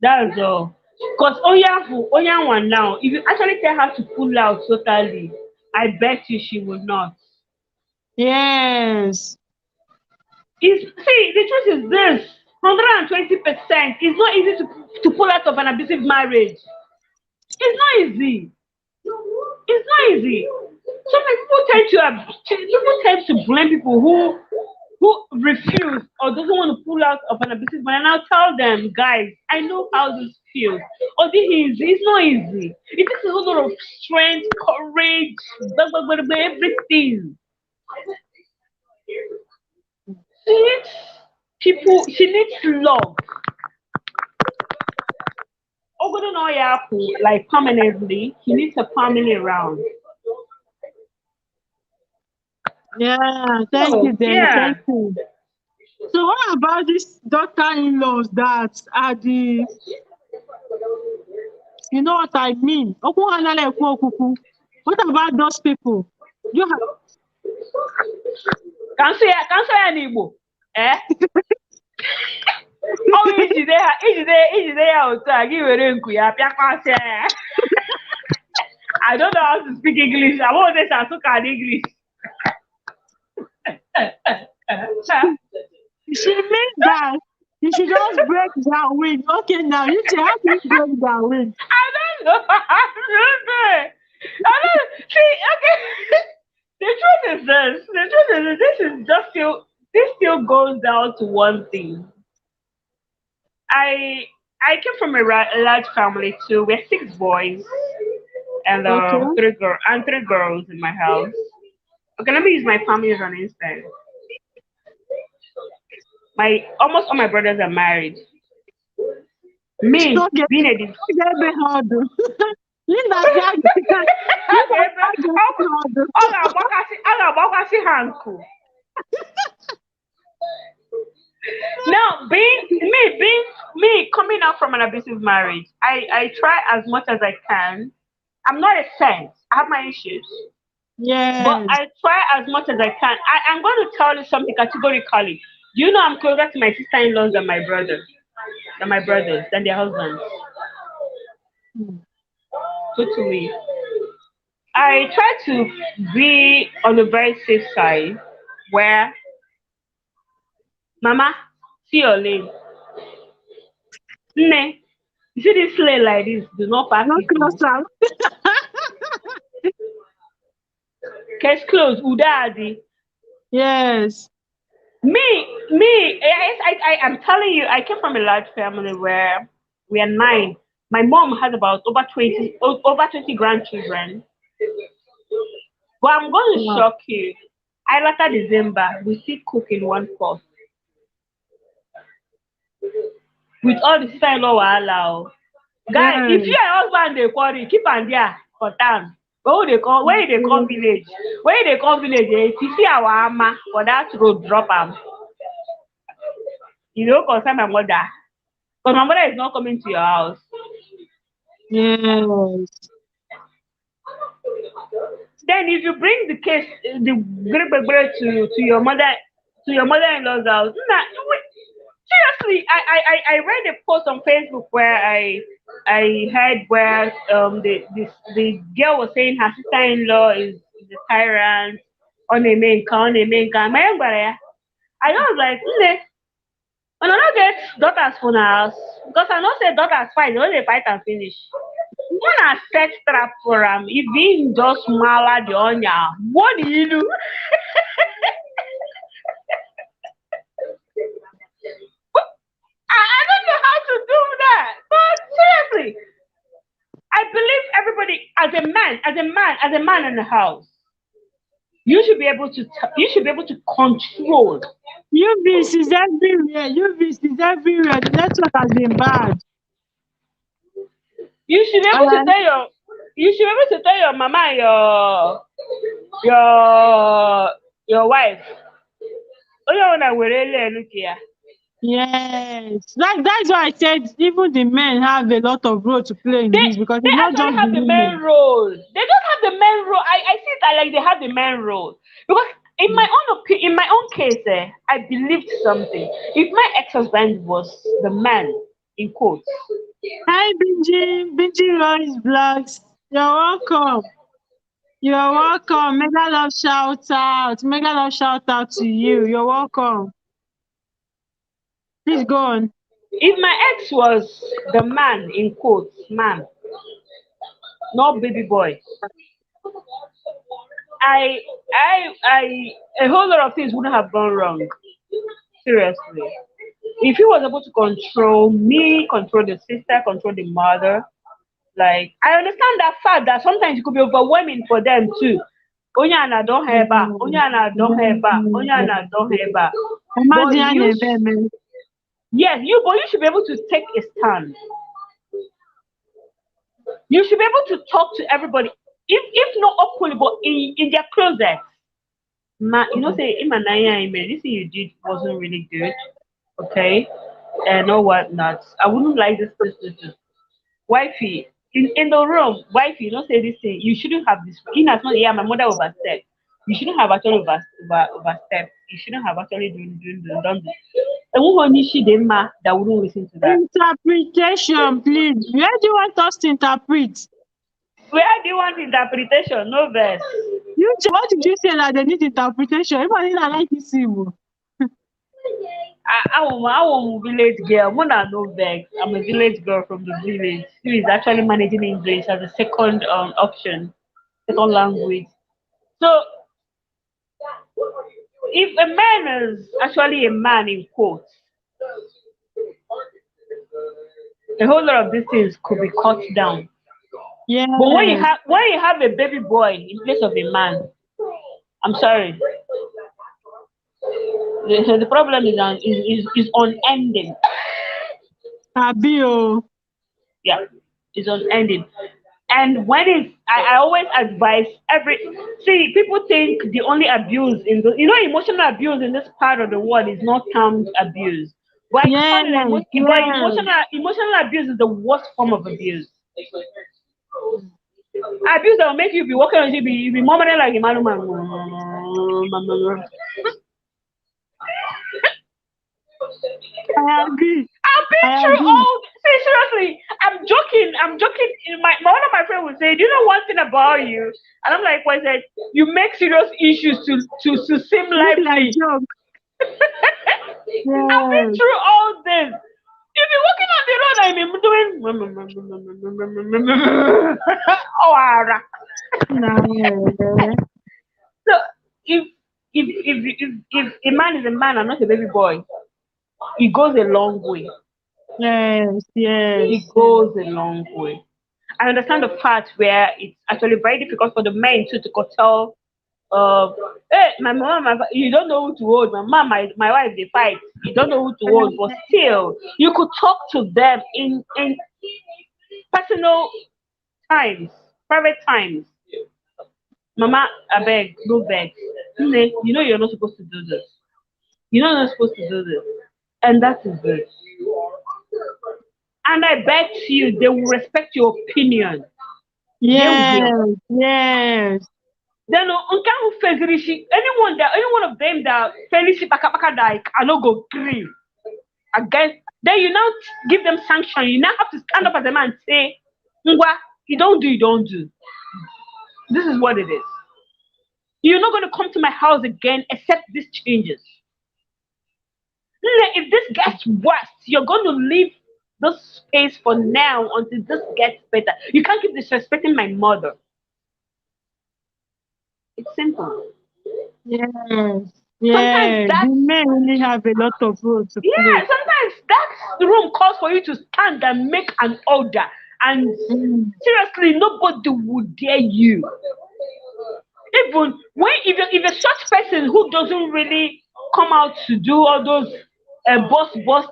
That's all. Because Oya one now, if you actually tell her to pull out totally, I bet you she will not. Yes. See, the truth is this: 120%. It's not easy to pull out of an abusive marriage. It's not easy. It's not easy. Some people tend to blame people who refuse or doesn't want to pull out of an abusive marriage. And I'll tell them, guys, I know how this feels. Oh, this is easy. It's not easy. It takes a lot of strength, courage, blah, blah, blah, blah, everything. She needs people. She needs love. Ogodo no yapu like permanently. He needs a family around. Yeah. Thank So you, Jay. yeah. Thank you. So what about these daughter-in-laws that are the, you know what I mean? What about those people? You have Can say an Igbo. Eh? Oh, ijide ya otu a gị were nku ya pịakwasịa ya. I don't know how to speak English. I won't say Sasuka in English. she means that you should just break their wing. Okay, now you say how do you break their wing? I don't know. I don't know. I don't see. Okay. The truth is this. The truth is this still goes down to one thing. I I came from a large family too. We're six boys and Okay. three girls in my house. Okay, let me use my family as an instance. My almost all my brothers are married. Me Don't get being a div- don't get me hard. You know that. You know Now, being me coming out from an abusive marriage, I try as much as I can. I'm not a saint. I have my issues. But Yes. I try as much as I can. I'm going to tell you something categorically. Do you know I'm closer to my sister-in-laws than my brother, than my brothers, than their husbands? Totally. I try to be on the very safe side where, Mama, see your lane. Nne, you see this lane like this, do not pass Not it. Oh. closer. Case closed, Udadi. Yes. I am telling you, I came from a large family where we are nine. My mom has about over 20 grandchildren. But I'm going to Wow. shock you. I later December, we still cook in one pot with all the sister-in-law wahala. Guy, if you Yes. and husband dey quarrel, keep am there for town. But when you dey come village, if you see our ama for that road, drop am. You no concern my mother. Because my mother is not coming to your house. Yes. Then if you bring the case, the great to your mother-in-law's house, nah, seriously, I read a post on Facebook where I heard where the girl was saying her sister-in-law is a tyrant on a main car. My young brother, I was like, when I don't get daughters for the house, because I know say daughters fight, they only fight and finish. When I set trap for him, if he just mala the onion, what do you do? I don't know how to do that. But seriously, I believe everybody as a man in the house, you should be able to control. UVs is everywhere. UVs is everywhere. The network has been bad. You should be able to Alright. tell your mama and your wife. Oh, you wanna wear look here. Yes. That's why I said even the men have a lot of role to play in They this because they it's not actually just the have the main women. role. They don't have the main role. I see it like they have the main role because in my own case, I believed something. If my ex-husband was the man in quotes, Hi Benji. Benji Royce Vlogs. You're welcome. You're welcome. Mega love shout out. Mega love shout out to you. You're welcome. Please go on. if my ex was the man in quotes, man, not baby boy, I a whole lot of things wouldn't have gone wrong. Seriously. If he was able to control me, control the sister, control the mother, like I understand that fact that sometimes it could be overwhelming for them too. Onyana don't have back, Onyana don't have back, Onyana don't have back. But Imagine an event. but you should be able to take a stand. You should be able to talk to everybody, if not openly, but in their closet. Say, Imanaya, this thing you did wasn't really good, okay? And no whatnot. I wouldn't like this. Wifey, in the room, wifey, say this thing. You shouldn't have this. In as much, yeah, my mother overstepped. You shouldn't have actually overstepped. You shouldn't have actually done this. And who only she did that wouldn't listen to that? Interpretation, please. Where do you want us to interpret? Where do you want interpretation? No verse. What did you say that they need interpretation? Everybody not like this evil. I'm a village girl. Mona no vex. I'm a village girl from the village who is actually managing English as a second option, second language. So if a man is actually a man in quotes, a whole lot of these things could be cut down. Yeah. But when you have a baby boy in place of a man, I'm sorry. The problem is unending. Abio. Yeah, it's unending. And when it's, I always advise see, people think the only abuse in the, emotional abuse in this part of the world is not termed abuse. But I Yes, found that yes. emotional abuse is the worst form of abuse. Abuse that will make you be walking on you be murmuring like a man. I agree. I've been I through agree. all. See, seriously, I'm joking. I'm joking. One of my friends would say, "Do you know one thing about you?" And I'm like, "What is that? You make serious issues to seem Look like lively." joke. I've been Yes. through all this. You be walking on the road and you be doing oh, No. so if if a man is a man and not a baby boy, it goes a long way. Yes, It yes. goes a long way. I understand the part where it's actually very difficult for the men to go tell, hey, my mom, you don't know who to hold. My mom, my wife, they fight. You don't know who to hold, but still, you could talk to them in personal times, private times. Mama, I beg, no beg. Nne, you know you're not supposed to do this. You know you're not supposed to do this, and that is it. And I bet you they will respect your opinion. They will. Yes, yes. Then unka who fezirishi any one of them that felishi baka baka like I no go green against, then you now give them sanction. You now have to stand up as a man and say, Ngwa, you don't do. This is what it is. You're not gonna come to my house again except these changes. If this gets worse, you're gonna leave this space for now until this gets better. You can't keep disrespecting my mother. It's simple. Yes, Sometimes yes. The that's men really have a lot of role to Yeah, play. sometimes that room calls for you to stand and make an order. And Mm. seriously, nobody would dare you. Even when if a such person who doesn't really come out to do all those boss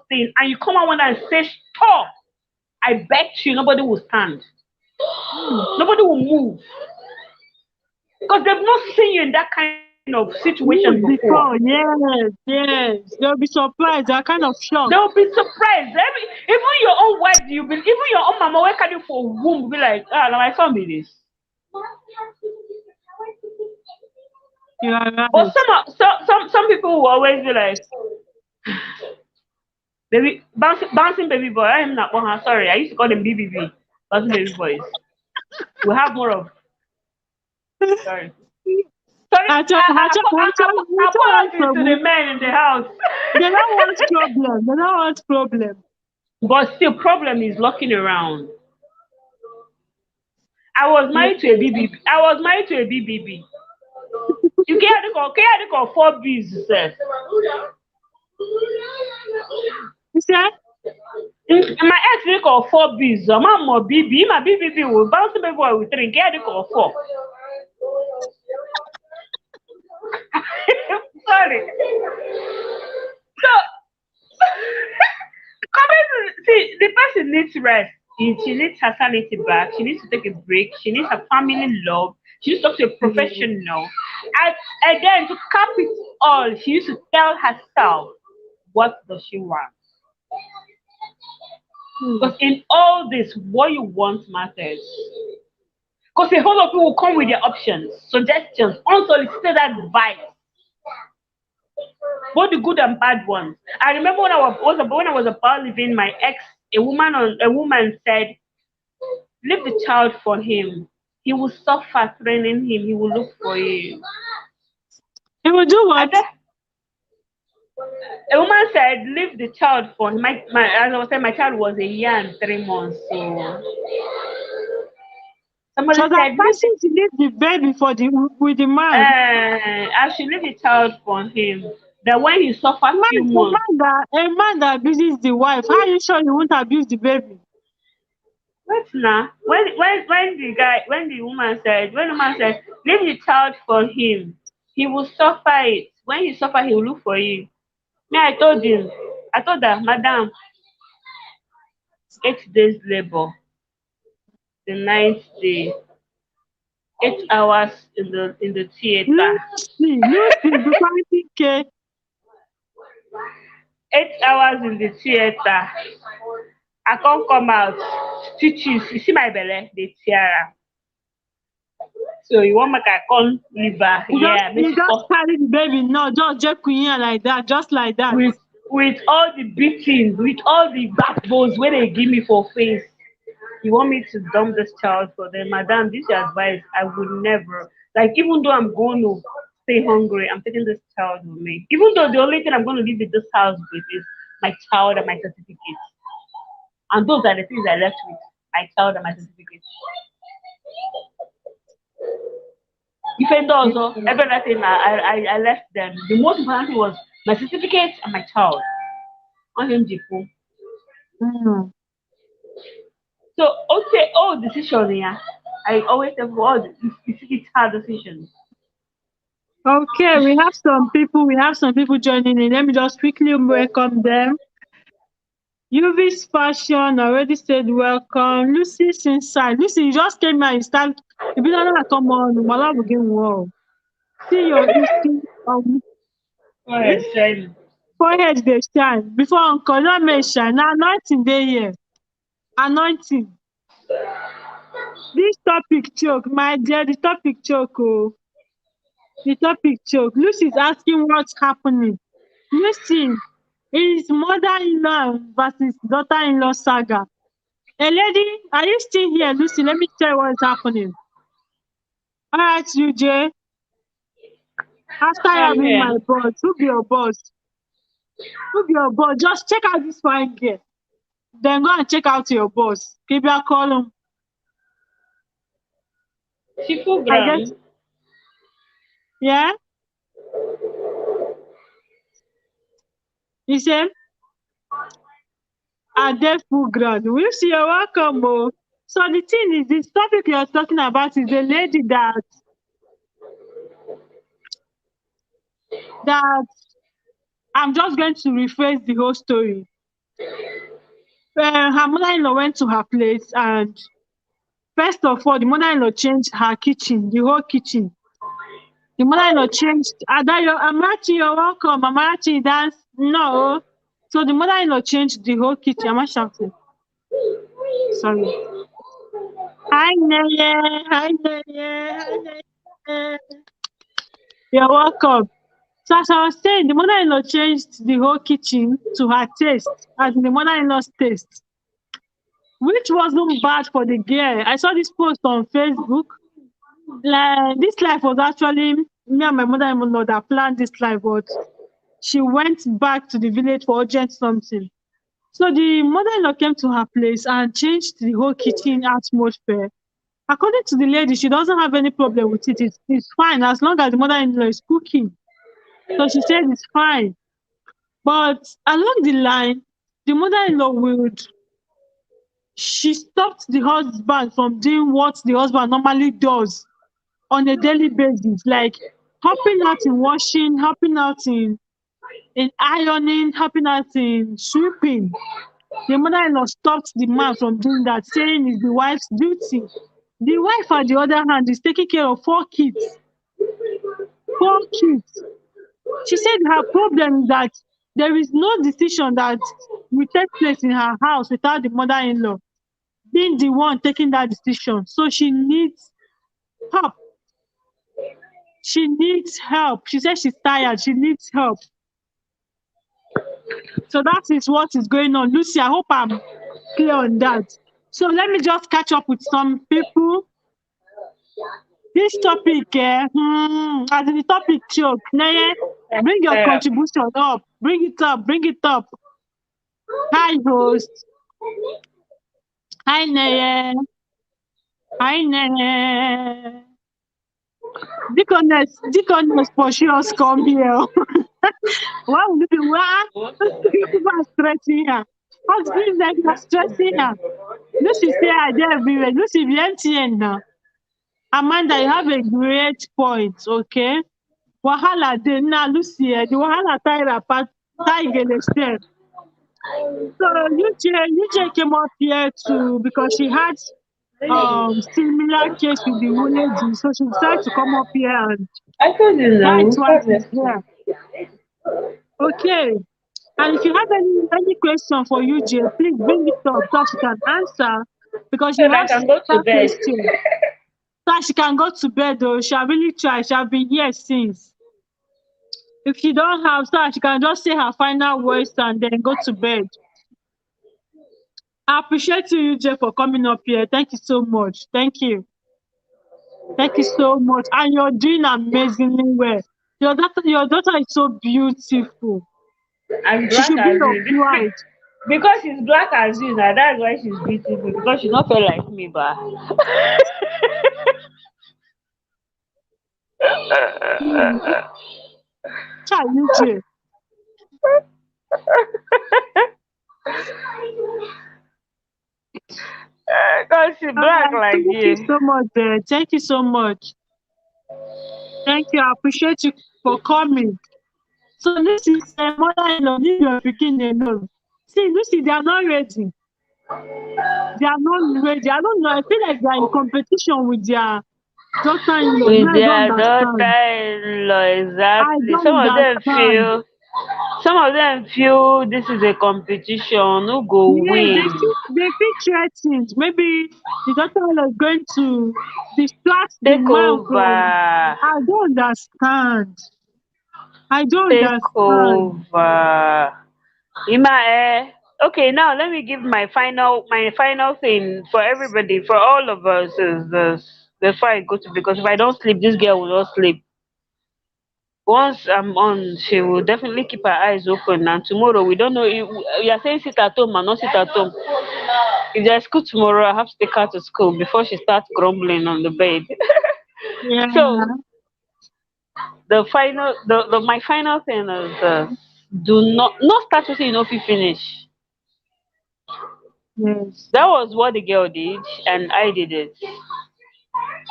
things, and you come out one and say stop, I bet you nobody will stand. Mm. Nobody will move because they've not seen you in that kind of situation Yes, before. before, yes, yes. They'll be surprised. They're kind of shocked. They'll be surprised. Even your own wife, even your own mama, where can you for womb, will be like, now my son be this. You are But right. some people will always be like, baby, bouncing baby boy. I am not one. Sorry, I used to call them BBB, bouncing baby boys. We have more of. Sorry, sorry. I don't want Apologies to the problem. men in the house. They don't want problem. They don't want problem. But still, problem is locking around. I was Yeah. married to a BBB. I was married to a BBB. You can't call 4 Bs, sir. You said? My ex dey call 4 Bs. My mom BB. My BBB will bounce baby boy with 3. Get the call 4. Sorry. So, coming to see, the person needs rest. She needs her sanity back. She needs to take a break. She needs her family love. She needs to talk to a professional. And then to cap it all, she used to tell herself, what does she want? Mm. Because in all this, what you want matters. Because a whole lot of people will come with their options, suggestions, unsolicited advice, both the good and bad ones. I remember when I was about leaving my ex, a woman said, "Leave the child for him. He will suffer training him. He will look for you." He will do I what? said, a woman said, "Leave the child for him." As I was saying, my child was a year and 3 months. So So somebody that said, "Leave the person to leave the baby for the with the man. I should leave the child for him. That when he suffer few months, A man that abuses the wife, how are you sure he won't abuse the baby? wait now. When the woman said, leave the child for him, he will suffer it. When he suffer, he will look for you. Me, I told her, Madam, 8 days labor. the ninth day. 8 hours in the theater. Lucy, before TK. 8 hours in the theater. I can't come out. Stitches. You see my belly? The tiara. So you want make I come liver? Yeah, You make she just come carry the baby, no, just queen like that, just like that. with all the beatings, with all the backbones where they give me for face. You want me to dump this child for them? Madam, this is your advice. I would never. Like, even though I'm going to stay hungry, I'm taking this child with me. Even though the only thing I'm going to leave with this house with is my child and my certificate. And those are the things I left with. My child and my certificate. Even though also, every other thing I left them. The most important thing was my certificate and my child. On him, Jipu. Mm. So, okay, all decisions, yeah. I always say for all it's hard decisions. Okay, we have some people joining in. Let me just quickly welcome them. UV's fashion already said welcome. Lucy's inside. Lucy, you just came out. You be like, come on, my love again. Wow. See your issue. Alright, shine. Forehead they shine. Before Uncle, not me shine. Now anointing day here. Anointing. This topic choke, my dear. The topic choke. Oh, the topic choke. Lucy's asking what's happening. Lucy is mother-in-law versus daughter-in-law saga. Hey, lady, are you still here, Lucy? Let me tell you what's happening. All right, UJ. After I'm having here. my boss, who be your boss? Who be your boss? Just check out this fine girl. Then go and check out your boss. Keep your column. She full I guess, ground. yeah? You say, I deaf full ground. We see you're welcome. Oh. So the thing is, this topic you're talking about is the lady that I'm just going to rephrase the whole story. Her mother-in-law went to her place, and first of all, the mother-in-law changed her kitchen, the whole kitchen. The mother-in-law changed. Amachi, you're welcome. Amachi, dance. No. So the mother-in-law changed the whole kitchen. Am I shouting? Sorry. Hi, Neye. Hi, Neye. Hi, Neye. You're welcome. So as I was saying, the mother-in-law changed the whole kitchen to her taste, as in the mother-in-law's taste, which wasn't bad for the girl. I saw this post on Facebook. Like, this life was actually me and my mother-in-law that planned this life, but she went back to the village for urgent something. So the mother-in-law came to her place and changed the whole kitchen atmosphere. According to the lady, she doesn't have any problem with it. It's fine as long as the mother-in-law is cooking. So she said it's fine. But along the line, the mother-in-law she stopped the husband from doing what the husband normally does on a daily basis, like helping out in washing, helping out in ironing, helping out in sweeping. The mother-in-law stopped the man from doing that, saying it's the wife's duty. The wife, on the other hand, is taking care of 4 kids. 4 kids. She said her problem is that there is no decision that will take place in her house without the mother-in-law being the one taking that decision. So she needs help. She needs help. She says she's tired. She needs help. So that is what is going on. Lucy, I hope I'm clear on that. So let me just catch up with some people. This topic, as in the topic choke, Neye, bring your contribution up. Bring it up. Bring it up. Hi, host. Hi, Neye. Hi, Neye. Deaconess for sure come here. Why would you be people are stressing her? What's this like you're stressing her? Lucy say I did everywhere. Lucy be MTN now. Amanda, you have a great point, okay? Wahala de now, Lucy, the wahala tie apart, tie step. So UJ came up here too because she had similar case with the lady. So she decided to come up here, and I told you that now. is We'll why start she's next week. here. Okay. And if you have any question for UJ, please bring it up so she can answer, because So you that I have can go to that bed. question. So she can go to bed though. She have really tried. She have been here since. If she don't have, so she can just say her final words and then go to bed. I appreciate you, UJ, for coming up here. Thank you so much. Thank you. Thank you so much. And you're doing amazingly well. Your daughter is so beautiful. I'm She black should be as your you. bride. Because she's black as you now, that's why she's beautiful. Because she's not feel like me, but Mm. Child, UJ. because she's black like Thank you you. so much, thank you so much. Thank you. I appreciate you for coming. So Lucy's mother-in-law, leave your pikin alone. See, Lucy, they are not ready. They are not ready. I don't know. I feel like they are in competition with their daughter-in-law. With Now I don't their understand. daughter-in-law, I exactly. don't understand. Some of them feel this is a competition. Who go Yeah, win? they feel threatened. Maybe the daughter-in-law is going to distract the Take man from. over. I don't understand. I don't Take understand. over. Ima, okay, now let me give my final thing for everybody, for all of us is this before I go to, because if I don't sleep, this girl will not sleep. Once I'm on, she will definitely keep her eyes open. And tomorrow, we don't know. You are saying sit at home and not sit at home. If there's school tomorrow, I have to take her to school before she starts grumbling on the bed. Yeah. So my final thing is do not start something you know if you finish. Yes. That was what the girl did, and I did it.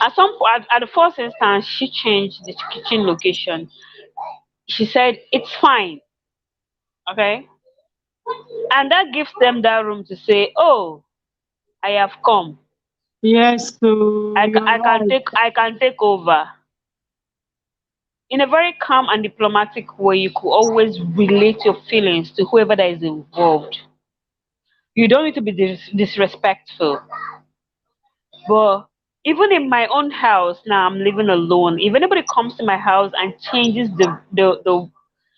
At some point, at the first instance, she changed the kitchen location. She said it's fine, okay, and that gives them that room to say, "Oh, I have come. Yes. So you're right. I can take over." In a very calm and diplomatic way, you could always relate your feelings to whoever that is involved. You don't need to be disrespectful. But even in my own house now, I'm living alone. If anybody comes to my house and changes the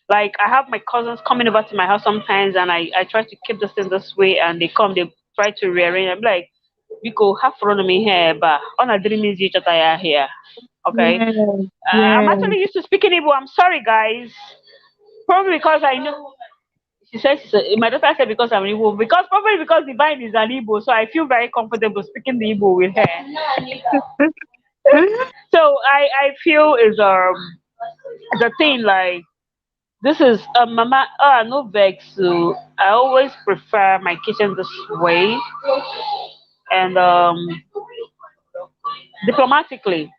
like, I have my cousins coming over to my house sometimes, and I try to keep this thing this way, and they try to rearrange. I'm like, we go have fun me here, but on a dream is each other here. Okay, Yes. I'm Yes. actually used to speaking Igbo. I'm sorry, guys. Probably because I know. She said, my daughter said because I'm Igbo. Because probably because Divine is an Igbo, so I feel very comfortable speaking the Igbo with her. So I feel is the thing like this is mama no vex, so I always prefer my kitchen this way, and diplomatically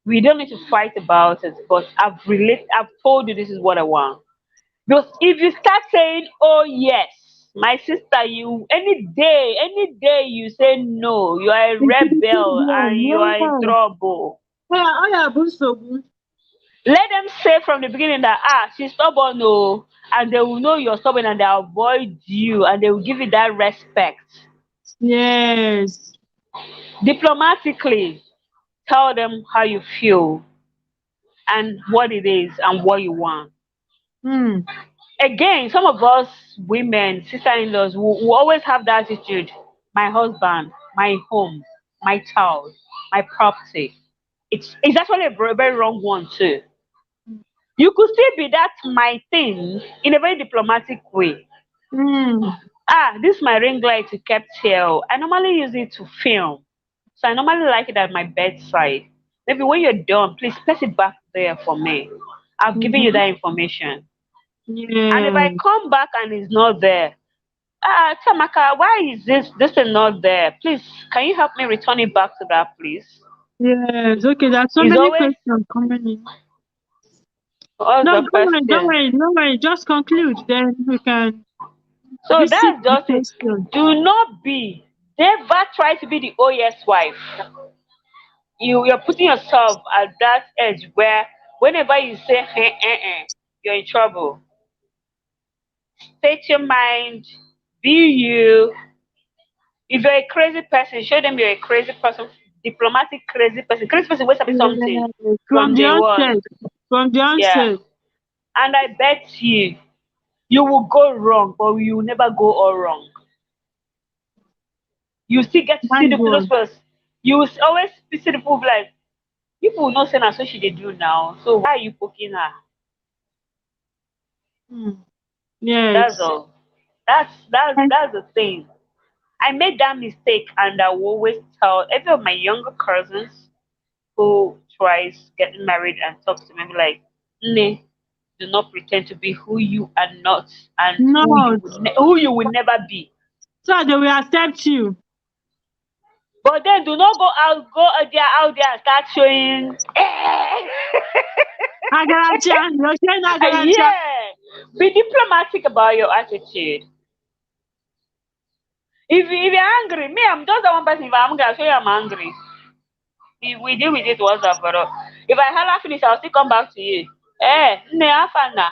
we don't need to fight about it, but I've told you this is what I want. Because if you start saying, "Oh yes, my sister," you any day you say no, you are a It's a rebel problem. and you are in Yeah. trouble. Yeah. Oh yeah, Busobu. Let them say from the beginning that she's stubborn, no, and they will know you're stubborn and they avoid you and they will give you that respect. Yes. Diplomatically, tell them how you feel and what it is and what you want. Hmm. Again, some of us women, sister-in-laws, will always have that attitude. My husband, my home, my child, my property. It's actually a very wrong one too. You could still be that my thing in a very diplomatic way. Hmm. This my ring light you kept here. Oh. I normally use it to film. So I normally like it at my bedside. Maybe when you're done, please place it back there for me. I've given you Mm-hmm. that information. And if I Yes. come back and it's not there, Tamaka, why is this is not there? Please, can you help me return it back to that please? Yes. Okay. There are so It's many always questions coming in. what's No, the don't worry. Don't question? worry. Don't worry. Just conclude. Then we can So visit that's the just it. question. Do not be Never try to be the OS wife. You're putting yourself at that edge where whenever you say you're in trouble. State your mind, be you. If you're a crazy person, show them you're a crazy person, diplomatic crazy person will say something Yes, from from the day one. onset. From the Yeah. onset. And I bet you will go wrong, but you will never go all wrong. You still get to see Mind those one. people. You will always see the people like people will not say na so she dey do now. So why are you poking her? Hmm. That's Yes. all. That's And that's the thing. I made that mistake, and I will always tell every of my younger cousins who tries getting married and talk to me like, "Nee, do not pretend to be who you are not and not. who you will never be." So they will accept you. But then do not go out there and start showing. Agaracha. You're saying Agaracha. Yeah, be diplomatic about your attitude. If you're angry, me, I'm just the one person. If I'm angry, I'll show you I'm angry. If we deal with it once and for all. If I holla finish, I'll still come back to you. Ne afana.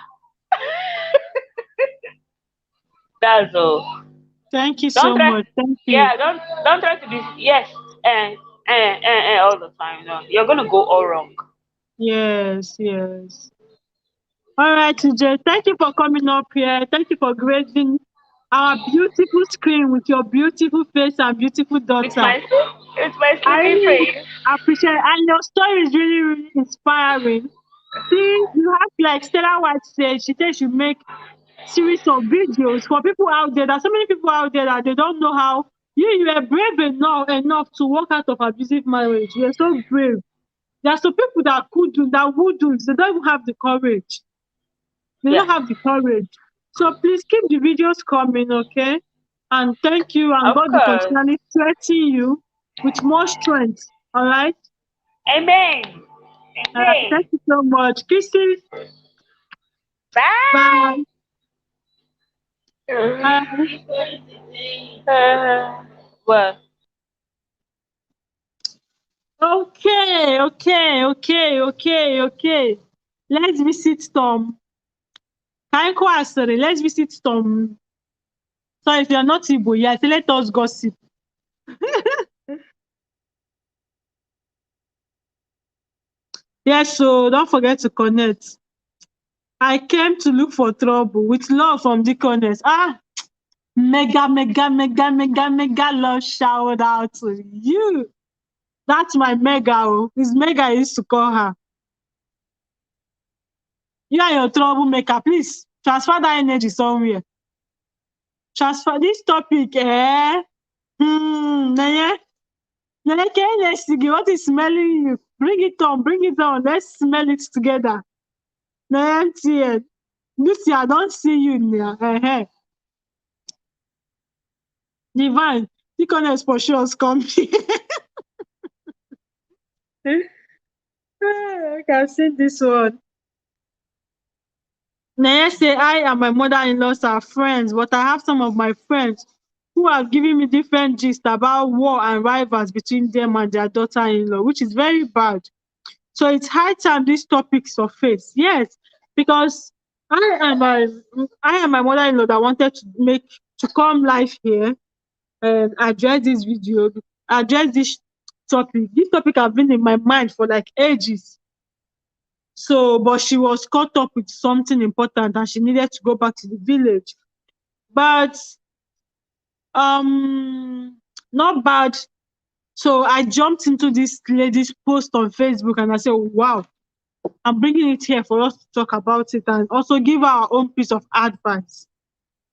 That's all. Thank you Don't so try. much. Thank you. Yeah, don't try to be yes all the time. No, you're gonna go all wrong. Yes, yes. All right, TJ. Thank you for coming up here. Thank you for gracing our beautiful screen with your beautiful face and beautiful It's daughter. my I sleeping really face. appreciate it. And your story is really, really inspiring. See, you have like Stella White said, she said she make series of videos for people out there. There's so many people out there that they don't know how you were brave enough to walk out of abusive marriage. You're so brave. There are some people that could do that would do. They don't even have the courage. They Yeah, don't have the courage. So please keep the videos coming, okay? And thank you, and of God will course. continually strengthen you with more strength. All right? Amen. Thank Amen. you so much. Kisses. Bye. Bye. Bye. Well, Okay. Let's visit Tom. Let's visit Tom. So if you're not Igbo, yes, let us gossip. Yes, so don't forget to connect. I came to look for trouble with love from Deaconess. Mega love shout out to you. That's my mega. Oh. It's mega I used to call her. You are your troublemaker. Please transfer that energy somewhere. Transfer this topic, eh? Nene, what is smelling you? Bring it on. Let's smell it together. Nene, Lucy, I don't see you now. Divine, Deaconess for sure is coming. I can see this one. Nene say, I and my mother-in-laws are friends, but I have some of my friends who have given me different gist about war and rivals between them and their daughter-in-law, which is very bad. So it's high time this topic surface. Yes, because I am my mother-in-law that wanted to come live here and address this video, address this topic. This topic has been in my mind for like ages. So, but she was caught up with something important and she needed to go back to the village. But not bad. So I jumped into this lady's post on Facebook and I said, wow, I'm bringing it here for us to talk about it and also give our own piece of advice.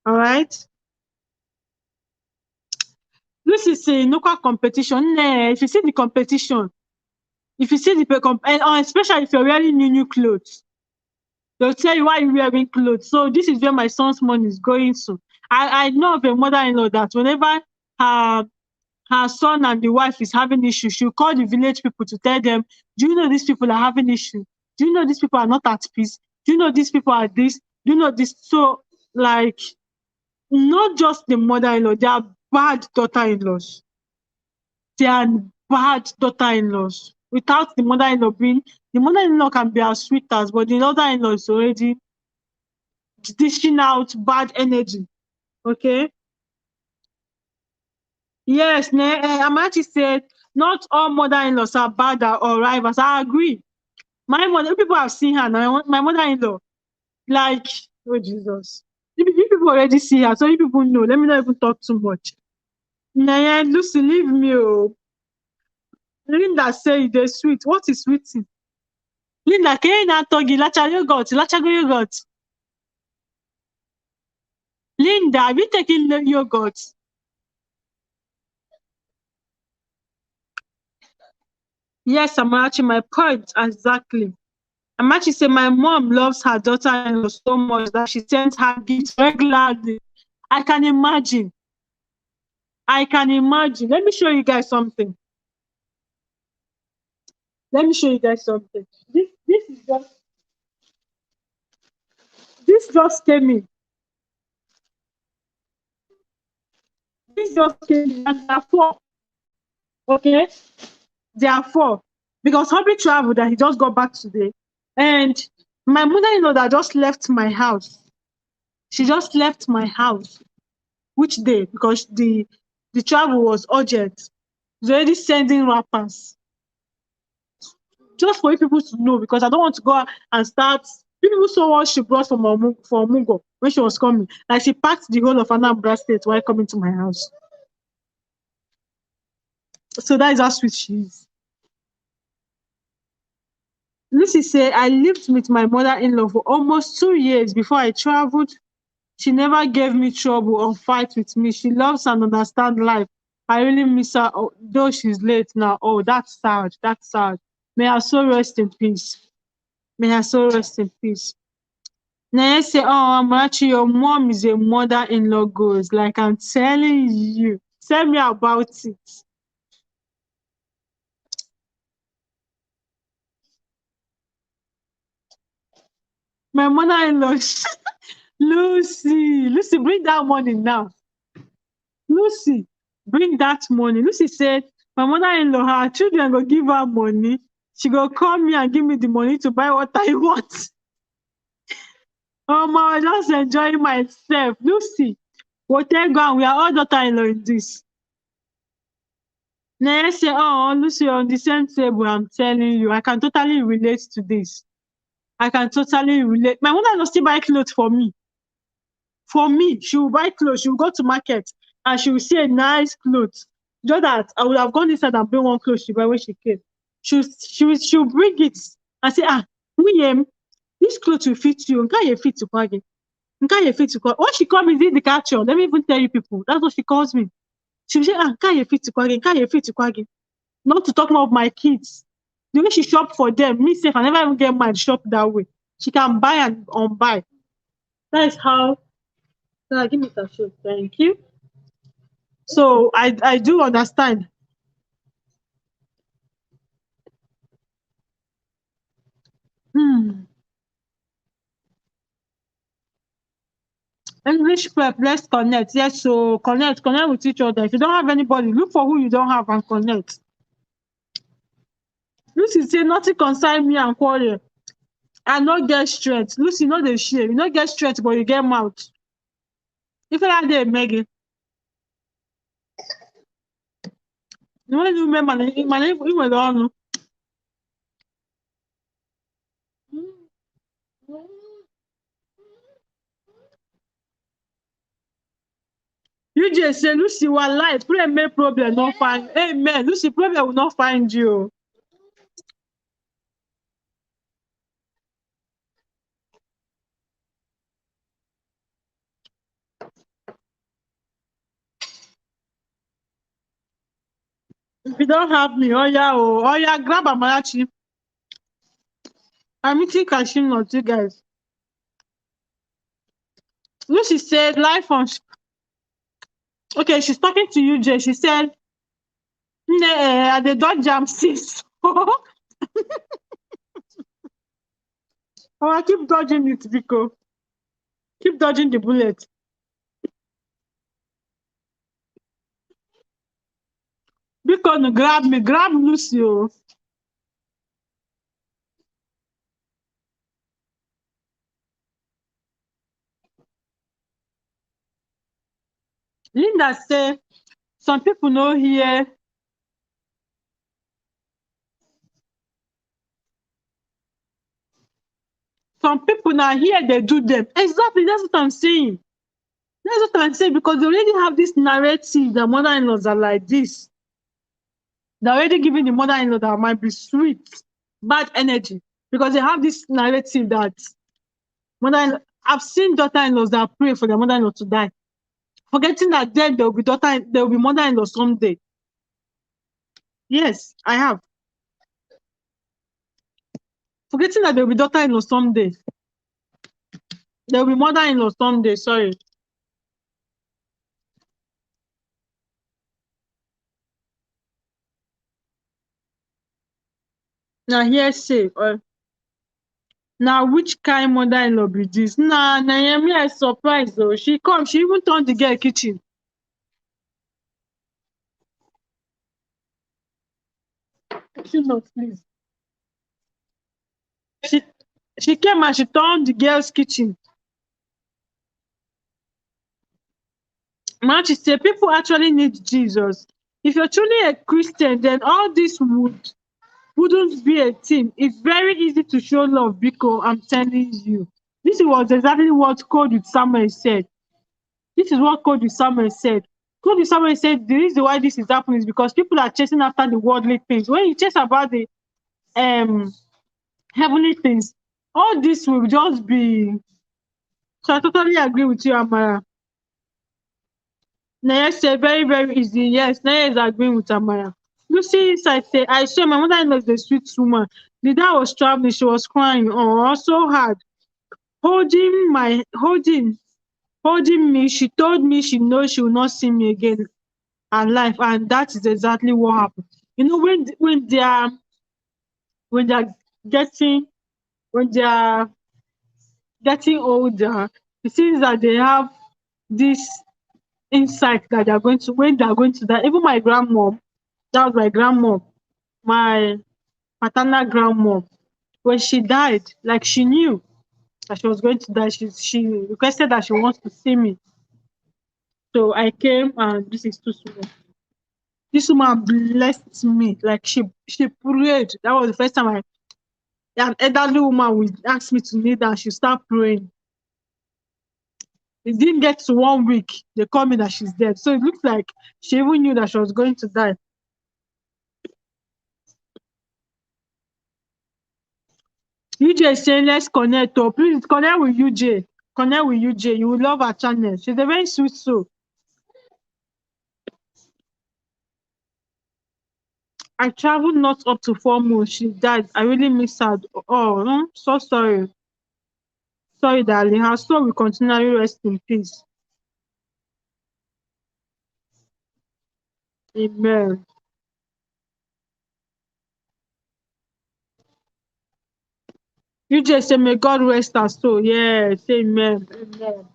All right. This is a local competition. If you see the competition, if you see and especially if you're wearing new clothes, they'll tell you why you're wearing clothes. So this is where my son's money is going to. I know of a mother-in-law that whenever her son and the wife is having issues, she'll call the village people to tell them, do you know these people are having issues? Do you know these people are not at peace? Do you know these people are this? Do you know this? So, like, not just the mother-in-law, there are bad daughter-in-laws. They are bad daughter-in-laws. Without the mother-in-law being, the mother-in-law can be as sweet as, but the daughter-in-law is already dishing out bad energy. Okay. Yes, Amachi said not all mother-in-laws are bad or rivals. I agree. My mother, people have seen her now. My mother-in-law, like, oh Jesus. You people already see her, so you people know. Let me not even talk too much. Nah, Lucy, leave me. Oh. Linda say they sweet. What is sweet? Linda, can you not talk? Lacha yogurt, lacha yogurt. Linda, have you taken the yogurt? Yes, Amachi, my point exactly. Amachi said my mom loves her daughter-in-law so much that she sends her gifts regularly. I can imagine. I can imagine. Let me show you guys something. Let me show you guys something. This just came in. This just came in, and there are 4. Okay? There are 4. Because hubby traveled and he just got back today. And my mother-in-law that just left my house. She just left my house. Which day? Because the travel was urgent. She's already sending wrappers. Just for you people to know, because I don't want to go and start. People saw what she brought from Mungo when she was coming. Like she packed the whole of Anambra State while coming to my house. So that is how sweet she is. Lucy said, I lived with my mother-in-law for almost 2 years before I traveled. She never gave me trouble or fight with me. She loves and understands life. I really miss her, though she's late now. Oh, that's sad. That's sad. May her soul rest in peace. May her soul rest in peace. Naya say, oh, Amachi, your mom is a mother-in-law ghost. Like I'm telling you. Tell me about it. My mother-in-law, Lucy, bring that money now. Lucy, bring that money. Lucy said, my mother-in-law, her children go give her money. She go call me and give me the money to buy what I want. Oh, my, just enjoying myself. Lucy, whatever, we are all daughter-in-law in this. Naya say, oh, Lucy, on the same table, I'm telling you, I can totally relate to this. I can totally relate. My mother-in-law still buy clothes for me. For me, she will buy clothes. She will go to market and she will see a nice clothes. Just that I would have gone inside and bring one clothes she buy when she came. She'll bring it and say, William, this clothes will fit you. Nka fit to kwage. Nka fit to kwage. What she call me, the capture. Let me even tell you people. That's what she calls me. She will say, Nka fit to kwage. Nka fit to kwage. Not to talk more of my kids. The way she shop for them, me safe, I never even get mine shop that way. She can buy and unbuy. That is how. Give me that show. Thank you. So I do understand. English prep, let's connect. Yes, so connect with each other. If you don't have anybody, look for who you don't have and connect. Lucy say nothing concern me and quarrel. I not get strength. Lucy, no dey share. You not get strength, but you get mouth. If I dey Megan. You want to remember my name even on. You just say Lucy will light. Pray me problem not find. Amen. Lucy problem will not find you. If you don't have me, oh yeah, grab a malachi. I'm eating cashew nuts, you guys. Lucy said, life on. Okay, she's talking to you, Jay. She said, I the dodge jam sis. Oh, I keep dodging it, Vico. Keep dodging the bullet. going to grab me. Grab Lucy. Oh. Linda say some people know here. Some people now here they do them. Exactly, that's what I'm saying. That's what I'm saying because they already have this narrative that mother-in-laws are like this. They're already giving the mother-in-law that might be sweet, bad energy because they have this narrative that mother-in-law. I've seen daughter-in-laws that pray for their mother-in-law to die, forgetting that then there will be mother-in-law someday. Yes, I have. Forgetting that there will be daughter-in-law someday. There will be mother-in-law someday. Sorry. Now here say, now which kind mother-in-law be this? Nah, Naomi is surprised though. She come, she even turned the girl kitchen. She not please. She came and she turned the girl's kitchen. Man, she said people actually need Jesus. If you're truly a Christian, then all this wouldn't be a thing. It's very easy to show love because I'm telling you. This was exactly what Code with Samuel said. This is what Code with Samuel said. Code with Samuel said the reason why this is happening is because people are chasing after the worldly things. When you chase about the heavenly things, all this will just be. So I totally agree with you, Amara. Naya said very, very easy. Yes, Naya is agreeing with Amara. Lucy inside say, I saw my mother-in-law is a sweet woman. The dad was traveling, she was crying. Oh, so hard. Holding me. She told me she knows she will not see me again alive, and that is exactly what happened. You know, when they are getting when they are getting older, it seems that they have this insight that they are going to when they are going to die. Even my grandmom, that was my grandmom, my maternal grandmom, when she died, like she knew that she was going to die. She requested that she wants to see me. So I came and this is too small. This woman blessed me. Like she prayed. That was the first time an elderly woman would ask me to kneel down. She start praying. It didn't get to 1 week. They called me that she's dead. So it looks like she even knew that she was going to die. UJ is saying, let's connect. Oh, please connect with UJ. Connect with UJ. You will love her channel. She's a very sweet soul. I traveled not up to 4 months. She died. I really miss her. Oh, so sorry. Sorry, darling. Her soul will continually rest in peace. Amen. You just say, may God rest her soul. Yes, amen. Amen.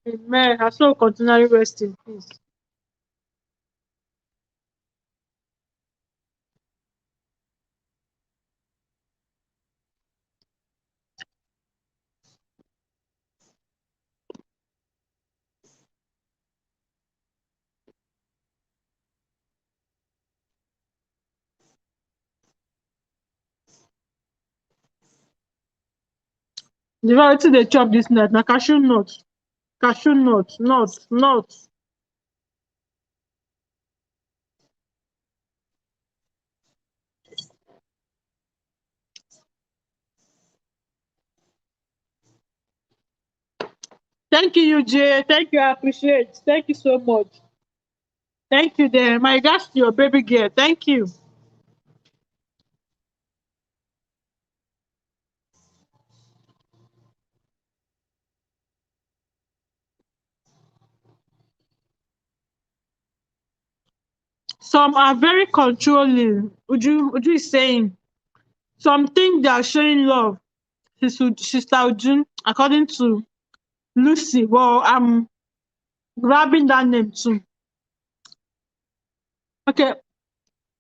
Amen. Her soul continually rest in peace. The variety they chop this night. Now cashew nut. Cashew nut. Nut. Thank you, UJ. Thank you. I appreciate. Thank you so much. Thank you, there. My regards to your baby girl. Thank you. Some are very controlling. Uju is saying some think they are showing love. Sister Ujun, according to Lucy. Well, I'm grabbing that name too. Okay,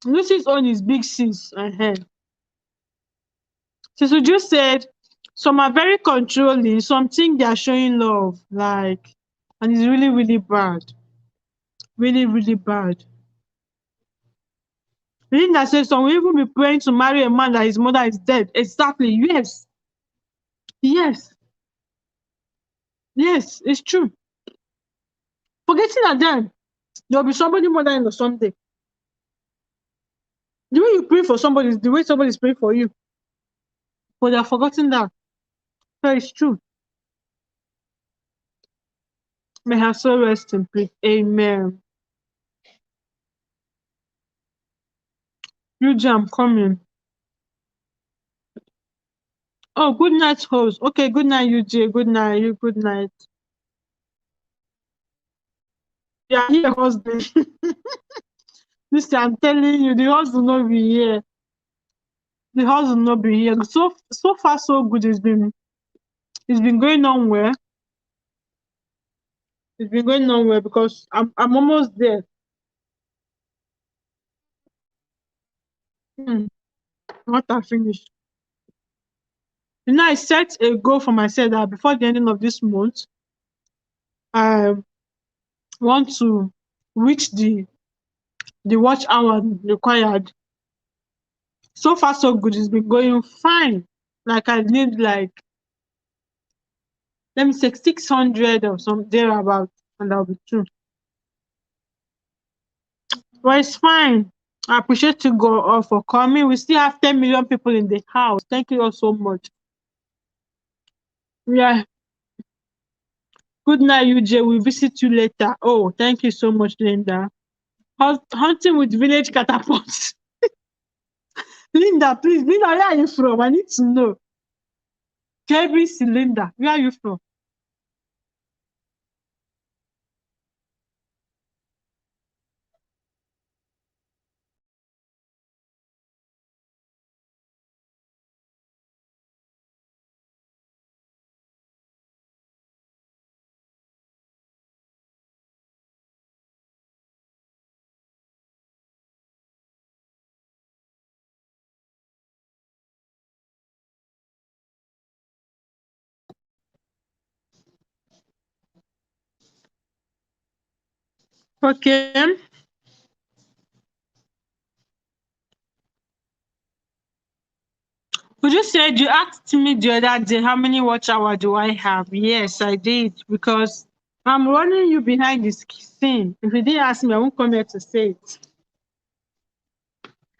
Lucy's own is big sis. Sis just said some are very controlling, some think they are showing love, like, and it's really, really bad. Really, really bad. Linda says some will even be praying to marry a man that his mother is dead. Exactly. Yes. Yes. Yes, it's true. Forgetting that then there'll be somebody mother-in-law someday. The way you pray for somebody is the way somebody's praying for you. But they're forgotten that. So it's true. May her soul rest in peace. Amen. You I'm coming. Oh, good night, host. Okay, good night, UJ. Good night, you. Good night. Yeah, here, husband. Listen, I'm telling you, the house will not be here. The house will not be here. So far, so good. It's been going on well. It's been going on well because I'm almost there. Not I finished. You know, I set a goal for myself that before the ending of this month, I want to reach the watch hour required. So far, so good. It's been going fine. Like I need like let me say 600 or some thereabout, and I'll be through. But it's fine. I appreciate you go all for coming. We still have 10 million people in the house. Thank you all so much. Yeah. Good night, UJ. We'll visit you later. Oh, thank you so much, Linda. Hunting with village catapults. Linda, please. Linda, where are you from? I need to know. KBC, Linda, where are you from? Okay. Would you said you asked me the other day how many watch hour do I have? Yes, I did because I'm running you behind the scene. If you didn't ask me, I won't come here to say it.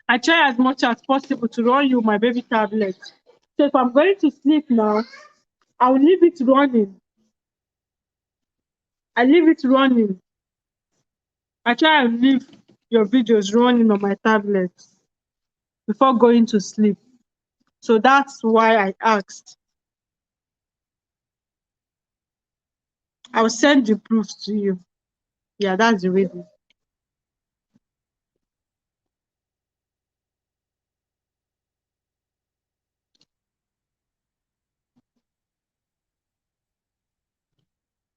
I try as much as possible to run you my baby tablet. So if I'm going to sleep now, I'll leave it running. I leave it running. I try and leave your videos running on my tablet before going to sleep. So that's why I asked. I'll send the proofs to you. Yeah, that's the reason.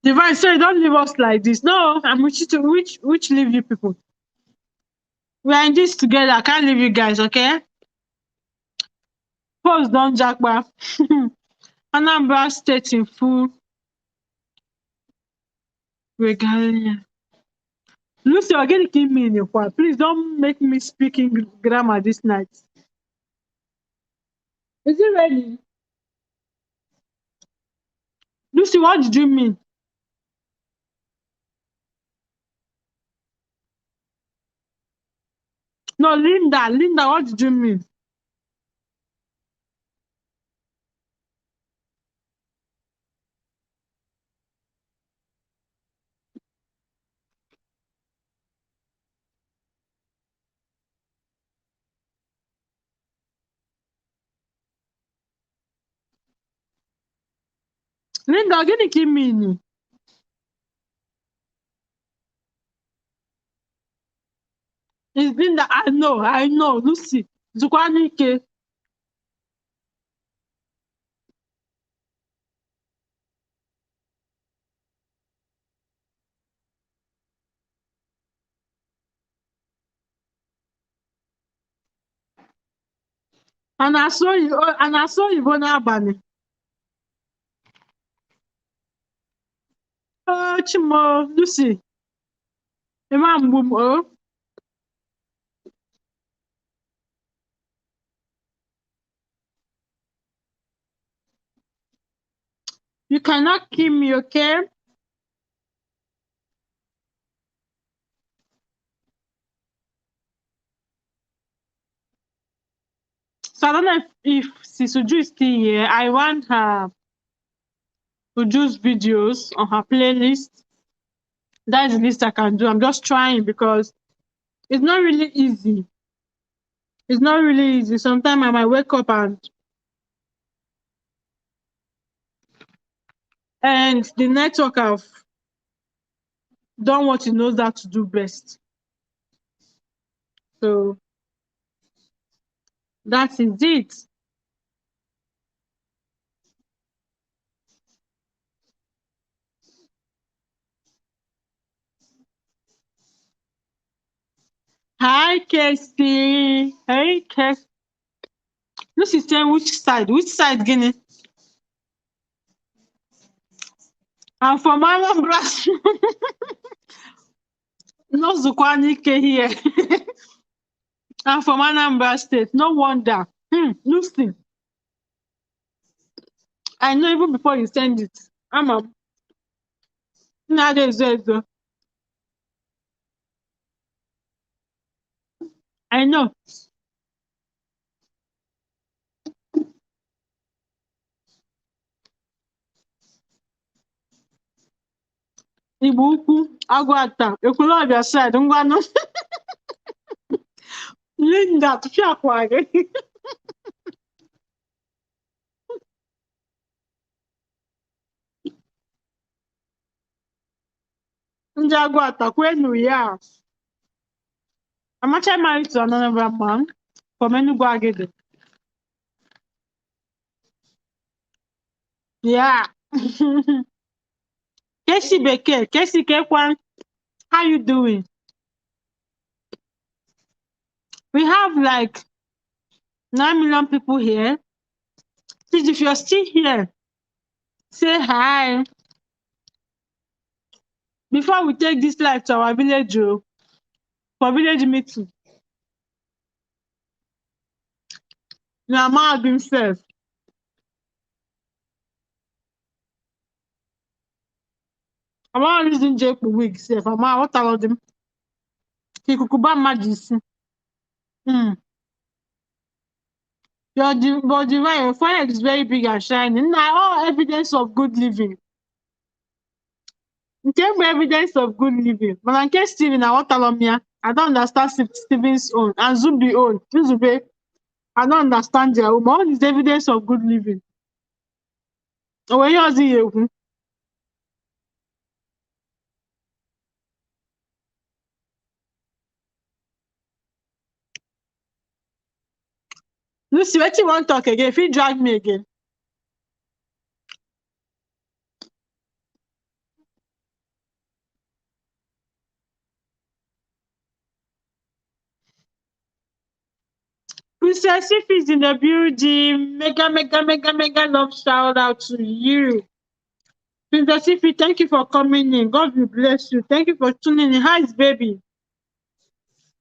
Divine, sorry, don't leave us like this. No, I'm with you to which leave you people. We are in this together. I can't leave you guys, okay? Post don't jackpot. Anambra State in full regalia. Lucy, you're going to kill me in your part. Please don't make me speaking grammar this night. Is it ready? Lucy, what did you mean? No, Linda, what did you mean? Linda, you're going to kill me in you. It's Linda, I know. Lucy, Zukwanike. And I saw you n'abalị. Oh, Chimo, Lucy. Imam Boom, oh. You cannot kill me, okay? So I don't know if Sisuju is still here. I want her to choose videos on her playlist. That is the least I can do. I'm just trying because it's not really easy. It's not really easy. Sometimes I might wake up and the network have done what it knows how to do best. So that is it. Hi, Casey. Hey, Casey. Lucy saying which side? Which side, Guinea? I'm from Anambra. No Zukwanike here. I'm from Anambra State. No wonder. Lucy. I know even before you send it. I'm a I know. Igbo ukwu, Agwata, Ekwulobia side, ngwanụ. Linda, tụfiakwa gị. Ndị Agwata, kwenu ya. I'm actually married to another man from Enugu Agede. Yeah. Kesi Beke, Kesi Kekwan, how you doing? We have like 9 million people here. Please, if you're still here, say hi. Before we take this life to our village, for village meeting. Now, I'm being first. I'm not using Jake wig, safe. I'm out what about them. He could buy magic. Your divine forehead is very big and shining. Now, all evidence of good living. In terms of evidence of good living. But in case Steven, I want to I don't understand Steven's own and Zubi own. Zube, I don't understand their own. My own is evidence of good living. When you're here, Lucy, what you want to talk again? If you drag me again. Princess if is in the building. Mega love shout out to you. Princess Ify, thank you for coming in. God will bless you. Thank you for tuning in. Hi, baby.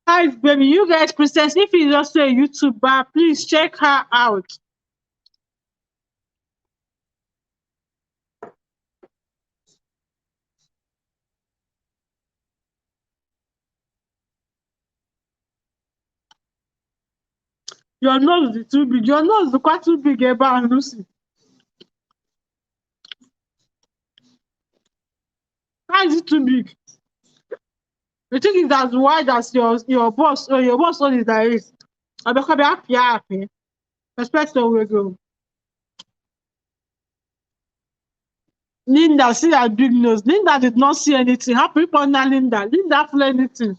Hi, baby. You guys, Princess Ify is also a YouTuber. Please check her out. Your nose is too big. Your nose is quite too big, Eba and Lucy. How is it too big? You think it's as wide as your boss or your boss on is like this? I become happy. Respect the way go. Linda, see her big nose. Linda did not see anything. Happy for Linda. Linda feel anything.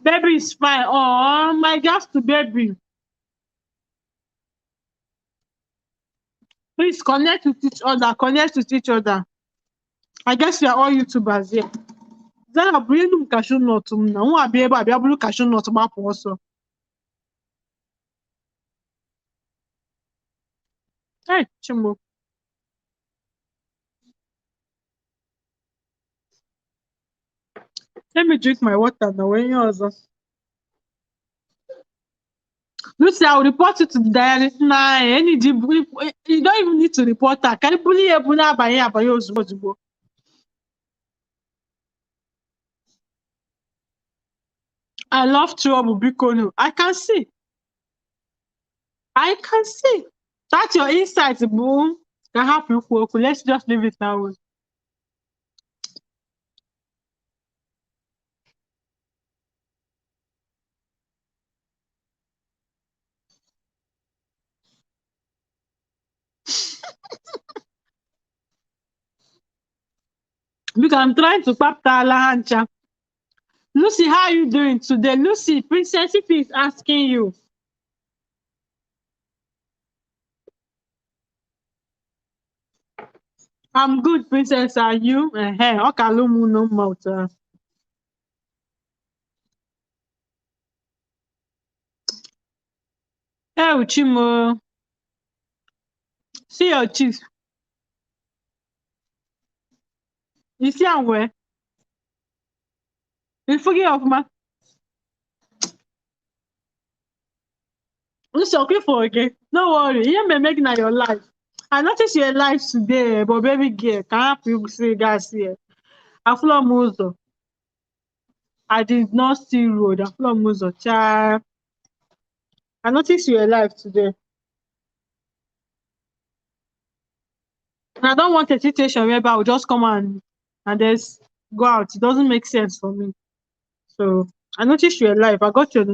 Baby is fine. Oh my gosh, to baby. Please connect with each other. Connect with each other. I guess we are all YouTubers here. Then I'll bring them cashew nut. Now I'll be able to cashew nut map also. Hey, Chimo. Let me drink my water now. When yours. Lucy, I'll report you to the diary. Nah, you don't even need to report her. Can you believe it? I love trouble, Bikono. I can see. I can see. That's your insight, boom. Can help you. Let's just leave it now. Because I'm trying to pap Hancha. Lucy, how are you doing today? Lucy, Princess if is asking you. I'm good, Princess. Are you? Hey, Okalumu no mouth. Hey, Uchimo. See your chief. You see I'm where? You forget of my. Lucy, okay for okay. No worry. You may make it your life. I noticed you're alive today, but baby girl, can't you see guys here? I follow Muzo. I did not see road. I follow Muzo. Child. I noticed you're alive today. And I don't want a situation whereby I will just come and just go out. It doesn't make sense for me. So I noticed you're alive. I got your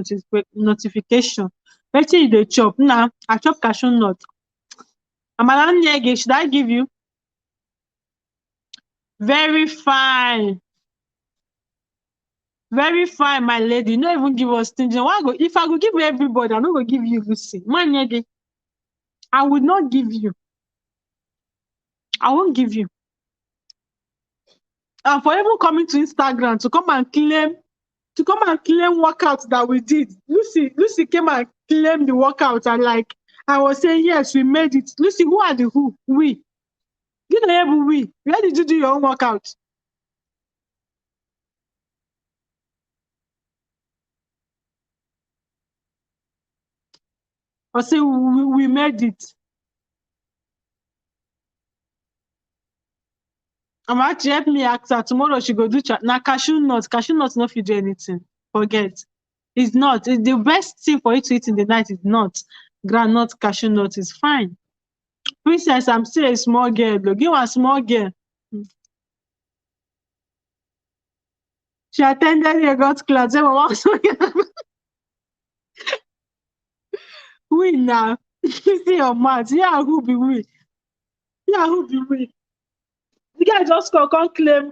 notification. Betty you the chop. Nah, I chop cashew nut. Should I give you? Very fine. Very fine, my lady. You don't even give us stingy. If I go give everybody, I'm not going to give you Lucy. I would not give you. I won't give you. And for even coming to Instagram to come and claim workouts that we did. Lucy came and claimed the workout and like I was saying, yes, we made it. Lucy, who are the who? We. You know even we. Where did you do your own workout? Or say we made it. I'm actually help me ask her. Tomorrow she go do chat. Now cashew nuts. Cashew nuts not fit do anything. Forget. It's not. It's the best thing for you to eat in the night is not. Granite cashew nut is fine. Princess, I'm still a small girl. Look, you are a small girl. She attended your God's class. We now. You see your mouth. Yeah, who be we? Yeah, who be we? The guy just come claim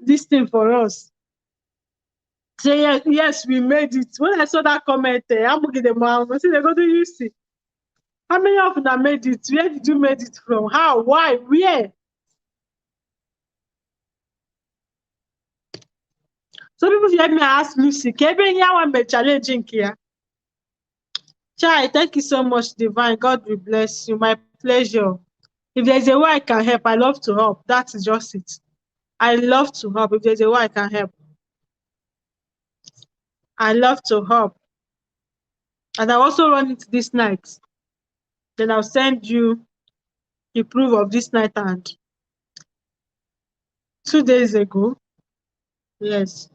this thing for us. Say yes, we made it. When I saw that comment, I'm looking at the mom. I said, they're going to use it. How many of them made it? Where did you made it from? How? Why? Where? So people should help me ask Lucy. Kebe one be challenging here. Chai, thank you so much, Divine. God will bless you. My pleasure. If there's a way I can help, I love to help. That is just it. I love to help. If there's a way I can help, I love to help. And I also run it this night. Then I'll send you the proof of this night and 2 days ago. Yes.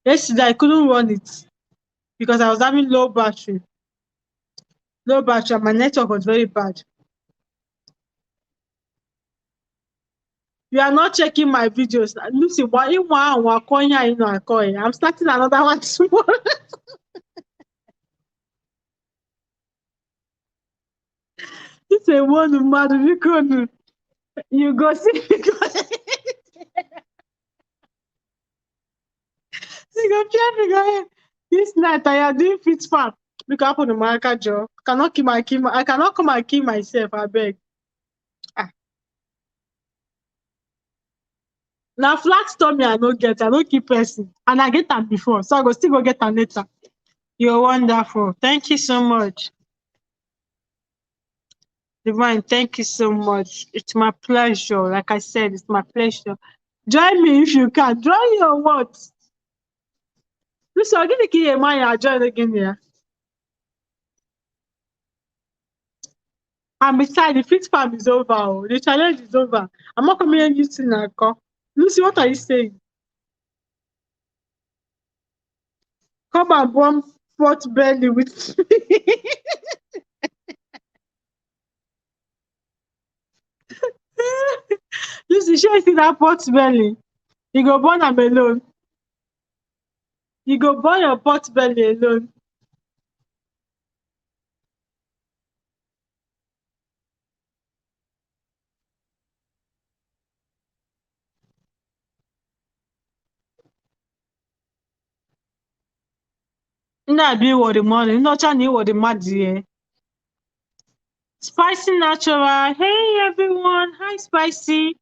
Yesterday I couldn't run it because I was having low battery. Low battery and my network was very bad. You are not checking my videos. Lucy, I'm starting another one tomorrow. It's a one mad you go see you go check this night I am doing fit farm. Look up on the market job. I cannot come and kill myself, I beg. Now flat stomach I don't keep person. And I get them before. So I go still go get them later. You're wonderful. Thank you so much. Divine, thank you so much. It's my pleasure. Like I said, it's my pleasure. Join me if you can. Join your what? Listen, I'm gonna give you my join again here. And besides, the fit farm is over. Oh. The challenge is over. I'm not coming here using a call. Lucy, what are you saying? Come and bomb pot belly with me. Lucy, she see that pot belly. You go burn am alone. You go burn your pot belly alone. Nna be what the money. Not trying what the mad here. Spicy natural. Hey everyone. Hi Spicy.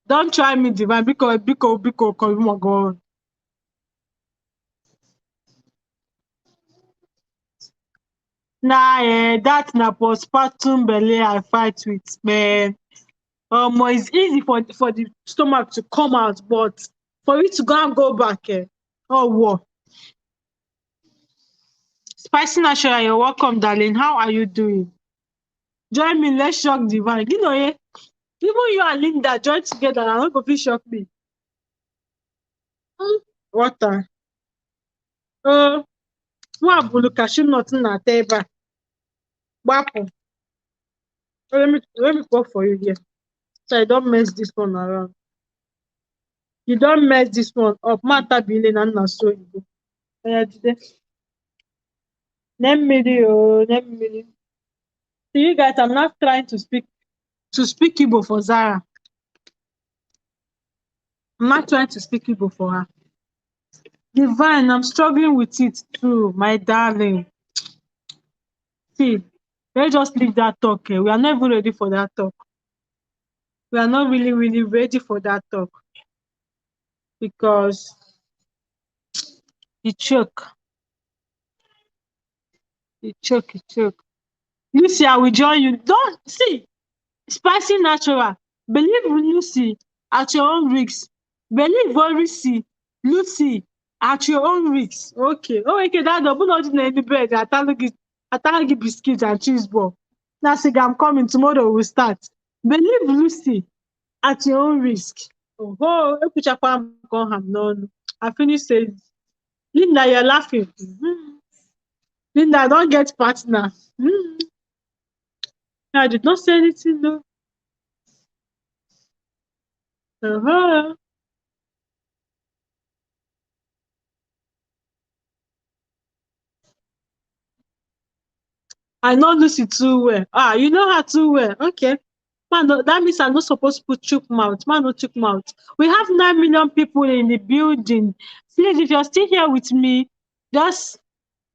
Don't try me, Divine, because oh my god. Nah, that's na postpartum belly I fight with, man. It's easy for the stomach to come out, but for it to go and go back, oh what? Spicy natural, you're welcome, darling. How are you doing? Join me, let's shock Divine. You know, even you and Linda join together, and I'm not going to shock me. Water. Nwa bulu cashew nut na table. Bapo. Let me pour for you here. So I don't mess this one around. You don't mess this one up. Mata bile na nna so you. Name me. See you guys, I'm not trying to speak Igbo for Zara. I'm not trying to speak Igbo for her. Divine, I'm struggling with it too, my darling. See, let's just leave that talk. We are not even ready for that talk. We are not really ready for that talk. Because you choke. You choke. Lucy, I will join you. Don't see. Spicy natural. Believe Lucy at your own risk. Believe Lucy at your own risk. Okay. Oh, okay. That double not in any bread. I tell you biscuits and cheese ball. Now, say I'm coming tomorrow. We'll start. Believe Lucy at your own risk. Oh, no. I finished saying, Linda, you're laughing. Linda, I don't get partner. I did not say anything, no. I know Lucy too well. You know her too well. Okay. Man, that means I'm not supposed to put chook mouth. Man, no chook mouth. We have 9 million people in the building. Please, if you're still here with me, just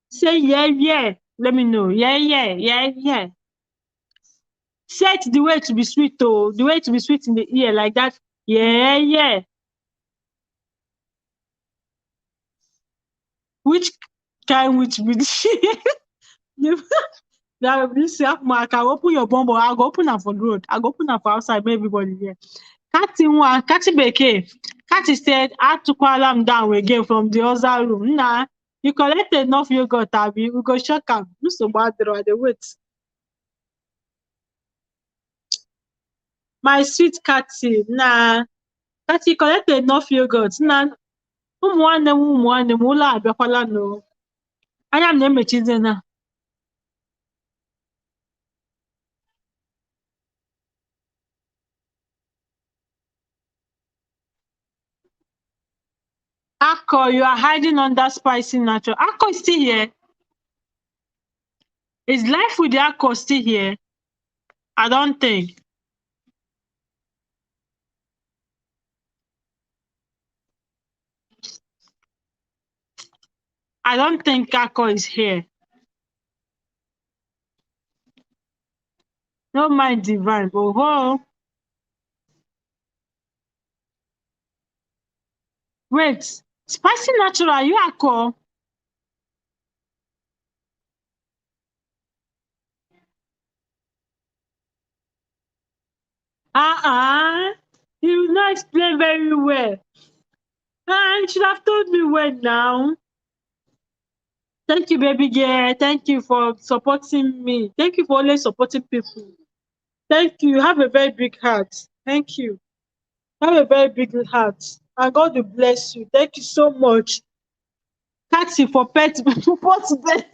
say yeah. Let me know. Yeah. Say it the way to be sweet, oh. The way to be sweet in the ear, like that. Yeah. Which kind which be Now, this I can open your bomb, I'll go open up for the road. I'll go open up for outside, make everybody here. Kati Beke. Kati said, I had to call him down again from the other room. Nah, you collected enough yogurt, Abby. We go shock him. No so bad, they wait. My sweet Kati. Nah, Kati collected enough yogurt. Nah, ụmụnne m ụlọ abịakwala no. Anya m na-emechizi na. Akko, you are hiding under spicy natural. Akko is still here. Is life with the Akko still here? I don't think. I don't think Akko is here. No mind Divine. Oh. Wait. Spicy natural, you Akko? You did not explain very well. You should have told me when now. Thank you, baby girl. Thank you for supporting me. Thank you for always supporting people. Thank you. You have a very big heart. Thank you. Have a very big heart. And God will bless you. Thank you so much. Kathy for pet support today.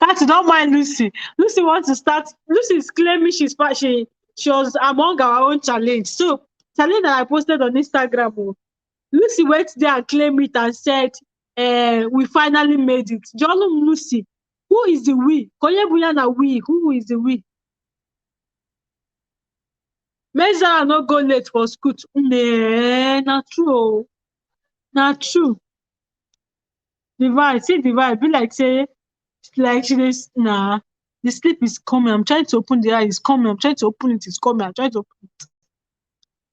Kathy, don't mind Lucy. Lucy wants to start. Lucy is claiming she was among our own challenge. So challenge that I posted on Instagram. Lucy went there and claimed it and said, we finally made it. Jolum Lucy, who is the we? Koyebuyana we. Who is the we? Meza not go late for school. Nah, not true. Not true. Divide, see divide. Be like she is nah. The sleep is coming. I'm trying to open the eye. It's coming. I'm trying to open it. It's coming. I'm trying to open it.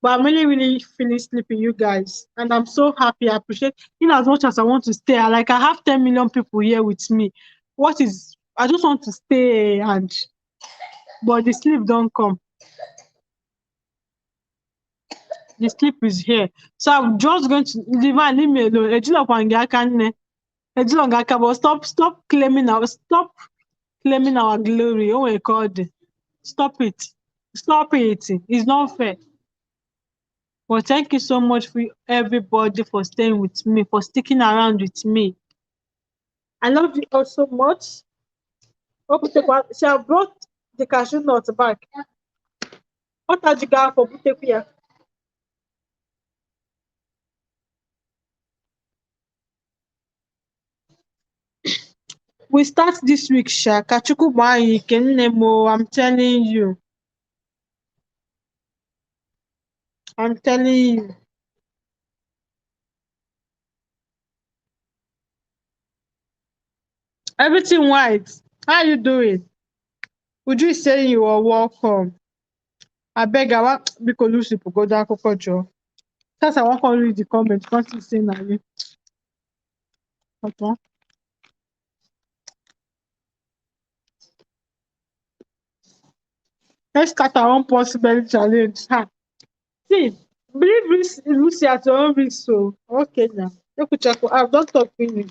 But I'm really, really feeling sleepy, you guys. And I'm so happy. I appreciate, in as much as I want to stay, I have 10 million people here with me. I just want to stay, but the sleep don't come. The sleep is here. So I'm just going to leave me alone. But stop claiming our glory. Oh my God. Stop it. Stop it. It's not fair. Well, thank you so much for everybody for staying with me, for sticking around with me. I love you all so much. She have brought the cashew nuts back. What are you going for Butekia? We start this week, Kachuku Bayi Kenemo. I'm telling you. I'm telling you. Everything white. How you doing? Would you say you are welcome? I beg I want because Lucy go down Joe. That's I want to read the comments. Can't you say now? Okay. Let's start our own possible challenge. See, believe Lucy at your own risk. So okay now. I've done talk finish.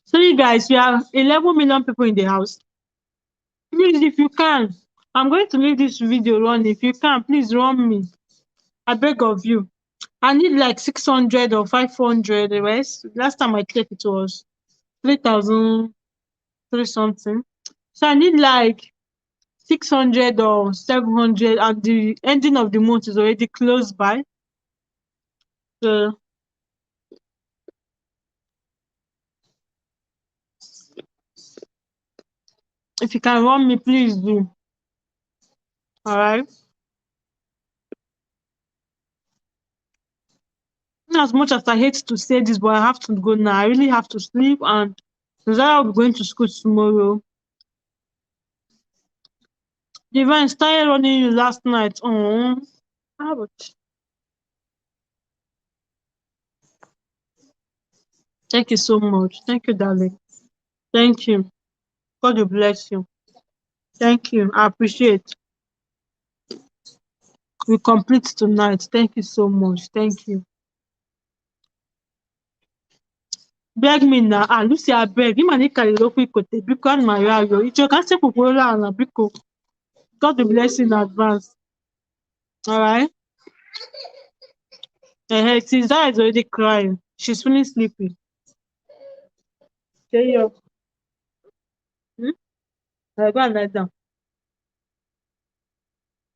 So you guys, we have 11 million people in the house. Please, if you can, I'm going to leave this video run. If you can, please run me. I beg of you. I need like 600 or 500. Right? Last time I checked, it was 3,003 something. So I need like 600 or 700, and the ending of the month is already close by. So if you can run me, please do. All right. As much as I hate to say this, but I have to go now. I really have to sleep, and Zara will be going to school tomorrow. The event started running you last night. Oh, thank you so much. Thank you, darling. Thank you. God will bless you. Thank you. I appreciate. We complete tonight. Thank you so much. Thank you. Beg me now. Lucy, I beg. You man carry local ikote because my radio. You can say popular because God will bless you in advance. All right. Tizara is already crying. She's feeling sleepy. Say you. I go and lie down.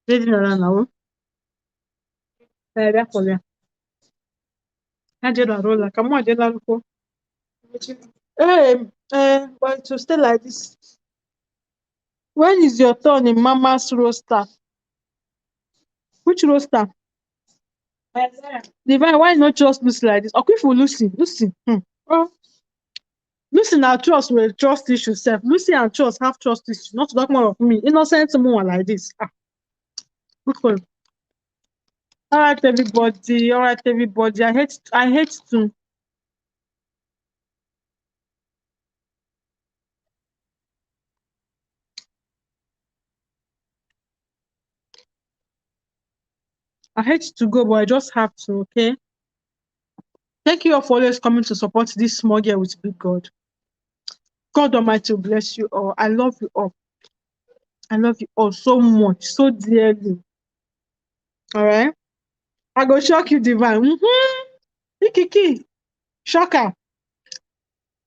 Lady Nana now. Back for you. I did a roller. Come on, I did a roller. But to stay like this. When is your turn in Mama's roster? Which roster? Divine, why not just Lucy like this? Okay, for Lucy. Lucy. Oh, Lucy now trust will trust issue self. Lucy and trust have trust issues. Not to talk more of me. Innocent someone like this. Good for you. All right, everybody. All right, everybody. I hate to. I hate to go, but I just have to, okay? Thank you all for always coming to support this small girl with big God. God Almighty will bless you all. I love you all. I love you all so much, so dearly. All right? I go shock you, divine. Kiki, shocker.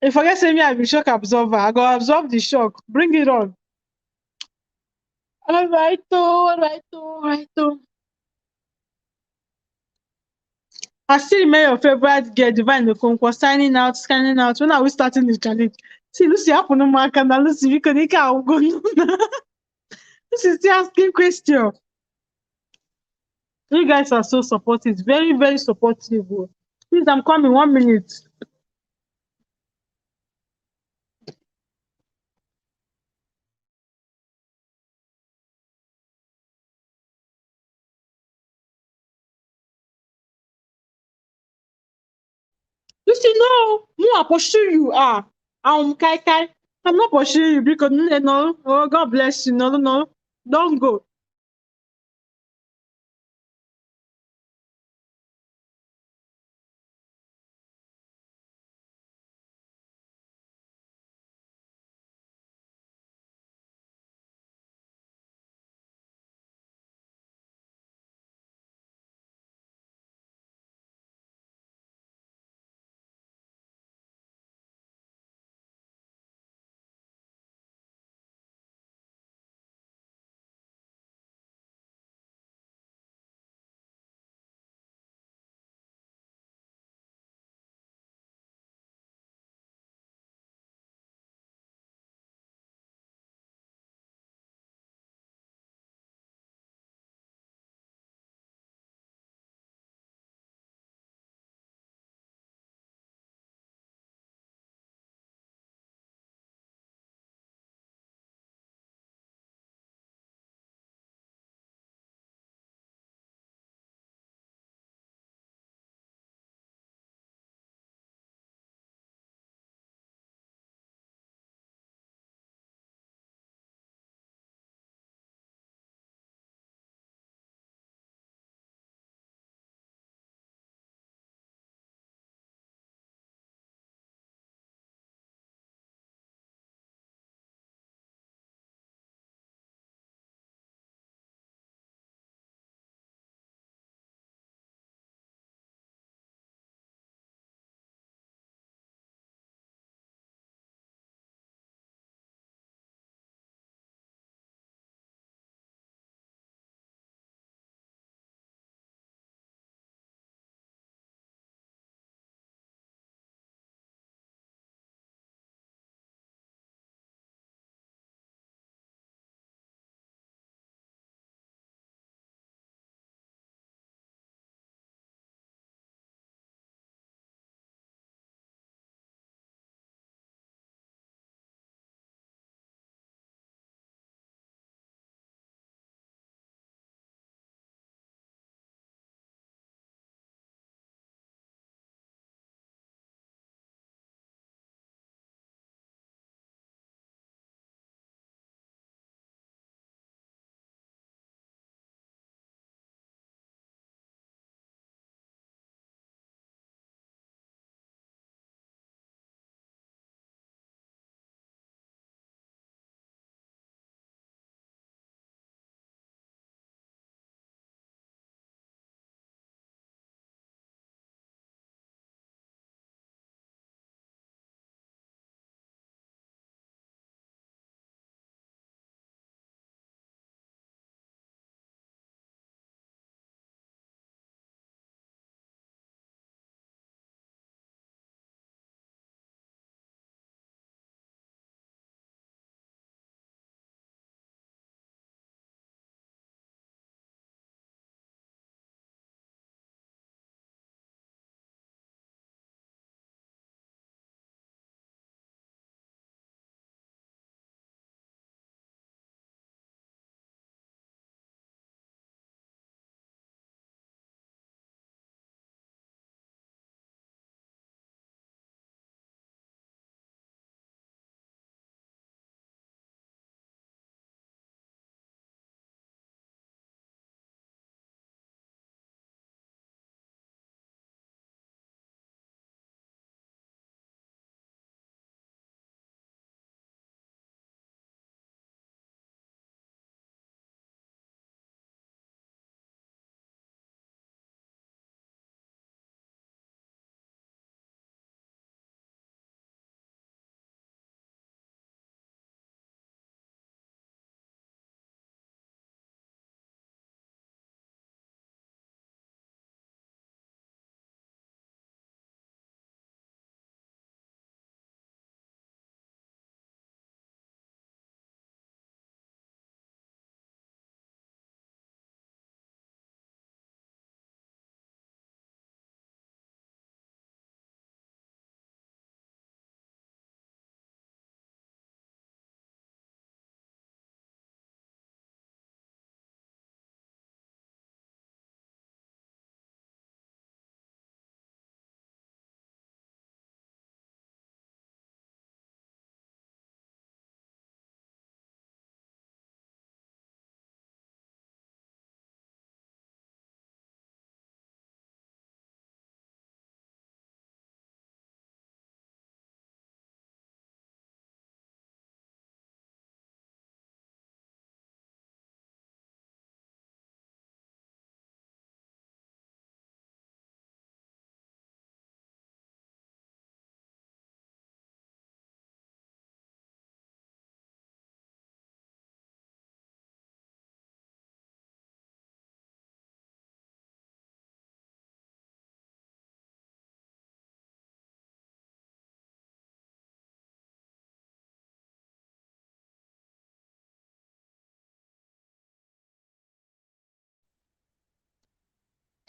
If I get say me, I be shock absorber. I go absorb the shock. Bring it on. All right, all right, all right. I still remember your favorite girl, Divine Okonkwo, signing out, scanning out. When are we starting the challenge? See, Lucy, happen no man can Lucy, we can go. Lucy still asking question. You guys are so supportive, very, very supportive. Oh. Please, I'm coming 1 minute. Lucy, no, I pursue you. Kai Kai. I'm not pursuing you because no, oh, God bless you. No, no, no. Don't go.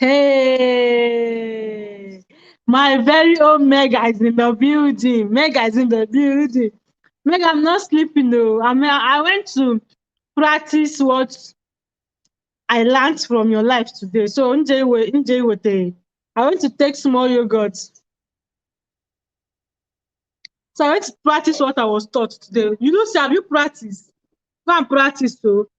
Hey, my very own Mega is in the building. Mega is in the building. Mega, I'm not sleeping though. I went to practice what I learned from your life today. So, I went to take small yogurt. So, I went to practice what I was taught today. You know, say, have you practiced? Go and practice, so.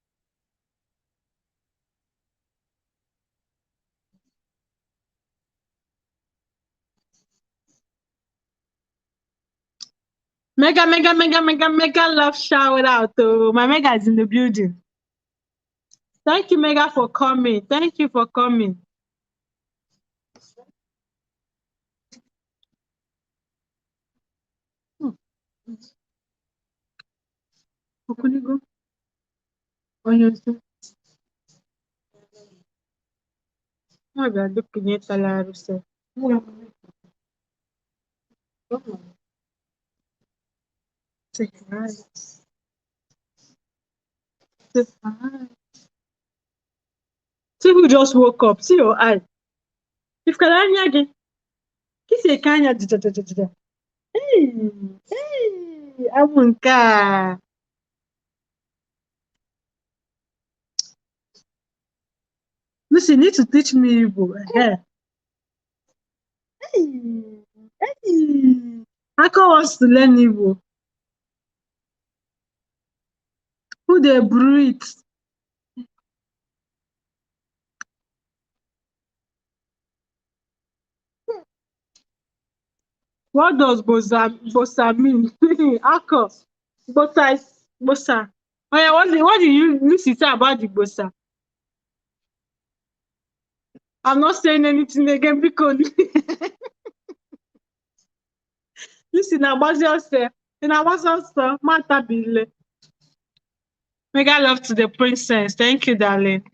Mega love shout out. Oh, my Mega is in the building. Thank you, Mega, for coming. Thank you for coming. Okunigo. Onyoso. Mo ga dukinye talaruse. Say hi. Say hi. See who just woke up. See your eye. If Kalanya again. Kiss a kanya. Hey, hey, Amunka. Lucy, you need to teach me Igbo. Hey, hey. Ako wants to learn Igbo. Who they breathe? What does bosa mean? Ako. Bosa is bosa. Oh yeah, what do you Lucy say about the bosa? I'm not saying anything again because Lucy na say na say Mata Bile. Mega love to the princess. Thank you, darling.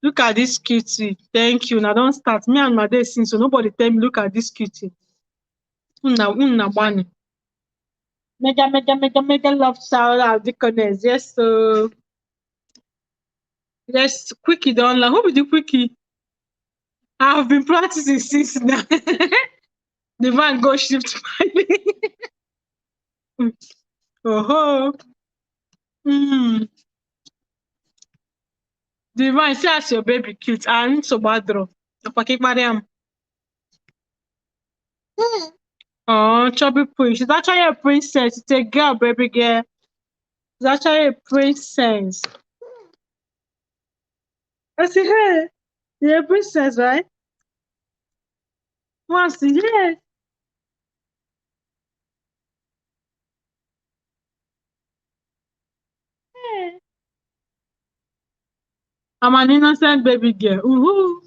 Look at this cutie. Thank you. Now don't start. Me and my day since so nobody tell me look at this cutie. Bunny. Mega love shout out Deaconess. Yes, so yes, quickie don't learn. Who be the quickie? I have been practicing since now. The van go shift my Oh mm. The van see as your baby cute and so bad draw. Oh, chubby prince. She's actually a princess. It's a girl, baby girl. She's actually a princess. I say, hey, you're a princess, right? Once, yes. Hey. I'm an innocent baby girl. Ooh.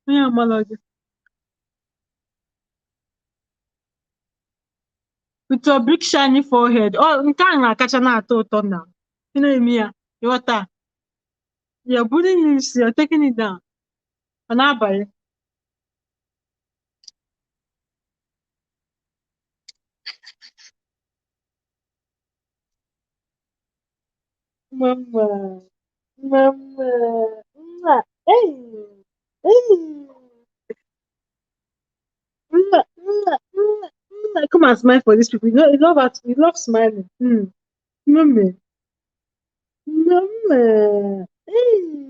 Yeah, my lord. With your big shiny forehead. Oh, you can't catch an auto now. You know me. You what that? You're putting it, you're taking it down. And I buy it. Mama. Mama. Mwah. Hey. Hey. Mwah, mwah, mwah, mwah. Come and smile for these people. You love smiling. Mama. Mama. Hey.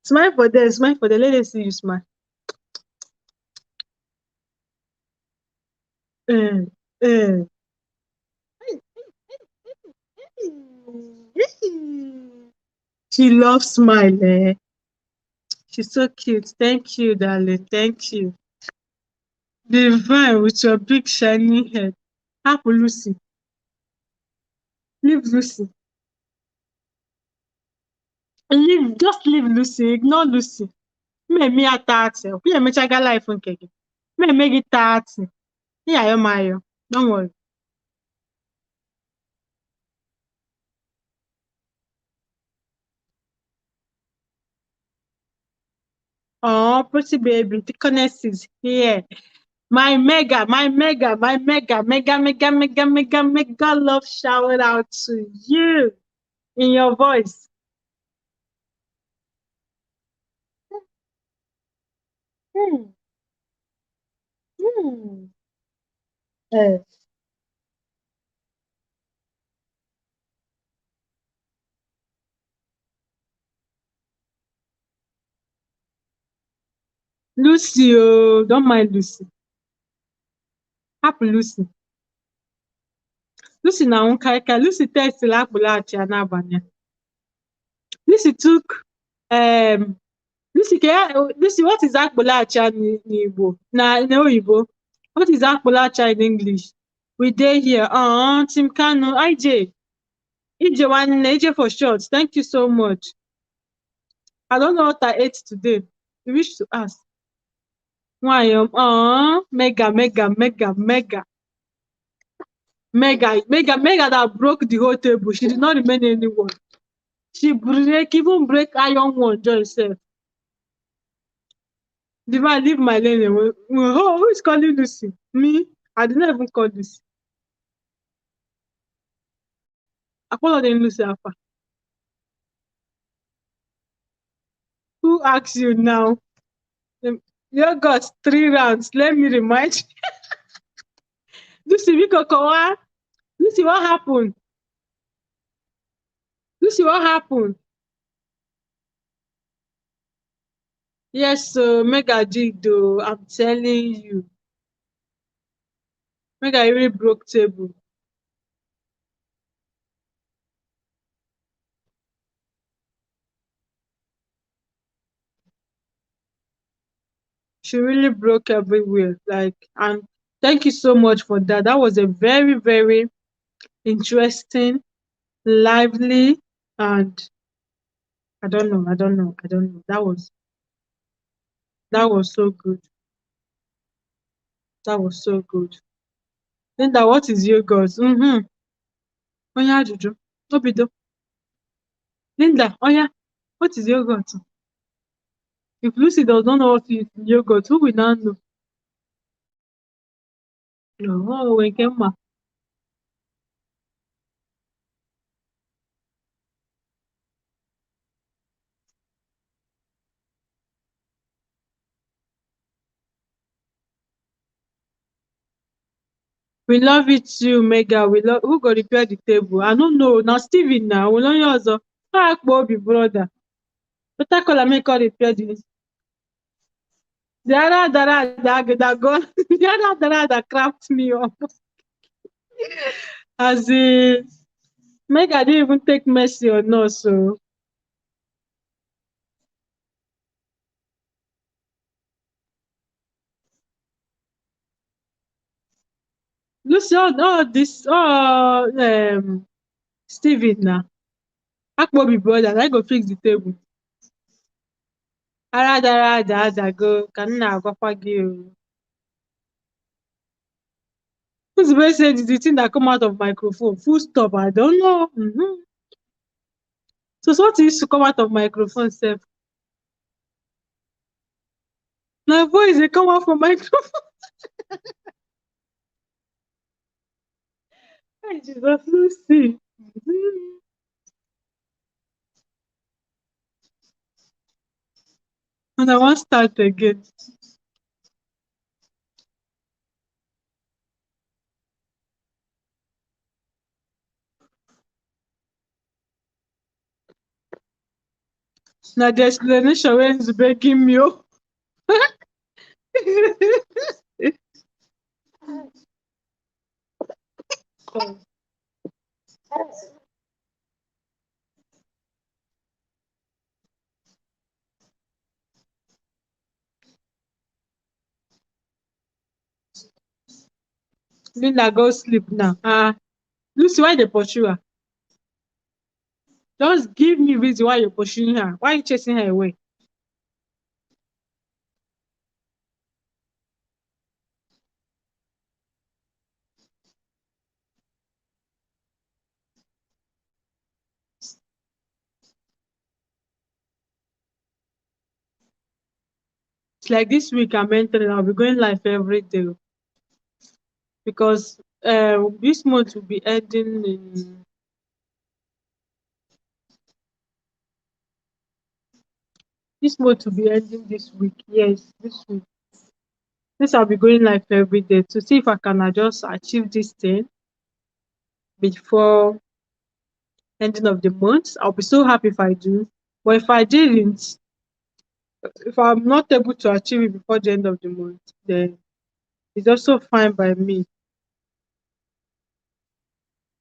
Smile for them. Smile for them. Let them see you smile. Uh, uh. She loves smile. Eh? She's so cute. Thank you, darling. Thank you. Divine with your big shiny head. Happy Lucy. Leave Lucy. Just leave Lucy. Ignore Lucy. Me at 30. Me make a life on cake. Me make it 30. Yeah, you're my. Don't worry. Oh, pretty baby. The connect is here. My mega love shout out to you in your voice. Eh, Lucy, oh, don't mind Lucy. Happy Lucy. Lucy na unkaika. Lucy text akpụlaghachi ya n'abalị. Lucy took Lucy, Lucy, what is akpụlaghachi n'Igbo? N'Oyibo. What is akpụlaghachi in English? We dey here. Tim Kanu, IJ. IJ for short. Thank you so much. I don't know what I ate today. You wish to ask. Why? Mega. Mega that broke the whole table. She did not remain anyone. She even break iron one joy herself. Divine, leave my lane away. Oh, who is calling Lucy? Me? I did not even call Lucy. I called her Lucy Alpha. Who asked you now? You got 3 rounds. Let me remind you. Lucy, Lucy, what happened? Lucy, what happened? Yes, so Mega did though. I'm telling you. Mega really broke table. She really broke everywhere. Like, and thank you so much for that. That was a very, very interesting, lively, and I don't know. That was so good. That was so good. Linda, what is yogurt? Onye ajụjụ. Obido. Linda, what is yogurt? If Lucy does not know what is yogurt, who will now know? No, Wenkema. We love it too, Mega. Who go repair the table? I don't know. Now Steven now. We don't also. Fuck Bobby, brother. Better call and make her repair this. The other that go, the other that crapped me up. As in, Mega didn't even take mercy on us, so. Lucy, Steven now. Akpobi brother, I go fix the table. Ada go. Can I go for you? Who's the best said the thing that come out of microphone? Full stop. I don't know. So what is to come out of microphone, Seth? My voice they come out from microphone. Hey, Jesus, Lucy. And I want to start again. Now the explanation when is begging me. Linda, go sleep now. Lucy, why they pursue her? Just give me reason why you're pursuing her. Why are you chasing her away? It's like this week I'm entering, I'll be going live every day. Because this month will be ending in this month will be ending this week. Yes, this week. Since I'll be going live every day to see if I can just achieve this thing before ending of the month. I'll be so happy if I do. But if I didn't, if I'm not able to achieve it before the end of the month, then it's also fine by me.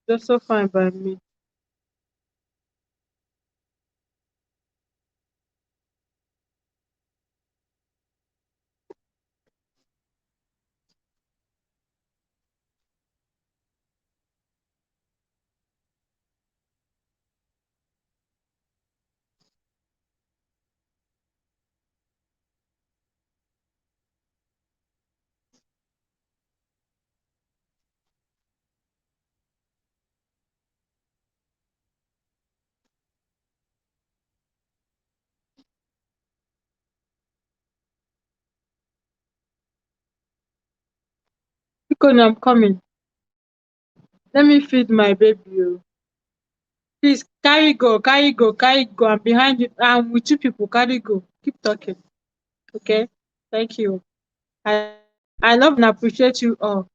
It's also fine by me. Because I'm coming. Let me feed my baby. Oh. Please carry go, carry go, carry go. I'm behind you. I'm with you people. Carry go. Keep talking. Okay. Thank you. I love and appreciate you all.